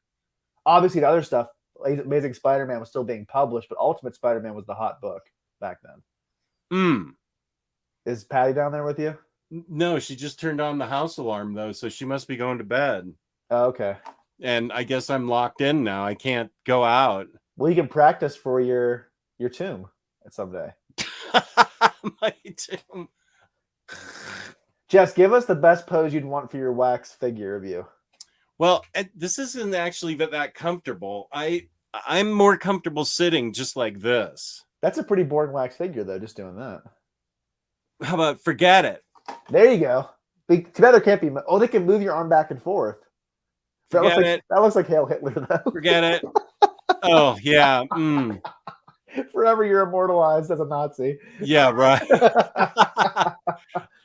Obviously, the other stuff, Amazing Spider-Man, was still being published, but Ultimate Spider-Man was the hot book back then. Is Patty down there with you? No, she just turned on the house alarm, though, so she must be going to bed. Oh, okay. And I guess I'm locked in now. I can't go out. Well, you can practice for your tomb someday. My tomb. Jess, give us the best pose you'd want for your wax figure of you. Well, this isn't actually that comfortable. I'm more comfortable sitting just like this. That's a pretty boring wax figure, though, just doing that. How about forget it? There you go. Together can't be. Oh, they can move your arm back and forth. That looks like Hail Hitler, though. Forget it. Oh, yeah. Forever you're immortalized as a Nazi. Yeah, right.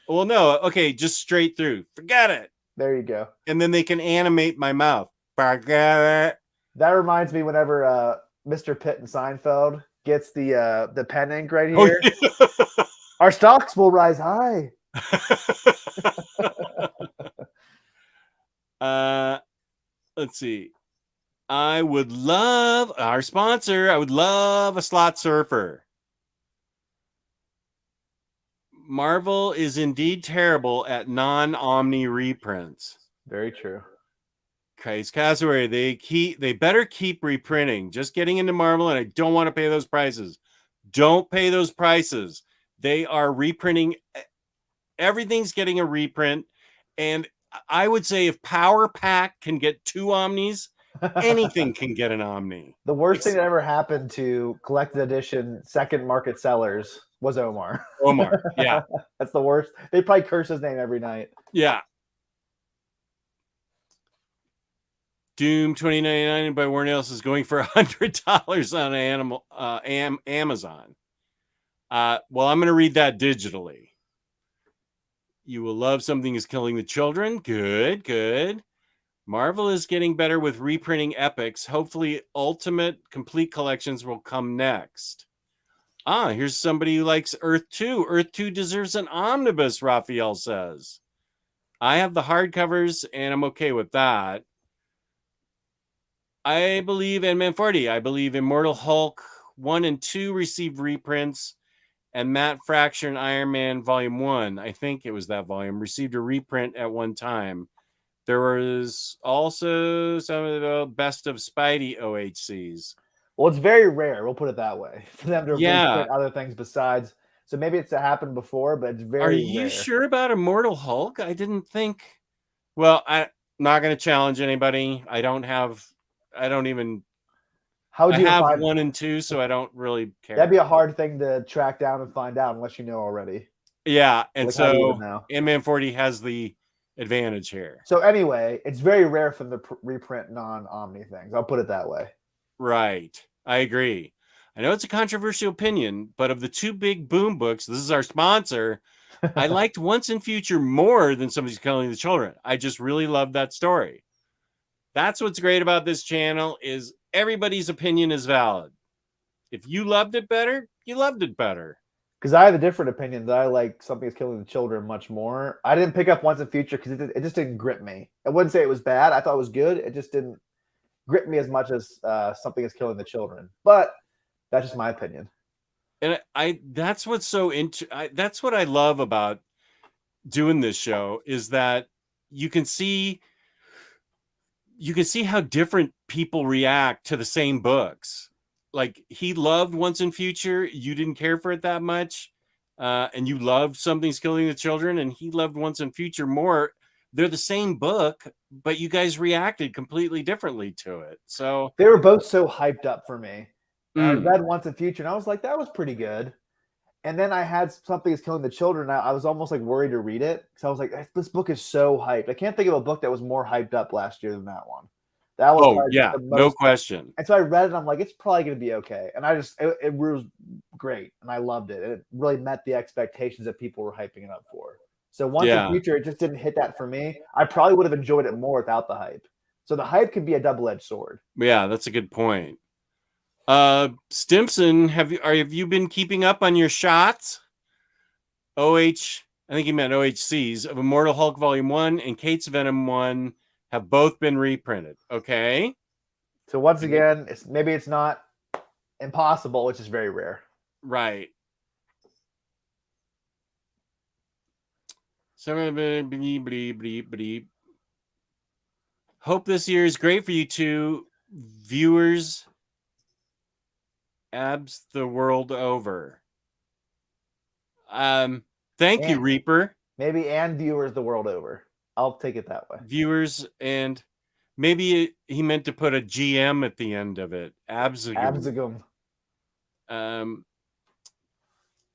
Well, no. Okay, just straight through. Forget it. There you go. And then they can animate my mouth. Forget it. That reminds me whenever Mr. Pitt in Seinfeld gets the pen ink right here. Oh, yeah. Our stocks will rise high. Let's see. I would love our sponsor. I would love a Slott surfer. Marvel is indeed terrible at non-Omni reprints. Very true. Case Cassowary, they better keep reprinting. Just getting into Marvel, and I don't want to pay those prices. Don't pay those prices. They are reprinting. Everything's getting a reprint. And I would say if Power Pack can get 2 Omnis, anything can get an Omni. The worst thing that ever happened to collected edition second market sellers was Omar. Omar, yeah. That's the worst. They probably curse his name every night. Yeah. Doom 2099 by Warren Ellis is going for $100 on Amazon. Well, I'm going to read that digitally. You will love Something is Killing the Children. Good, good. Marvel is getting better with reprinting epics. Hopefully, Ultimate Complete Collections will come next. Here's somebody who likes Earth 2. Earth 2 deserves an omnibus, Raphael says. I have the hardcovers, and I'm okay with that. I believe in Man 40. I believe Immortal Hulk 1 and 2 received reprints, and Matt Fraction Iron Man Volume 1, I think it was that volume, received a reprint at one time. There was also some of the Best of Spidey OHCs. Well, it's very rare. We'll put it that way for them to Yeah. reprint other things besides. So maybe it's happened before, but it's very Are you rare. sure about Immortal Hulk? I didn't think. Well, I'm not going to challenge anybody. I even. How would I you have find 1 and 2, so I don't really care. That'd be a hard thing to track down and find out unless you know already. Yeah, and Like, how do you even so know? Man 40 has the advantage here. So anyway, it's very rare for the reprint non-Omni things. I'll put it that way. Right. I agree. I know it's a controversial opinion, but of the two big boom books, this is our sponsor. I liked Once and Future more than Somebody's Killing the Children. I just really loved that story. That's what's great about this channel is everybody's opinion is valid. If you loved it better, you loved it better. Because I have a different opinion that I like Something is Killing the Children much more. I didn't pick up Once and Future because it just didn't grip me. I wouldn't say it was bad. I thought it was good. It just didn't grip me as much as Something is Killing the Children. But that's just my opinion. And that's what's so that's what I love about doing this show is that you can see how different people react to the same books. Like he loved Once and Future, you didn't care for it that much, and you loved Something's Killing the Children, and he loved Once and Future more. They're the same book, but you guys reacted completely differently to it. So they were both so hyped up for me. I read Once and Future, and I was like, that was pretty good. And then I had Something is Killing the Children. I was almost like worried to read it because I was like, this book is so hyped. I can't think of a book that was more hyped up last year than that one. That was no question. And so I read it, and I'm like, it's probably going to be okay. And it was great, and I loved it. It really met the expectations that people were hyping it up for. So Once and Future, it just didn't hit that for me. I probably would have enjoyed it more without the hype. So the hype could be a double-edged sword. Yeah, that's a good point. Stimson, have you been keeping up on your shots? I think he meant OHCs of Immortal Hulk Volume 1 and Kate's Venom 1 have both been reprinted. Okay. So once again, maybe it's not impossible, which is very rare. Right. So hope this year is great for you two viewers. Abs the world over. Thank you, Reaper. Maybe and viewers the world over. I'll take it that way. Viewers, and maybe he meant to put a GM at the end of it. Absagum.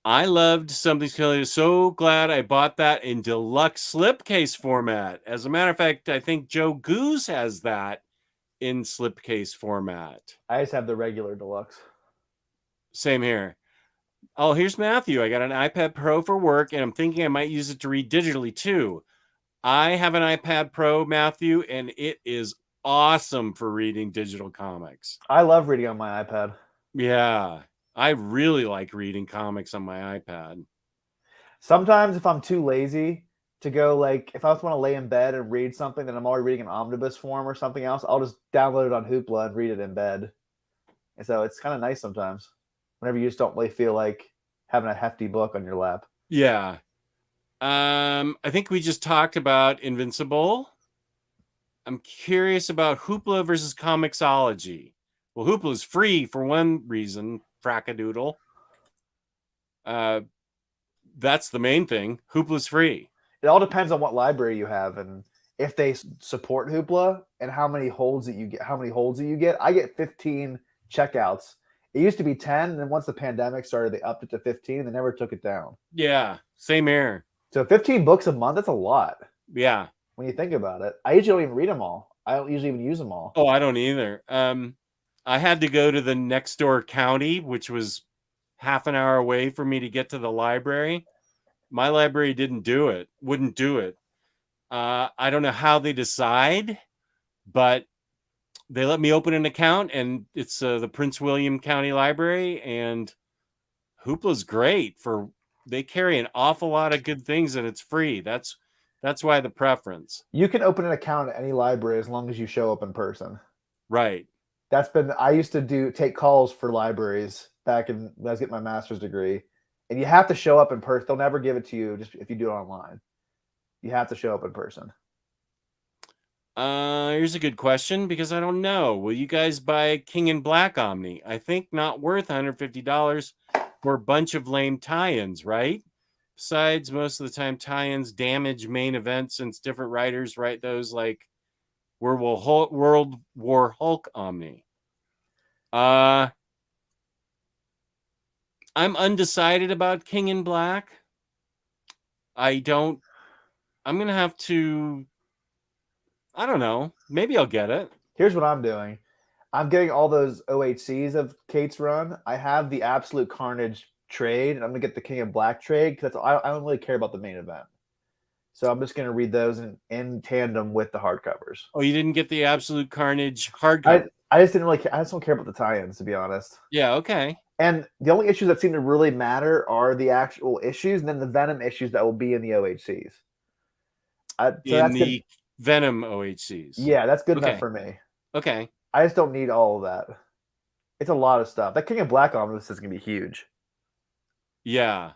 I loved Something's Killing. So glad I bought that in deluxe slipcase format. As a matter of fact, I think Joe Goose has that in slipcase format. I just have the regular deluxe. Same here. Oh, here's Matthew. I got an iPad Pro for work, and I'm thinking I might use it to read digitally too. I have an iPad Pro, Matthew, and it is awesome for reading digital comics. I love reading on my iPad. Yeah, I really like reading comics on my iPad. Sometimes if I'm too lazy to go, like, if I just want to lay in bed and read something that I'm already reading in Omnibus form or something else, I'll just download it on Hoopla and read it in bed. And so it's kind of nice sometimes whenever you just don't really feel like having a hefty book on your lap. Yeah. I think we just talked about Invincible. I'm curious about Hoopla versus Comixology. Well, Hoopla is free for one reason, frackadoodle. That's the main thing. Hoopla's free. It all depends on what library you have and if they support Hoopla and how many holds that you get. I get 15 checkouts. It used to be 10, and then once the pandemic started, they upped it to 15, and they never took it down. Yeah, same here. So 15 books a month, that's a lot. Yeah. When you think about it. I usually don't even read them all. I don't usually even use them all. Oh, I don't either. I had to go to the next door county, which was half an hour away for me to get to the library. My library wouldn't do it. I don't know how they decide, but they let me open an account, and it's the Prince William County Library, and Hoopla's great. They carry an awful lot of good things, and it's free. That's why the preference. You can open an account at any library as long as you show up in person. Right. I used to take calls for libraries back when I was getting my master's degree, and you have to show up in person. They'll never give it to you just if you do it online. You have to show up in person. Here's a good question because I don't know. Will you guys buy King in Black Omni? I think not worth $150 for a bunch of lame tie-ins, right? Besides, most of the time tie-ins damage main events since different writers write those, like World War Hulk Omni. I'm undecided about King in Black. I'm gonna have to, I don't know. Maybe I'll get it. Here's what I'm doing. I'm getting all those OHCs of Kate's run. I have the Absolute Carnage trade, and I'm gonna get the King in Black trade because I don't really care about the main event. So I'm just gonna read those in tandem with the hardcovers. Oh, you didn't get the Absolute Carnage hardcover? I just didn't really. I just don't care about the tie-ins, to be honest. Yeah. Okay. And the only issues that seem to really matter are the actual issues, and then the Venom issues that will be in the OHCs. In the Venom OHCs. Yeah, that's good enough for me. Okay. I just don't need all of that. It's a lot of stuff. That King of Black Omnibus is gonna be huge. Yeah.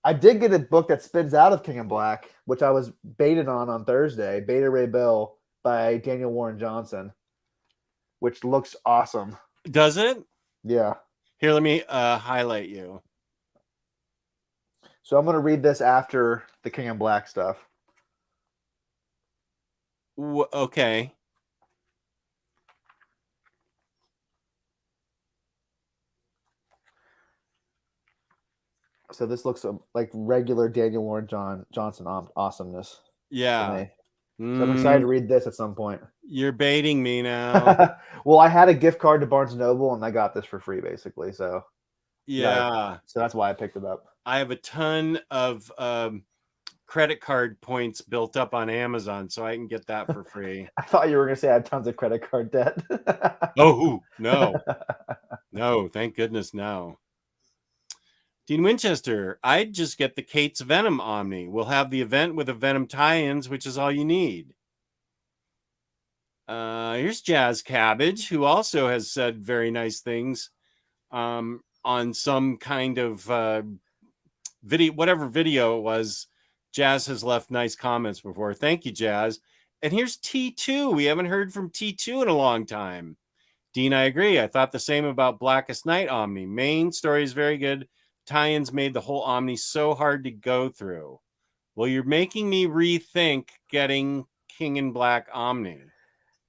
I did get a book that spins out of King of Black, which I was baited on Thursday. Beta Ray Bill by Daniel Warren Johnson, which looks awesome. Does it? Yeah. Here, let me highlight you. So I'm going to read this after the King of Black stuff. Okay. So this looks like regular Daniel Warren Johnson awesomeness. Yeah. So I'm excited to read this at some point. You're baiting me now. Well, I had a gift card to Barnes & Noble, and I got this for free, basically. So yeah. So that's why I picked it up. I have a ton of credit card points built up on Amazon, so I can get that for free. I thought you were going to say I had tons of credit card debt. Oh, no. No, thank goodness, no. Dean Winchester, I'd just get the Kate's Venom Omni. We'll have the event with the Venom tie-ins, which is all you need. Here's Jazz Cabbage, who also has said very nice things on some kind of video, whatever video it was. Jazz has left nice comments before. Thank you, Jazz. And here's T2. We haven't heard from T2 in a long time. Dean, I agree. I thought the same about Blackest Night Omni. Main story is very good. Tie-ins made the whole Omni so hard to go through. Well, you're making me rethink getting King in Black Omni.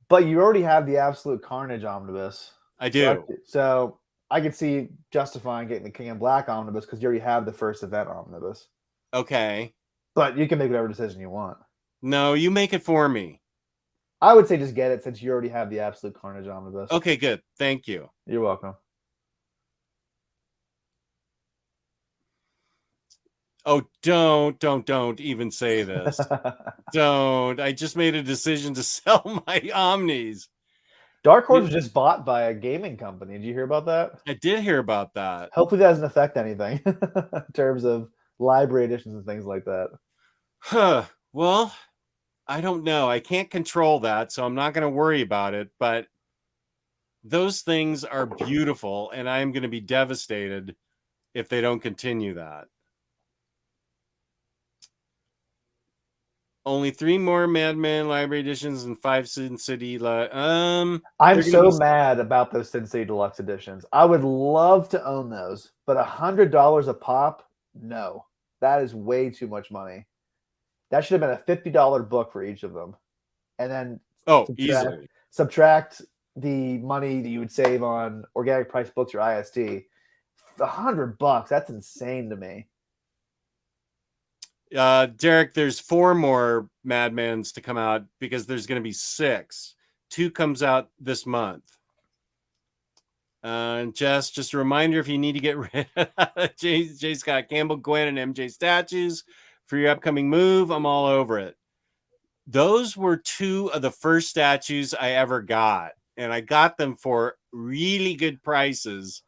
But you already have the Absolute Carnage Omnibus. I do. So I could see justifying getting the King in Black Omnibus because you already have the first event Omnibus. Okay. But you can make whatever decision you want. No, you make it for me. I would say just get it since you already have the Absolute Carnage Omnibus. Okay, good. Thank you. You're welcome. Oh, don't even say this. Don't. I just made a decision to sell my Omnis. Dark Horse was just bought by a gaming company. Did you hear about that? I did hear about that. Hopefully that doesn't affect anything in terms of library editions and things like that. Huh. Well, I don't know. I can't control that, so I'm not going to worry about it. But those things are beautiful, and I'm going to be devastated if they don't continue that. Only 3 more Madman Library editions and 5 Sin City. I'm so mad about those Sin City Deluxe editions. I would love to own those, but $100 a pop? No. That is way too much money. That should have been a $50 book for each of them. And then easily subtract the money that you would save on organic price books or IST. $100, that's insane to me. Derek, there's 4 more Madmans to come out because there's going to be 6. 2 comes out this month. Jess, just a reminder, if you need to get rid of J. Scott Campbell, Gwen, and MJ statues for your upcoming move, I'm all over it. Those were 2 of the first statues I ever got, and I got them for really good prices.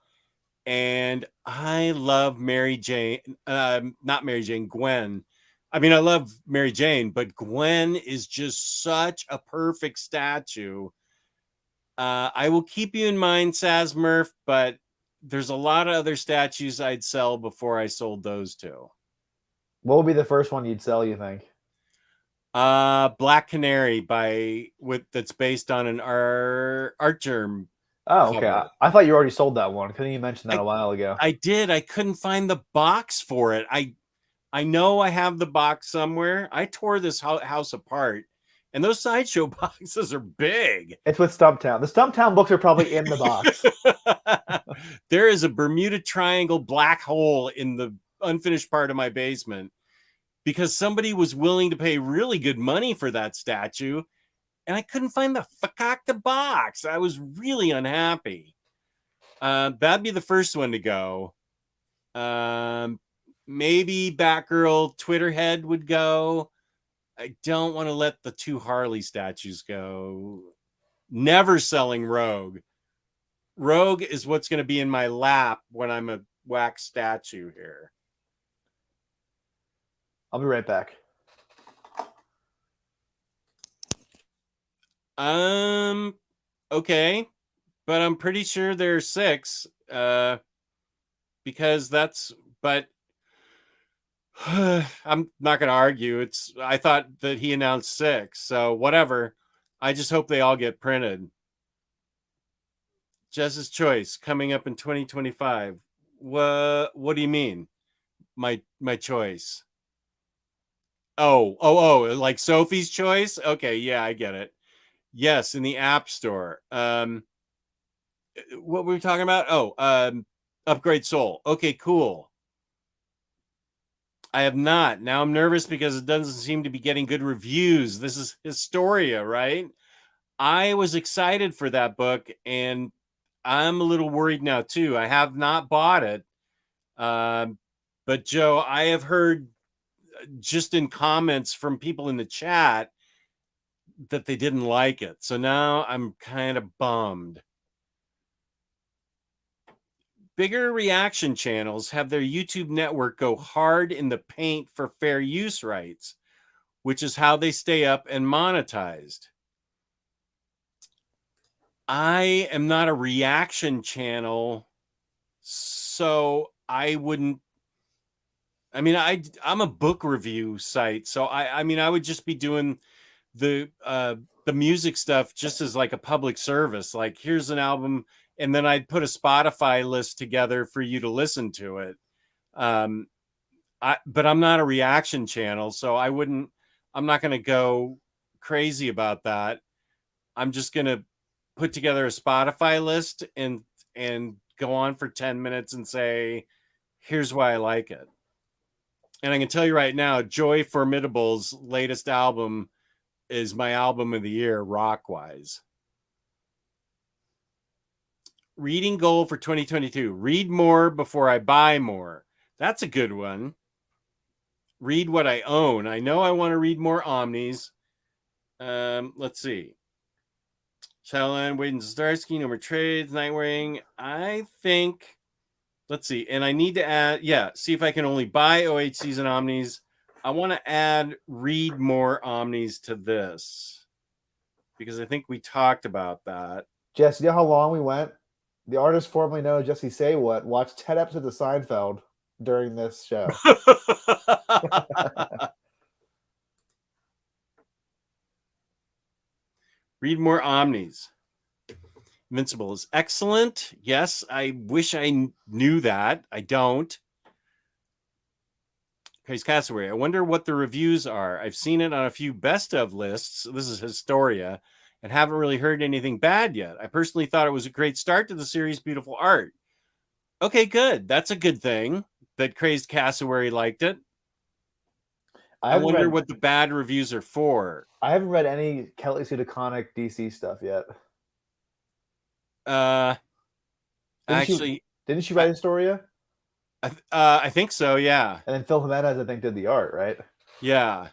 And I love Mary Jane, not Mary Jane, Gwen. I mean, I love Mary Jane, but Gwen is just such a perfect statue. I will keep you in mind, Sazmurf, but there's a lot of other statues I'd sell before I sold those 2. What would be the first one you'd sell, you think? Black Canary that's based on an art germ. Oh, okay. cover. I thought you already sold that one. Couldn't you mention that a while ago? I did. I couldn't find the box for it. I know I have the box somewhere. I tore this house apart, and those Sideshow boxes are big. It's with Stumptown. The Stumptown books are probably in the box. There is a Bermuda Triangle black hole in the unfinished part of my basement because somebody was willing to pay really good money for that statue, and I couldn't find the box. I was really unhappy. That'd be the first one to go. Maybe Batgirl Twitterhead would go. I don't want to let the 2 Harley statues go. Never selling Rogue. Rogue is what's going to be in my lap when I'm a wax statue here. I'll be right back. Okay, but I'm pretty sure there's 6. Because but I'm not going to argue. I thought that he announced 6, so whatever. I just hope they all get printed. Jess's Choice coming up in 2025. What do you mean? My choice. Oh, like Sophie's Choice? Okay, yeah, I get it. Yes, in the App Store. What were we talking about? Upgrade Soul. Okay, cool. I have not. Now I'm nervous because it doesn't seem to be getting good reviews. This is Historia, right? I was excited for that book, and I'm a little worried now, too. I have not bought it. But, Joe, I have heard just in comments from people in the chat that they didn't like it. So now I'm kind of bummed. Bigger reaction channels have their YouTube network go hard in the paint for fair use rights, which is how they stay up and monetized. I am not a reaction channel, so I wouldn't. I mean, I'm a book review site, so I mean, I would just be doing the music stuff just as like a public service. Like, here's an album, and then I'd put a Spotify list together for you to listen to it. But I'm not a reaction channel, so I'm not going to go crazy about that. I'm just going to put together a Spotify list and go on for 10 minutes and say, here's why I like it. And I can tell you right now, Joy Formidable's latest album is my album of the year, rock-wise. Reading goal for 2022. Read more before I buy more. That's a good one. Read what I own. I know I want to read more Omnis. Let's see. Shadowland, Wade and Zdarsky, No More Trades, Nightwing. I think, let's see. And I need to add, see if I can only buy OH Season Omnis. I want to add read more Omnis to this because I think we talked about that. Jess, you know how long we went? The artist formerly known as Jesse Say What watched 10 episodes of Seinfeld during this show. Read more Omnis. Invincible is excellent. Yes, I wish I knew that. I don't. Crazy Cassowary. I wonder what the reviews are. I've seen it on a few best of lists. This is Historia, and haven't really heard anything bad yet. I personally thought it was a great start to the series' beautiful art. Okay, good. That's a good thing that Crazed Cassowary liked it. I wonder what the bad reviews are for. I haven't read any Kelly Sue DeConnick DC stuff yet. Didn't she write Historia? I think so, yeah. And then Phil Jimenez, I think, did the art, right? Yeah.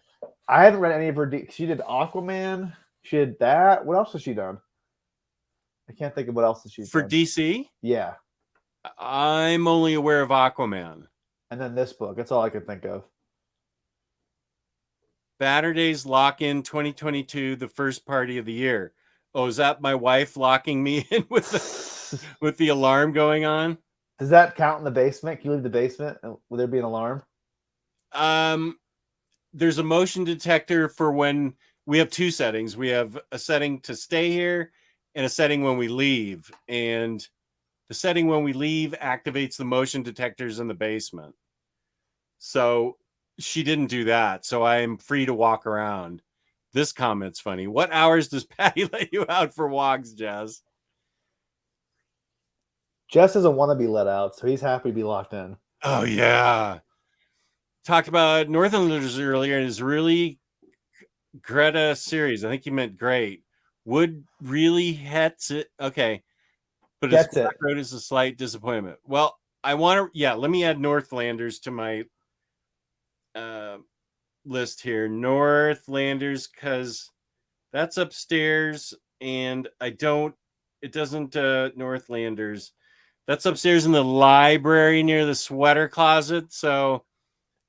I haven't read any of her. She did Aquaman. She did that. What else has she done? I can't think of what else she's for done. DC. Yeah, I'm only aware of Aquaman. And then this book. That's all I could think of. Baturdays lock in 2022, the first party of the year. Oh, is that my wife locking me in with the alarm going on? Does that count in the basement? Can you leave the basement? Will there be an alarm? There's a motion detector for when we have two settings. We have a setting to stay here and a setting when we leave. And the setting when we leave activates the motion detectors in the basement. So she didn't do that. So I'm free to walk around. This comment's funny. What hours does Patty let you out for walks, Jess? Jess doesn't want to be let out, so he's happy to be locked in. Oh, yeah. Talked about Northlanders earlier and his really Greta series. I think he meant great. Wood really hits it. Okay. But his road is a slight disappointment. Well, I want to, let me add Northlanders to my list here. Northlanders, because that's upstairs and it doesn't Northlanders. That's upstairs in the library near the sweater closet. So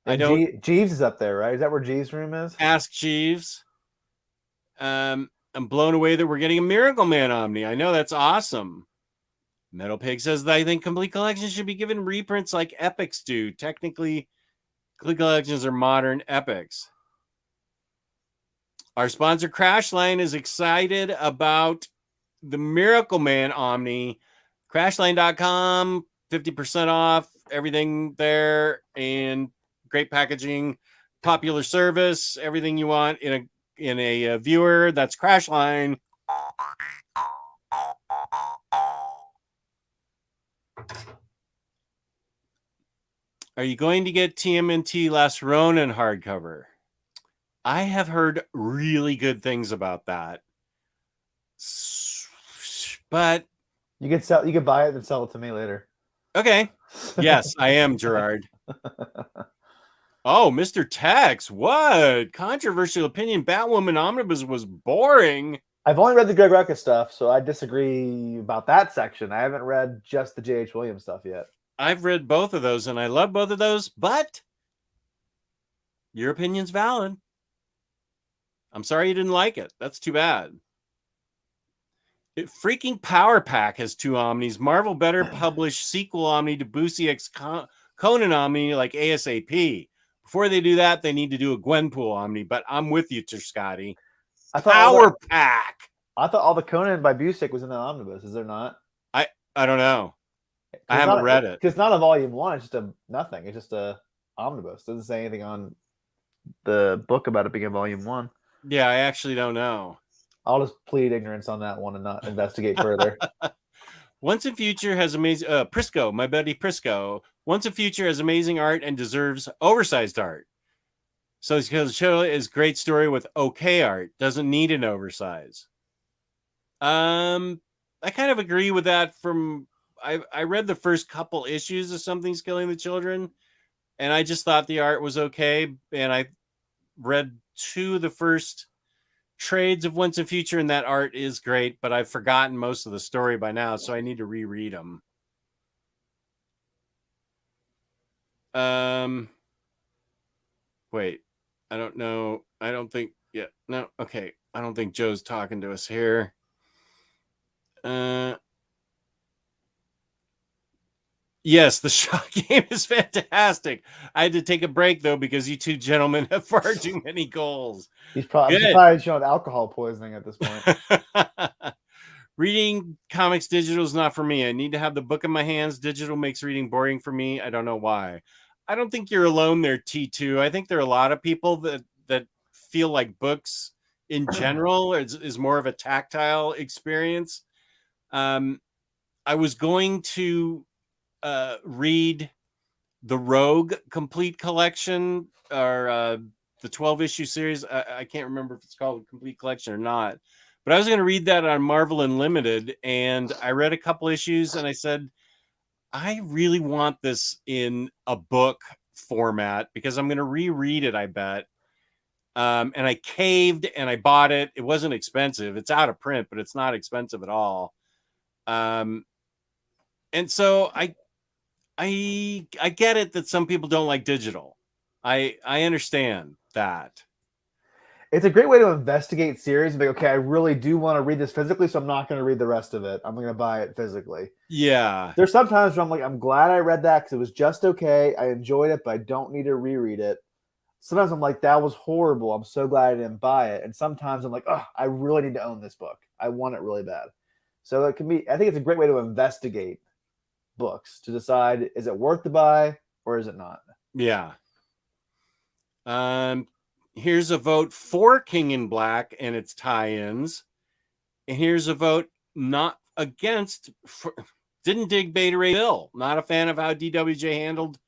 and I don't. Jeeves is up there, right? Is that where Jeeves' room is? Ask Jeeves. I'm blown away that we're getting a Miracle Man Omni. I know, that's awesome. Metal Pig says that I think complete collections should be given reprints like epics do. Technically, complete collections are modern epics. Our sponsor Crashline is excited about the Miracle Man Omni. Crashline.com, 50% off, everything there, and great packaging, popular service, everything you want in a viewer. That's Crashline. Are you going to get TMNT Last Ronin hardcover? I have heard really good things about that. But you could buy it and sell it to me later. Okay. Yes, I am, Gerard. Oh, Mr. Tex, what? Controversial opinion. Batwoman Omnibus was boring. I've only read the Greg Rucka stuff, so I disagree about that section. I haven't read just the J.H. Williams stuff yet. I've read both of those, and I love both of those, but your opinion's valid. I'm sorry you didn't like it. That's too bad. Freaking Power Pack has two Omnis. Marvel better publish sequel Omni to Busiek's Conan Omni like ASAP. Before they do that, they need to do a Gwenpool Omni, but I'm with you, Scotty. Power Pack. I thought all the Conan by Busiek was in the Omnibus. Is there not? I don't know. I haven't read it. It's not a volume 1. It's just nothing. It's just a Omnibus. It doesn't say anything on the book about it being a volume 1. Yeah, I actually don't know. I'll just plead ignorance on that one and not investigate further. Once in Future has amazing Prisco, my buddy Prisco. Once in Future has amazing art and deserves oversized art. So the show is great story with okay art. Doesn't need an oversize. I kind of agree with that. I read the first couple issues of Something's Killing the Children, and I just thought the art was okay. And I read 2 of the first trades of Once in Future, and that art is great, but I've forgotten most of the story by now, so I need to reread them. Wait, I don't know. I don't think, no, okay. I don't think Joe's talking to us here. Yes, the shot game is fantastic. I had to take a break, though, because you two gentlemen have far too many goals. He's probably showing alcohol poisoning at this point. Reading comics digital is not for me. I need to have the book in my hands. Digital makes reading boring for me. I don't know why. I don't think you're alone there, T2. I think there are a lot of people that feel like books in general is more of a tactile experience. I was going to read the Rogue complete collection or the 12-issue series. I can't remember if it's called a complete collection or not, but I was going to read that on Marvel Unlimited, and I read a couple issues, and I said, I really want this in a book format because I'm going to reread it, I bet. And I caved and I bought it. It wasn't expensive. It's out of print, but it's not expensive at all. And so I get it that some people don't like digital. I understand that. It's a great way to investigate series. Like, okay, I really do want to read this physically, so I'm not going to read the rest of it. I'm going to buy it physically. Yeah. There's sometimes where I'm like, I'm glad I read that because it was just okay. I enjoyed it, but I don't need to reread it. Sometimes I'm like, that was horrible. I'm so glad I didn't buy it. And sometimes I'm like, oh, I really need to own this book. I want it really bad. So it can be, I think it's a great way to investigate books to decide, is it worth the buy or is it not? Yeah. Here's a vote for King in Black and its tie-ins. And here's a vote not against. Didn't dig Beta Ray Bill. Not a fan of how DWJ handled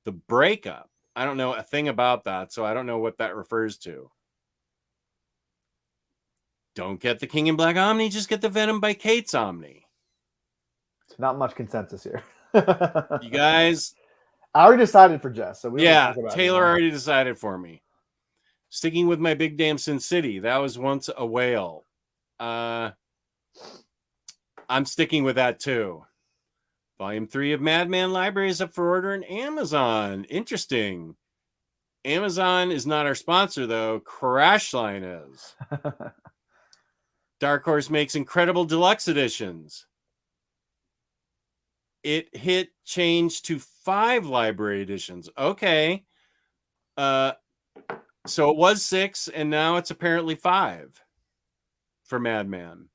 the breakup. I don't know a thing about that, so I don't know what that refers to. Don't get the King in Black Omni, just get the Venom by Kate's Omni. It's not much consensus here. You guys. I already decided for Jess, so we don't talk about Taylor it already decided for me. Sticking with my Big Damn Sin City. That was once a whale. I'm sticking with that too. Volume 3 of Madman Library is up for order in Amazon. Interesting. Amazon is not our sponsor, though. Crashline is. Dark Horse makes incredible deluxe editions. It hit change to 5 library editions. Okay. So it was 6, and now it's apparently 5 for Madman.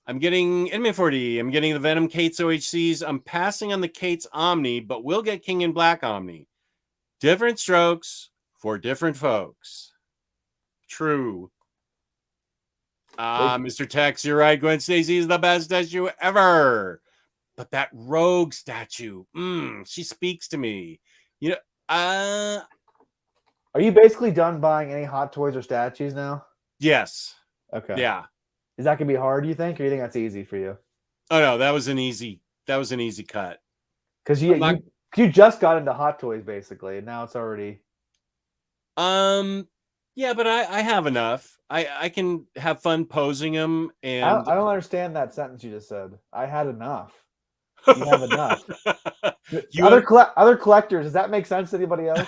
I'm getting Inman 40. I'm getting the Venom Kate's OHCs. I'm passing on the Kate's Omni, but we'll get King in Black Omni. Different strokes for different folks. True. Mr. Tex, you're right. Gwen Stacy is the best statue ever. But that rogue statue, she speaks to me. You know, Are you basically done buying any Hot Toys or statues now? Yes. Okay. Yeah. Is that gonna be hard, you think, or you think that's easy for you? Oh no, that was an easy cut. Because you just got into Hot Toys basically, and now it's already. Yeah, but I have enough. I can have fun posing them, and I don't understand that sentence you just said. I had enough. You have enough. Other collectors, does that make sense to anybody else?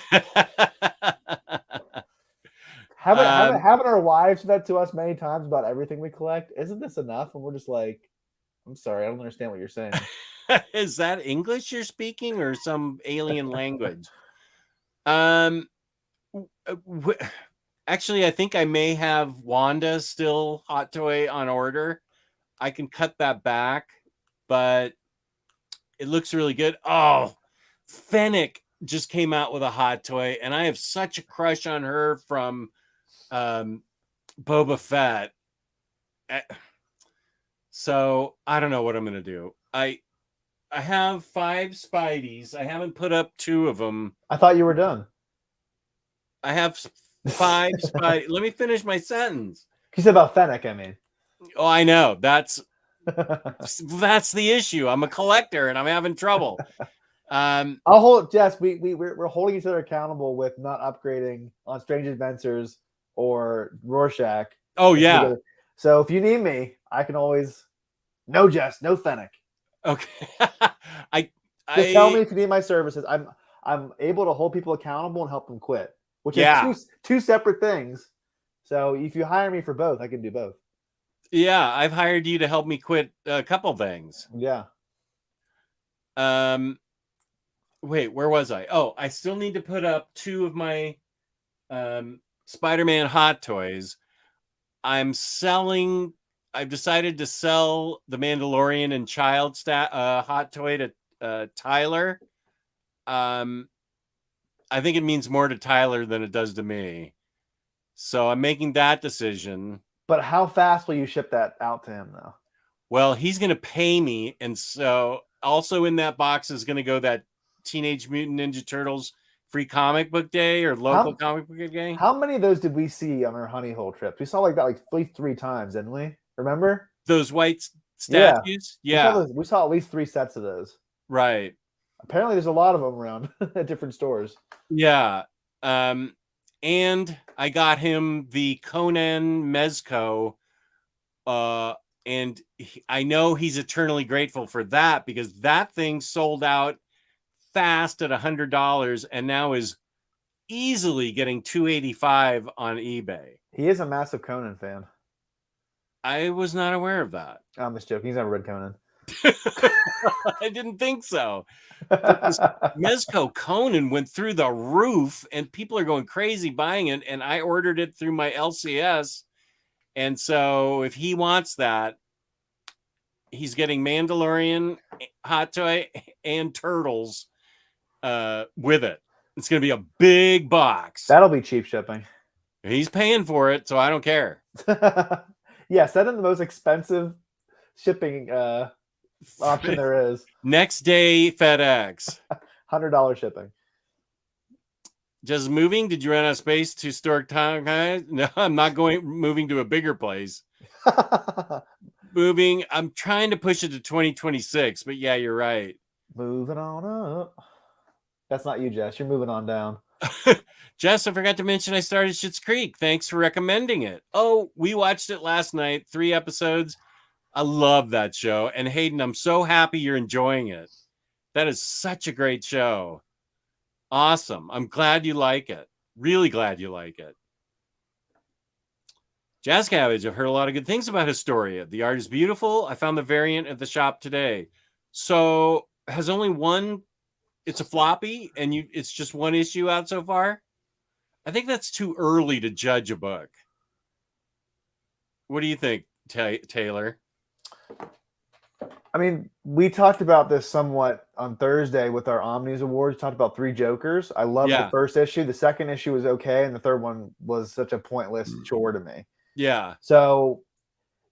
Haven't our wives said that to us many times about everything we collect? Isn't this enough? And we're just like, I'm sorry, I don't understand what you're saying. Is that English you're speaking or some alien language? Actually, I think I may have Wanda still Hot Toy on order. I can cut that back, but it looks really good. Oh, Fennec just came out with a Hot Toy, and I have such a crush on her from Boba Fett. So I don't know what I'm gonna do. I have 5 Spideys. I haven't put up 2 of them. I thought you were done. I have 5 Spidey. Let me finish my sentence. You said about Fennec, I mean. Oh, I know. That's the issue. I'm a collector and I'm having trouble. I'll hold Jess. We're holding each other accountable with not upgrading on Strange Adventures or Rorschach. Oh yeah. So if you need me, I can always. No, Jess. No Fennec. Okay. Just tell me if you need my services. I'm able to hold people accountable and help them quit, which is two separate things. So if you hire me for both, I can do both. Yeah, I've hired you to help me quit a couple things. Yeah. Wait, where was I? Oh, I still need to put up 2 of my Spider-Man Hot Toys. I've decided to sell the Mandalorian and Child Hot Toy to Tyler. I think it means more to Tyler than it does to me. So I'm making that decision. But how fast will you ship that out to him, though? Well, he's going to pay me. And so also in that box is going to go that Teenage Mutant Ninja Turtles Free Comic Book Day or local comic book day. How many of those did we see on our honey hole trips? We saw like that like at least 3 times, didn't we? Remember? Those white statues? Yeah. We saw at least 3 sets of those. Right. Apparently there's a lot of them around at different stores. Yeah. And I got him the Conan Mezco. And I know he's eternally grateful for that because that thing sold out fast at $100 and now is easily getting $285 on eBay. He is a massive Conan fan. I was not aware of that. I'm just joking. He's never read Conan. I didn't think so. Mezco Conan went through the roof and people are going crazy buying it. And I ordered it through my LCS. And so if he wants that, he's getting Mandalorian, Hot Toy, and Turtles with it. It's going to be a big box. That'll be cheap shipping. He's paying for it, so I don't care. Yeah, send him the most expensive shipping option there is. Next day FedEx. $100 shipping. Just moving? Did you run out of space to store time? No, I'm not moving to a bigger place. Moving. I'm trying to push it to 2026, but yeah, you're right. Moving on up. That's not you, Jess. You're moving on down. Jess, I forgot to mention I started Schitt's Creek. Thanks for recommending it. Oh, we watched it last night. 3 episodes. I love that show. And Hayden, I'm so happy you're enjoying it. That is such a great show. Awesome. I'm glad you like it. Really glad you like it. Jazz Cabbage, I've heard a lot of good things about Historia. The art is beautiful. I found the variant at the shop today. So has only one, it's a floppy and it's just 1 issue out so far. I think that's too early to judge a book. What do you think, Taylor? I mean, we talked about this somewhat on Thursday with our Omnibus Awards. We talked about 3 Jokers. I loved the first issue. The second issue was okay, and the third one was such a pointless chore to me. Yeah. So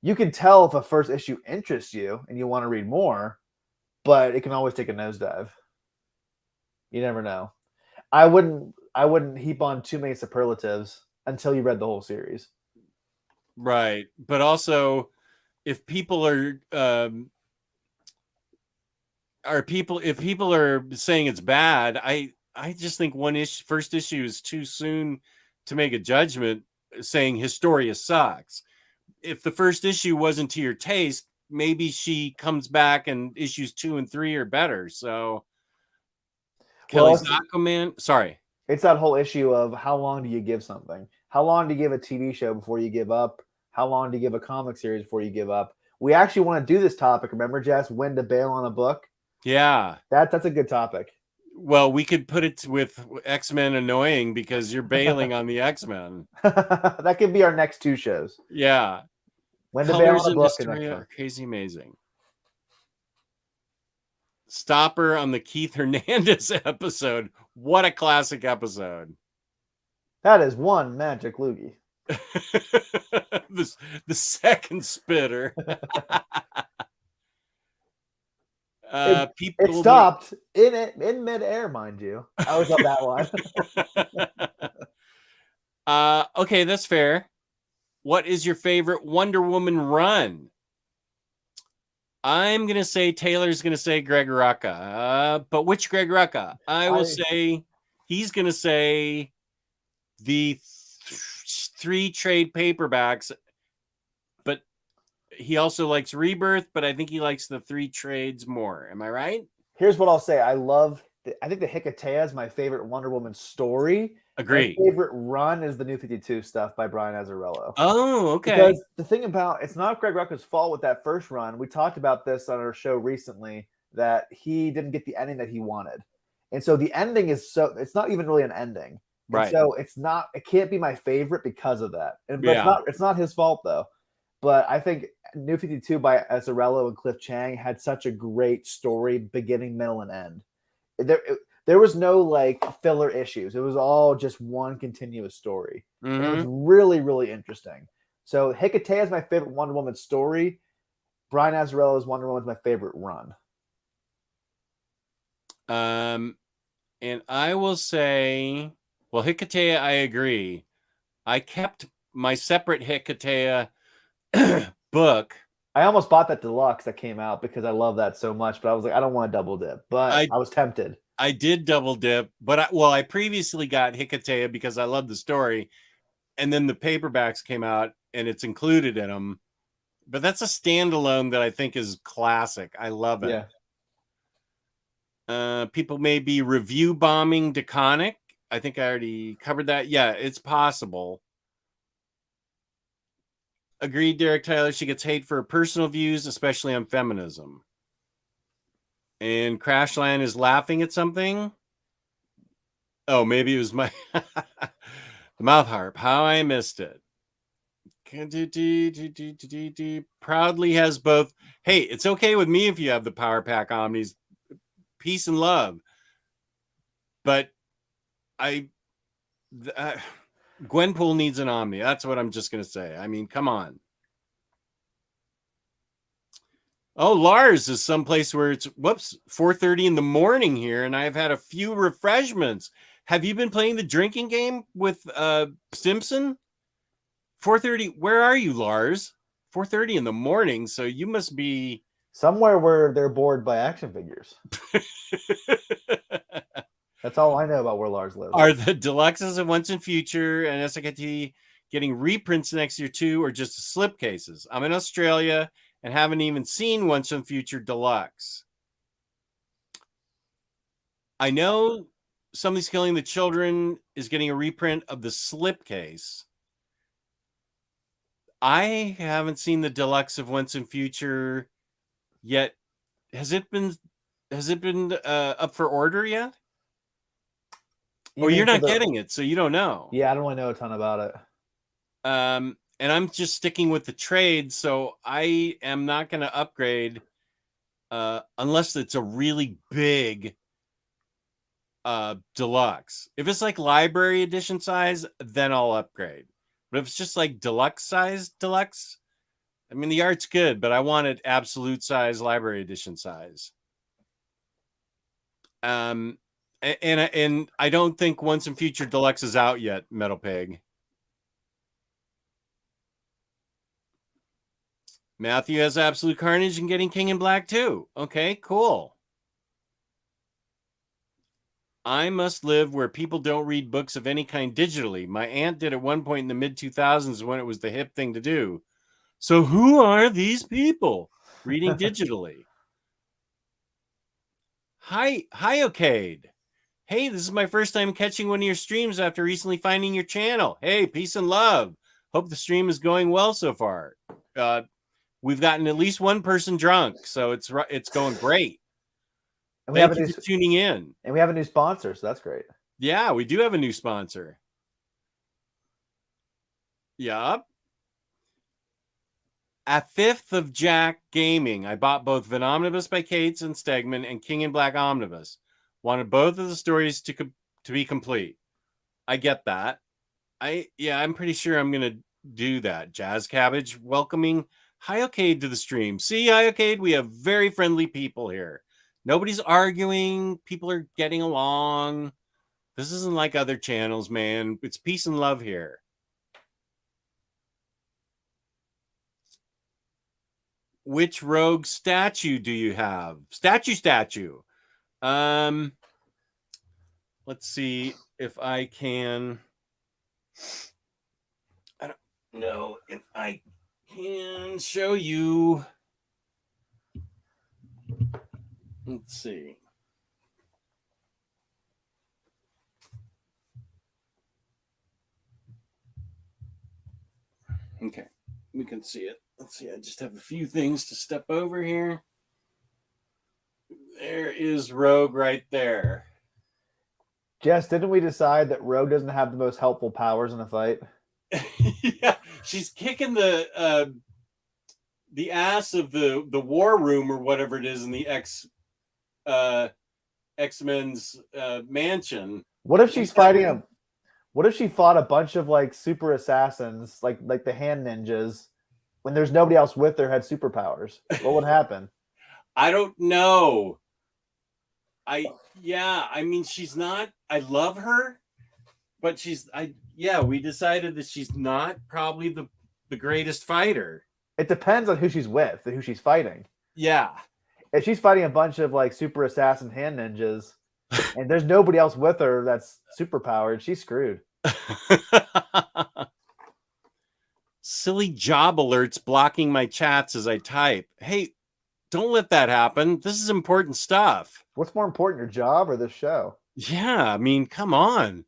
you can tell if a first issue interests you and you want to read more, but it can always take a nosedive. You never know. I wouldn't heap on too many superlatives until you read the whole series. Right. But also, if people are if people are saying it's bad, I just think first issue is too soon to make a judgment saying Historia sucks. If the first issue wasn't to your taste, maybe she comes back and issues 2 and 3 are better. So Kelly's Aquaman. Sorry. It's that whole issue of how long do you give something? How long do you give a TV show before you give up? How long do you give a comic series before you give up? We actually want to do this topic. Remember, Jess, when to bail on a book? Yeah. That's a good topic. Well, we could put it with X-Men annoying because you're bailing on the X-Men. That could be our next 2 shows. Yeah. When to bail on a book. Are crazy amazing. Stopper on the Keith Hernandez episode. What a classic episode. That is one magic loogie. The second spitter. It stopped in midair, mind you. I always love that one. Okay, that's fair. What is your favorite Wonder Woman run? I'm gonna say Taylor's gonna say Greg Rucka. But which Greg Rucka? I will say he's gonna say the 3 trade paperbacks, but he also likes Rebirth, but I think he likes the 3 trades more. Am I right? Here's what I'll say. I think the Hikatea is my favorite Wonder Woman story. Agree. My favorite run is the New 52 stuff by Brian Azzarello. Oh, okay. Because the thing about it's not Greg Rucka's fault with that first run. We talked about this on our show recently that he didn't get the ending that he wanted. And so the ending is it's not even really an ending. Right. So it can't be my favorite because of that. But it's not his fault though. But I think New 52 by Azzarello and Cliff Chang had such a great story, beginning, middle, and end. There was no like filler issues. It was all just one continuous story. Mm-hmm. It was really, really interesting. So Hikatea is my favorite Wonder Woman story. Brian Azzarello's Wonder Woman is my favorite run. And I will say, well, Hikatea, I agree. I kept my separate Hikatea book. I almost bought that deluxe that came out because I love that so much, but I was like, I don't want to double dip. But I was tempted. I did double dip, but I previously got Hikatea because I loved the story, and then the paperbacks came out and it's included in them. But that's a standalone that I think is classic. I love it. Yeah. People may be review bombing Deconic. I think I already covered that. Yeah, it's possible. Agreed, Derek Tyler. She gets hate for her personal views, especially on feminism. And Crashland is laughing at something. Oh, maybe it was my the mouth harp. How I missed it. Proudly has both. Hey, it's okay with me if you have the Power Pack Omnis. Peace and love. But Gwenpool needs an Omni. That's what I'm just going to say. I mean, come on. Oh, Lars is someplace where it's 4:30 in the morning here, and I've had a few refreshments. Have you been playing the drinking game with Simpson? 4:30. Where are you, Lars? 4:30 in the morning. So you must be somewhere where they're bored by action figures. That's all I know about where Lars lives. Are the deluxes of Once and Future and SKT getting reprints next year too, or just slipcases? I'm in Australia and haven't even seen Once and Future Deluxe. I know Somebody's Killing the Children is getting a reprint of the slipcase. I haven't seen the deluxe of Once and Future yet. Has it been up for order yet? You're not getting it, so you don't know. Yeah, I don't really know a ton about it. And I'm just sticking with the trade, so I am not going to upgrade unless it's a really big deluxe. If it's like library edition size, then I'll upgrade. But if it's just like deluxe size deluxe, I mean, the art's good, but I want it absolute size, library edition size. And I don't think Once and Future Deluxe is out yet, Metal Pig. Matthew has Absolute Carnage and getting King in Black too. Okay, cool. I must live where people don't read books of any kind digitally. My aunt did at one point in the mid-2000s when it was the hip thing to do. So who are these people reading digitally? Hi, Okade. Hey, this is my first time catching one of your streams after recently finding your channel. Hey, peace and love. Hope the stream is going well so far. We've gotten at least one person drunk, so it's going great. And we have Thank you for tuning in. And we have a new sponsor, so that's great. Yeah, we do have a new sponsor. Yup. At 5th of Jack Gaming, I bought both Omnibus by Cates and Stegman and King in Black Omnibus. Wanted both of the stories to be complete. I get that. I'm pretty sure I'm going to do that. Jazz Cabbage welcoming Hyokade to the stream. See, Hyokade, we have very friendly people here. Nobody's arguing. People are getting along. This isn't like other channels, man. It's peace and love here. Which rogue statue do you have? Statue. Let's see if I can. I don't know if I can show you. Let's see. Okay, we can see it. Let's see. I just have a few things to step over here. There is Rogue right there. Jess, didn't we decide that Rogue doesn't have the most helpful powers in a fight? Yeah, she's kicking the ass of the war room or whatever it is in the X-Men's mansion. What if she's fighting him? What if she fought a bunch of like super assassins, like the hand ninjas, when there's nobody else with her had superpowers? What would happen? I don't know. Yeah, I mean, she's not. I love her, but we decided that she's not probably the greatest fighter. It depends on who she's with and who she's fighting. Yeah. If she's fighting a bunch of like super assassin hand ninjas, and there's nobody else with her that's super powered, she's screwed. Silly job alerts blocking my chats as I type. Hey, don't let that happen. This is important stuff. What's more important, your job or this show? Yeah, I mean, come on.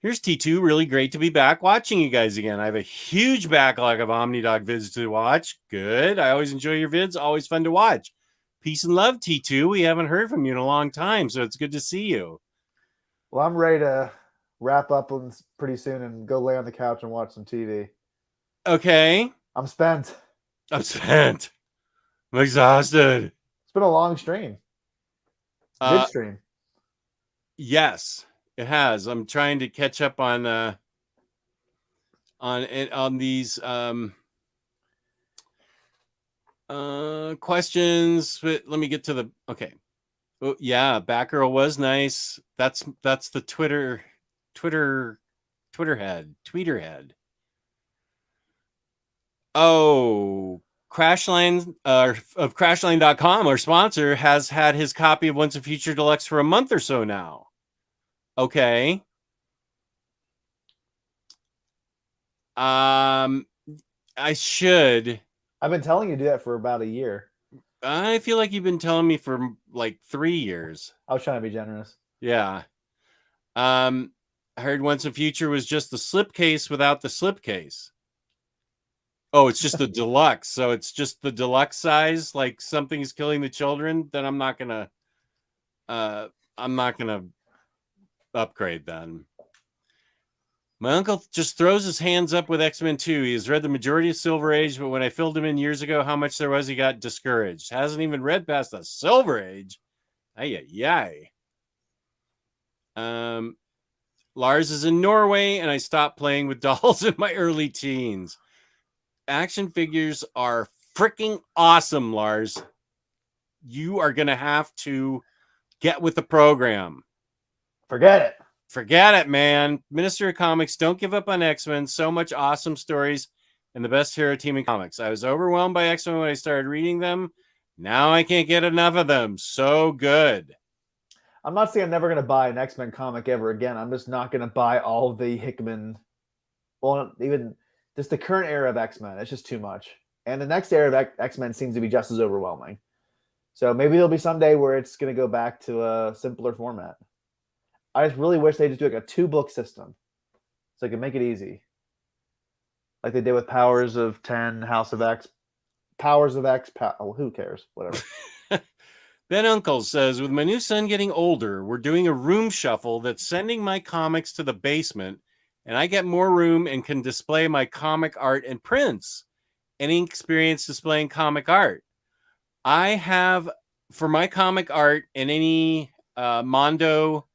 Here's T2. Really great to be back watching you guys again. I have a huge backlog of Omnidog vids to watch. Good. I always enjoy your vids. Always fun to watch. Peace and love, T2. We haven't heard from you in a long time, so it's good to see you. Well, I'm ready to wrap up pretty soon and go lay on the couch and watch some TV. Okay. I'm spent. I'm spent. I'm exhausted. It's been a long stream. Good stream. Yes, it has. I'm trying to catch up on these questions. But let me get to the okay. Oh, yeah, Batgirl was nice. That's the tweeterhead. Oh, Crashline of Crashline.com, our sponsor, has had his copy of Once a Future Deluxe for a month or so now. Okay. I should. I've been telling you to do that for about a year. I feel like you've been telling me for like 3 years. I was trying to be generous. Yeah. I heard Once a Future was just the slipcase without the slipcase. Oh, it's just the deluxe. So it's just the deluxe size, like something's killing the children. Then I'm not gonna upgrade then. My uncle just throws his hands up with X-Men 2. He has read the majority of Silver Age, but when I filled him in years ago how much there was, he got discouraged. Hasn't even read past the Silver Age. Ay. Lars is in Norway, and I stopped playing with dolls in my early teens. Action figures are freaking awesome, Lars. You are going to have to get with the program. Forget it, man. Minister of Comics, don't give up on X-Men. So much awesome stories and the best hero team in comics. I was overwhelmed by X-Men when I started reading them. Now I can't get enough of them. So good. I'm not saying I'm never going to buy an X-Men comic ever again. I'm just not going to buy all the Hickman, well, even just the current era of X-Men. It's just too much. And the next era of X-Men seems to be just as overwhelming. So maybe there'll be someday where it's going to go back to a simpler format. I just really wish they just do like a 2-book system so they can make it easy. Like they did with Powers of 10, House of X, Powers of X, who cares? Whatever. Ben Uncle says, with my new son getting older, we're doing a room shuffle that's sending my comics to the basement, and I get more room and can display my comic art and prints. Any experience displaying comic art? I have, for my comic art and any Mondo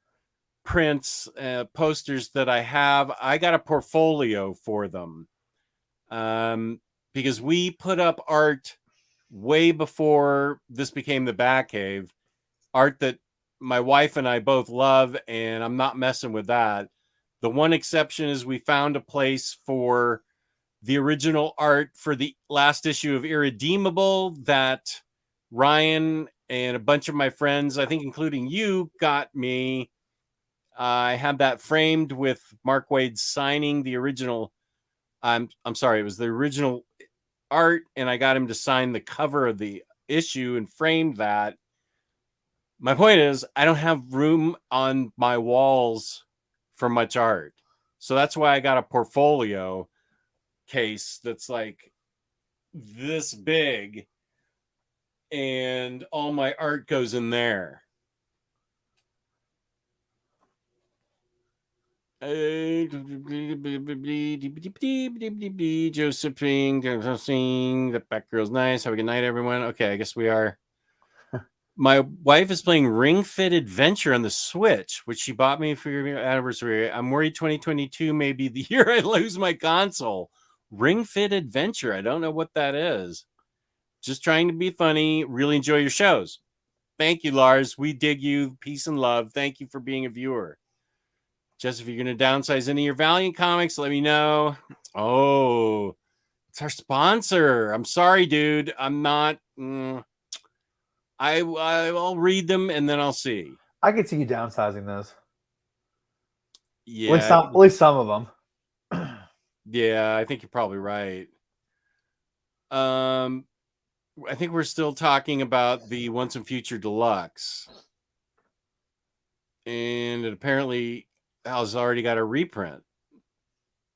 prints, posters that I have, I got a portfolio for them. Because we put up art way before this became the BatCave, art that my wife and I both love, and I'm not messing with that. The one exception is we found a place for the original art for the last issue of Irredeemable that Ryan and a bunch of my friends, I think including you, got me. I had that framed with Mark Waid signing the original. I'm sorry, it was the original art, and I got him to sign the cover of the issue and framed that. My point is, I don't have room on my walls for much art. So that's why I got a portfolio case that's like this big, and all my art goes in there. Josephine, the Batgirl's nice. Have a good night, everyone. Okay, I guess we are. My wife is playing Ring Fit Adventure on the Switch, which she bought me for your anniversary. I'm worried 2022 may be the year I lose my console. Ring Fit Adventure. I don't know what that is. Just trying to be funny. Really enjoy your shows. Thank you, Lars. We dig you. Peace and love. Thank you for being a viewer. Just if you're going to downsize any of your Valiant comics, let me know. Oh, it's our sponsor. I'm sorry, dude. I'm not. I'll read them and then I'll see. I could see you downsizing those. Yeah. At least some of them. Yeah, I think you're probably right. I think we're still talking about the Once and Future Deluxe. And it apparently has already got a reprint.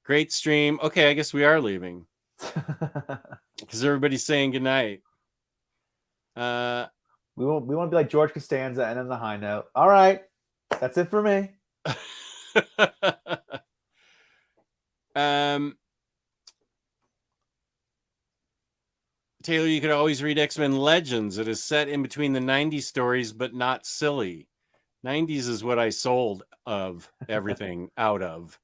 Great stream. Okay, I guess we are leaving. Because everybody's saying goodnight. We want to be like George Costanza and then the high note. All right. That's it for me. Taylor, you could always read X-Men Legends. It is set in between the 90s stories, but not silly. 90s is what I sold of everything out of.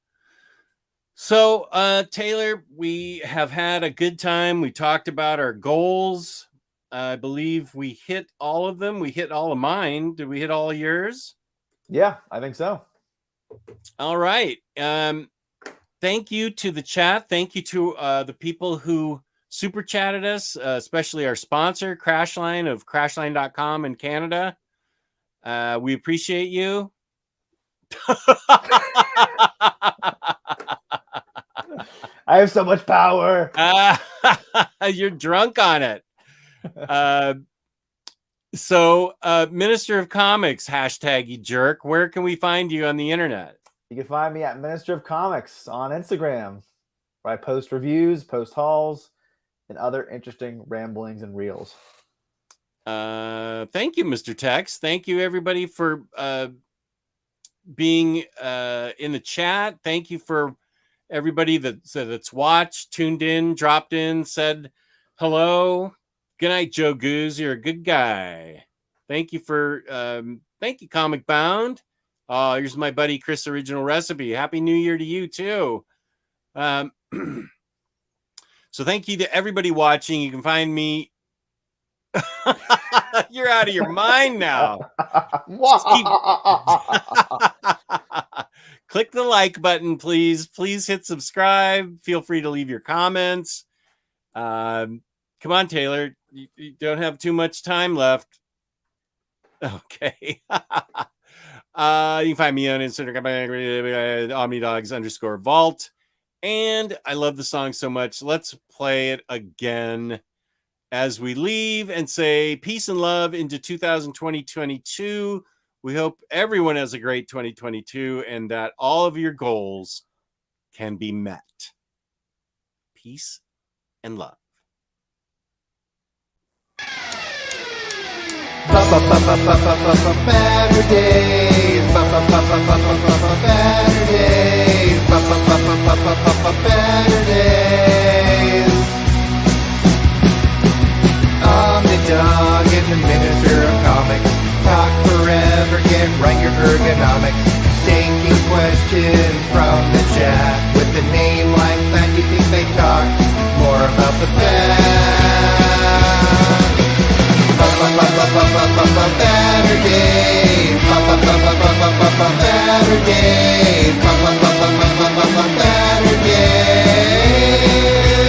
So, Taylor, we have had a good time. We talked about our goals. I believe we hit all of them. We hit all of mine. Did we hit all of yours? Yeah, I think so. All right. Thank you to the chat. Thank you to the people who super chatted us, especially our sponsor, Crashline of crashline.com in Canada. We appreciate you. I have so much power. You're drunk on it. So, Minister of Comics, hashtag you jerk. Where can we find you on the internet? You can find me at Minister of Comics on Instagram, where I post reviews, post hauls, and other interesting ramblings and reels. Thank you, Mr. Tex. Thank you, everybody, for being in the chat. Thank you for everybody that's watched, tuned in, dropped in, said hello. Good night, Joe Goose. You're a good guy. Thank you thank you, Comic Bound. Here's my buddy Chris' original recipe. Happy New Year to you too. So thank you to everybody watching. You can find me. You're out of your mind now. Click the like button, please. Please hit subscribe. Feel free to leave your comments. Come on, Taylor. You don't have too much time left. Okay. You can find me on Instagram, OmniDogs_vault. And I love the song so much. Let's play it again as we leave and say peace and love into 2022. We hope everyone has a great 2022 and that all of your goals can be met. Peace and love. Baturdays, Baturdays. Omnidog and the Minister of Comics talk forever, get right your ergonomics. Taking questions from the chat with a name like that, you think they talk more about the fact. Baturdays, Baturdays,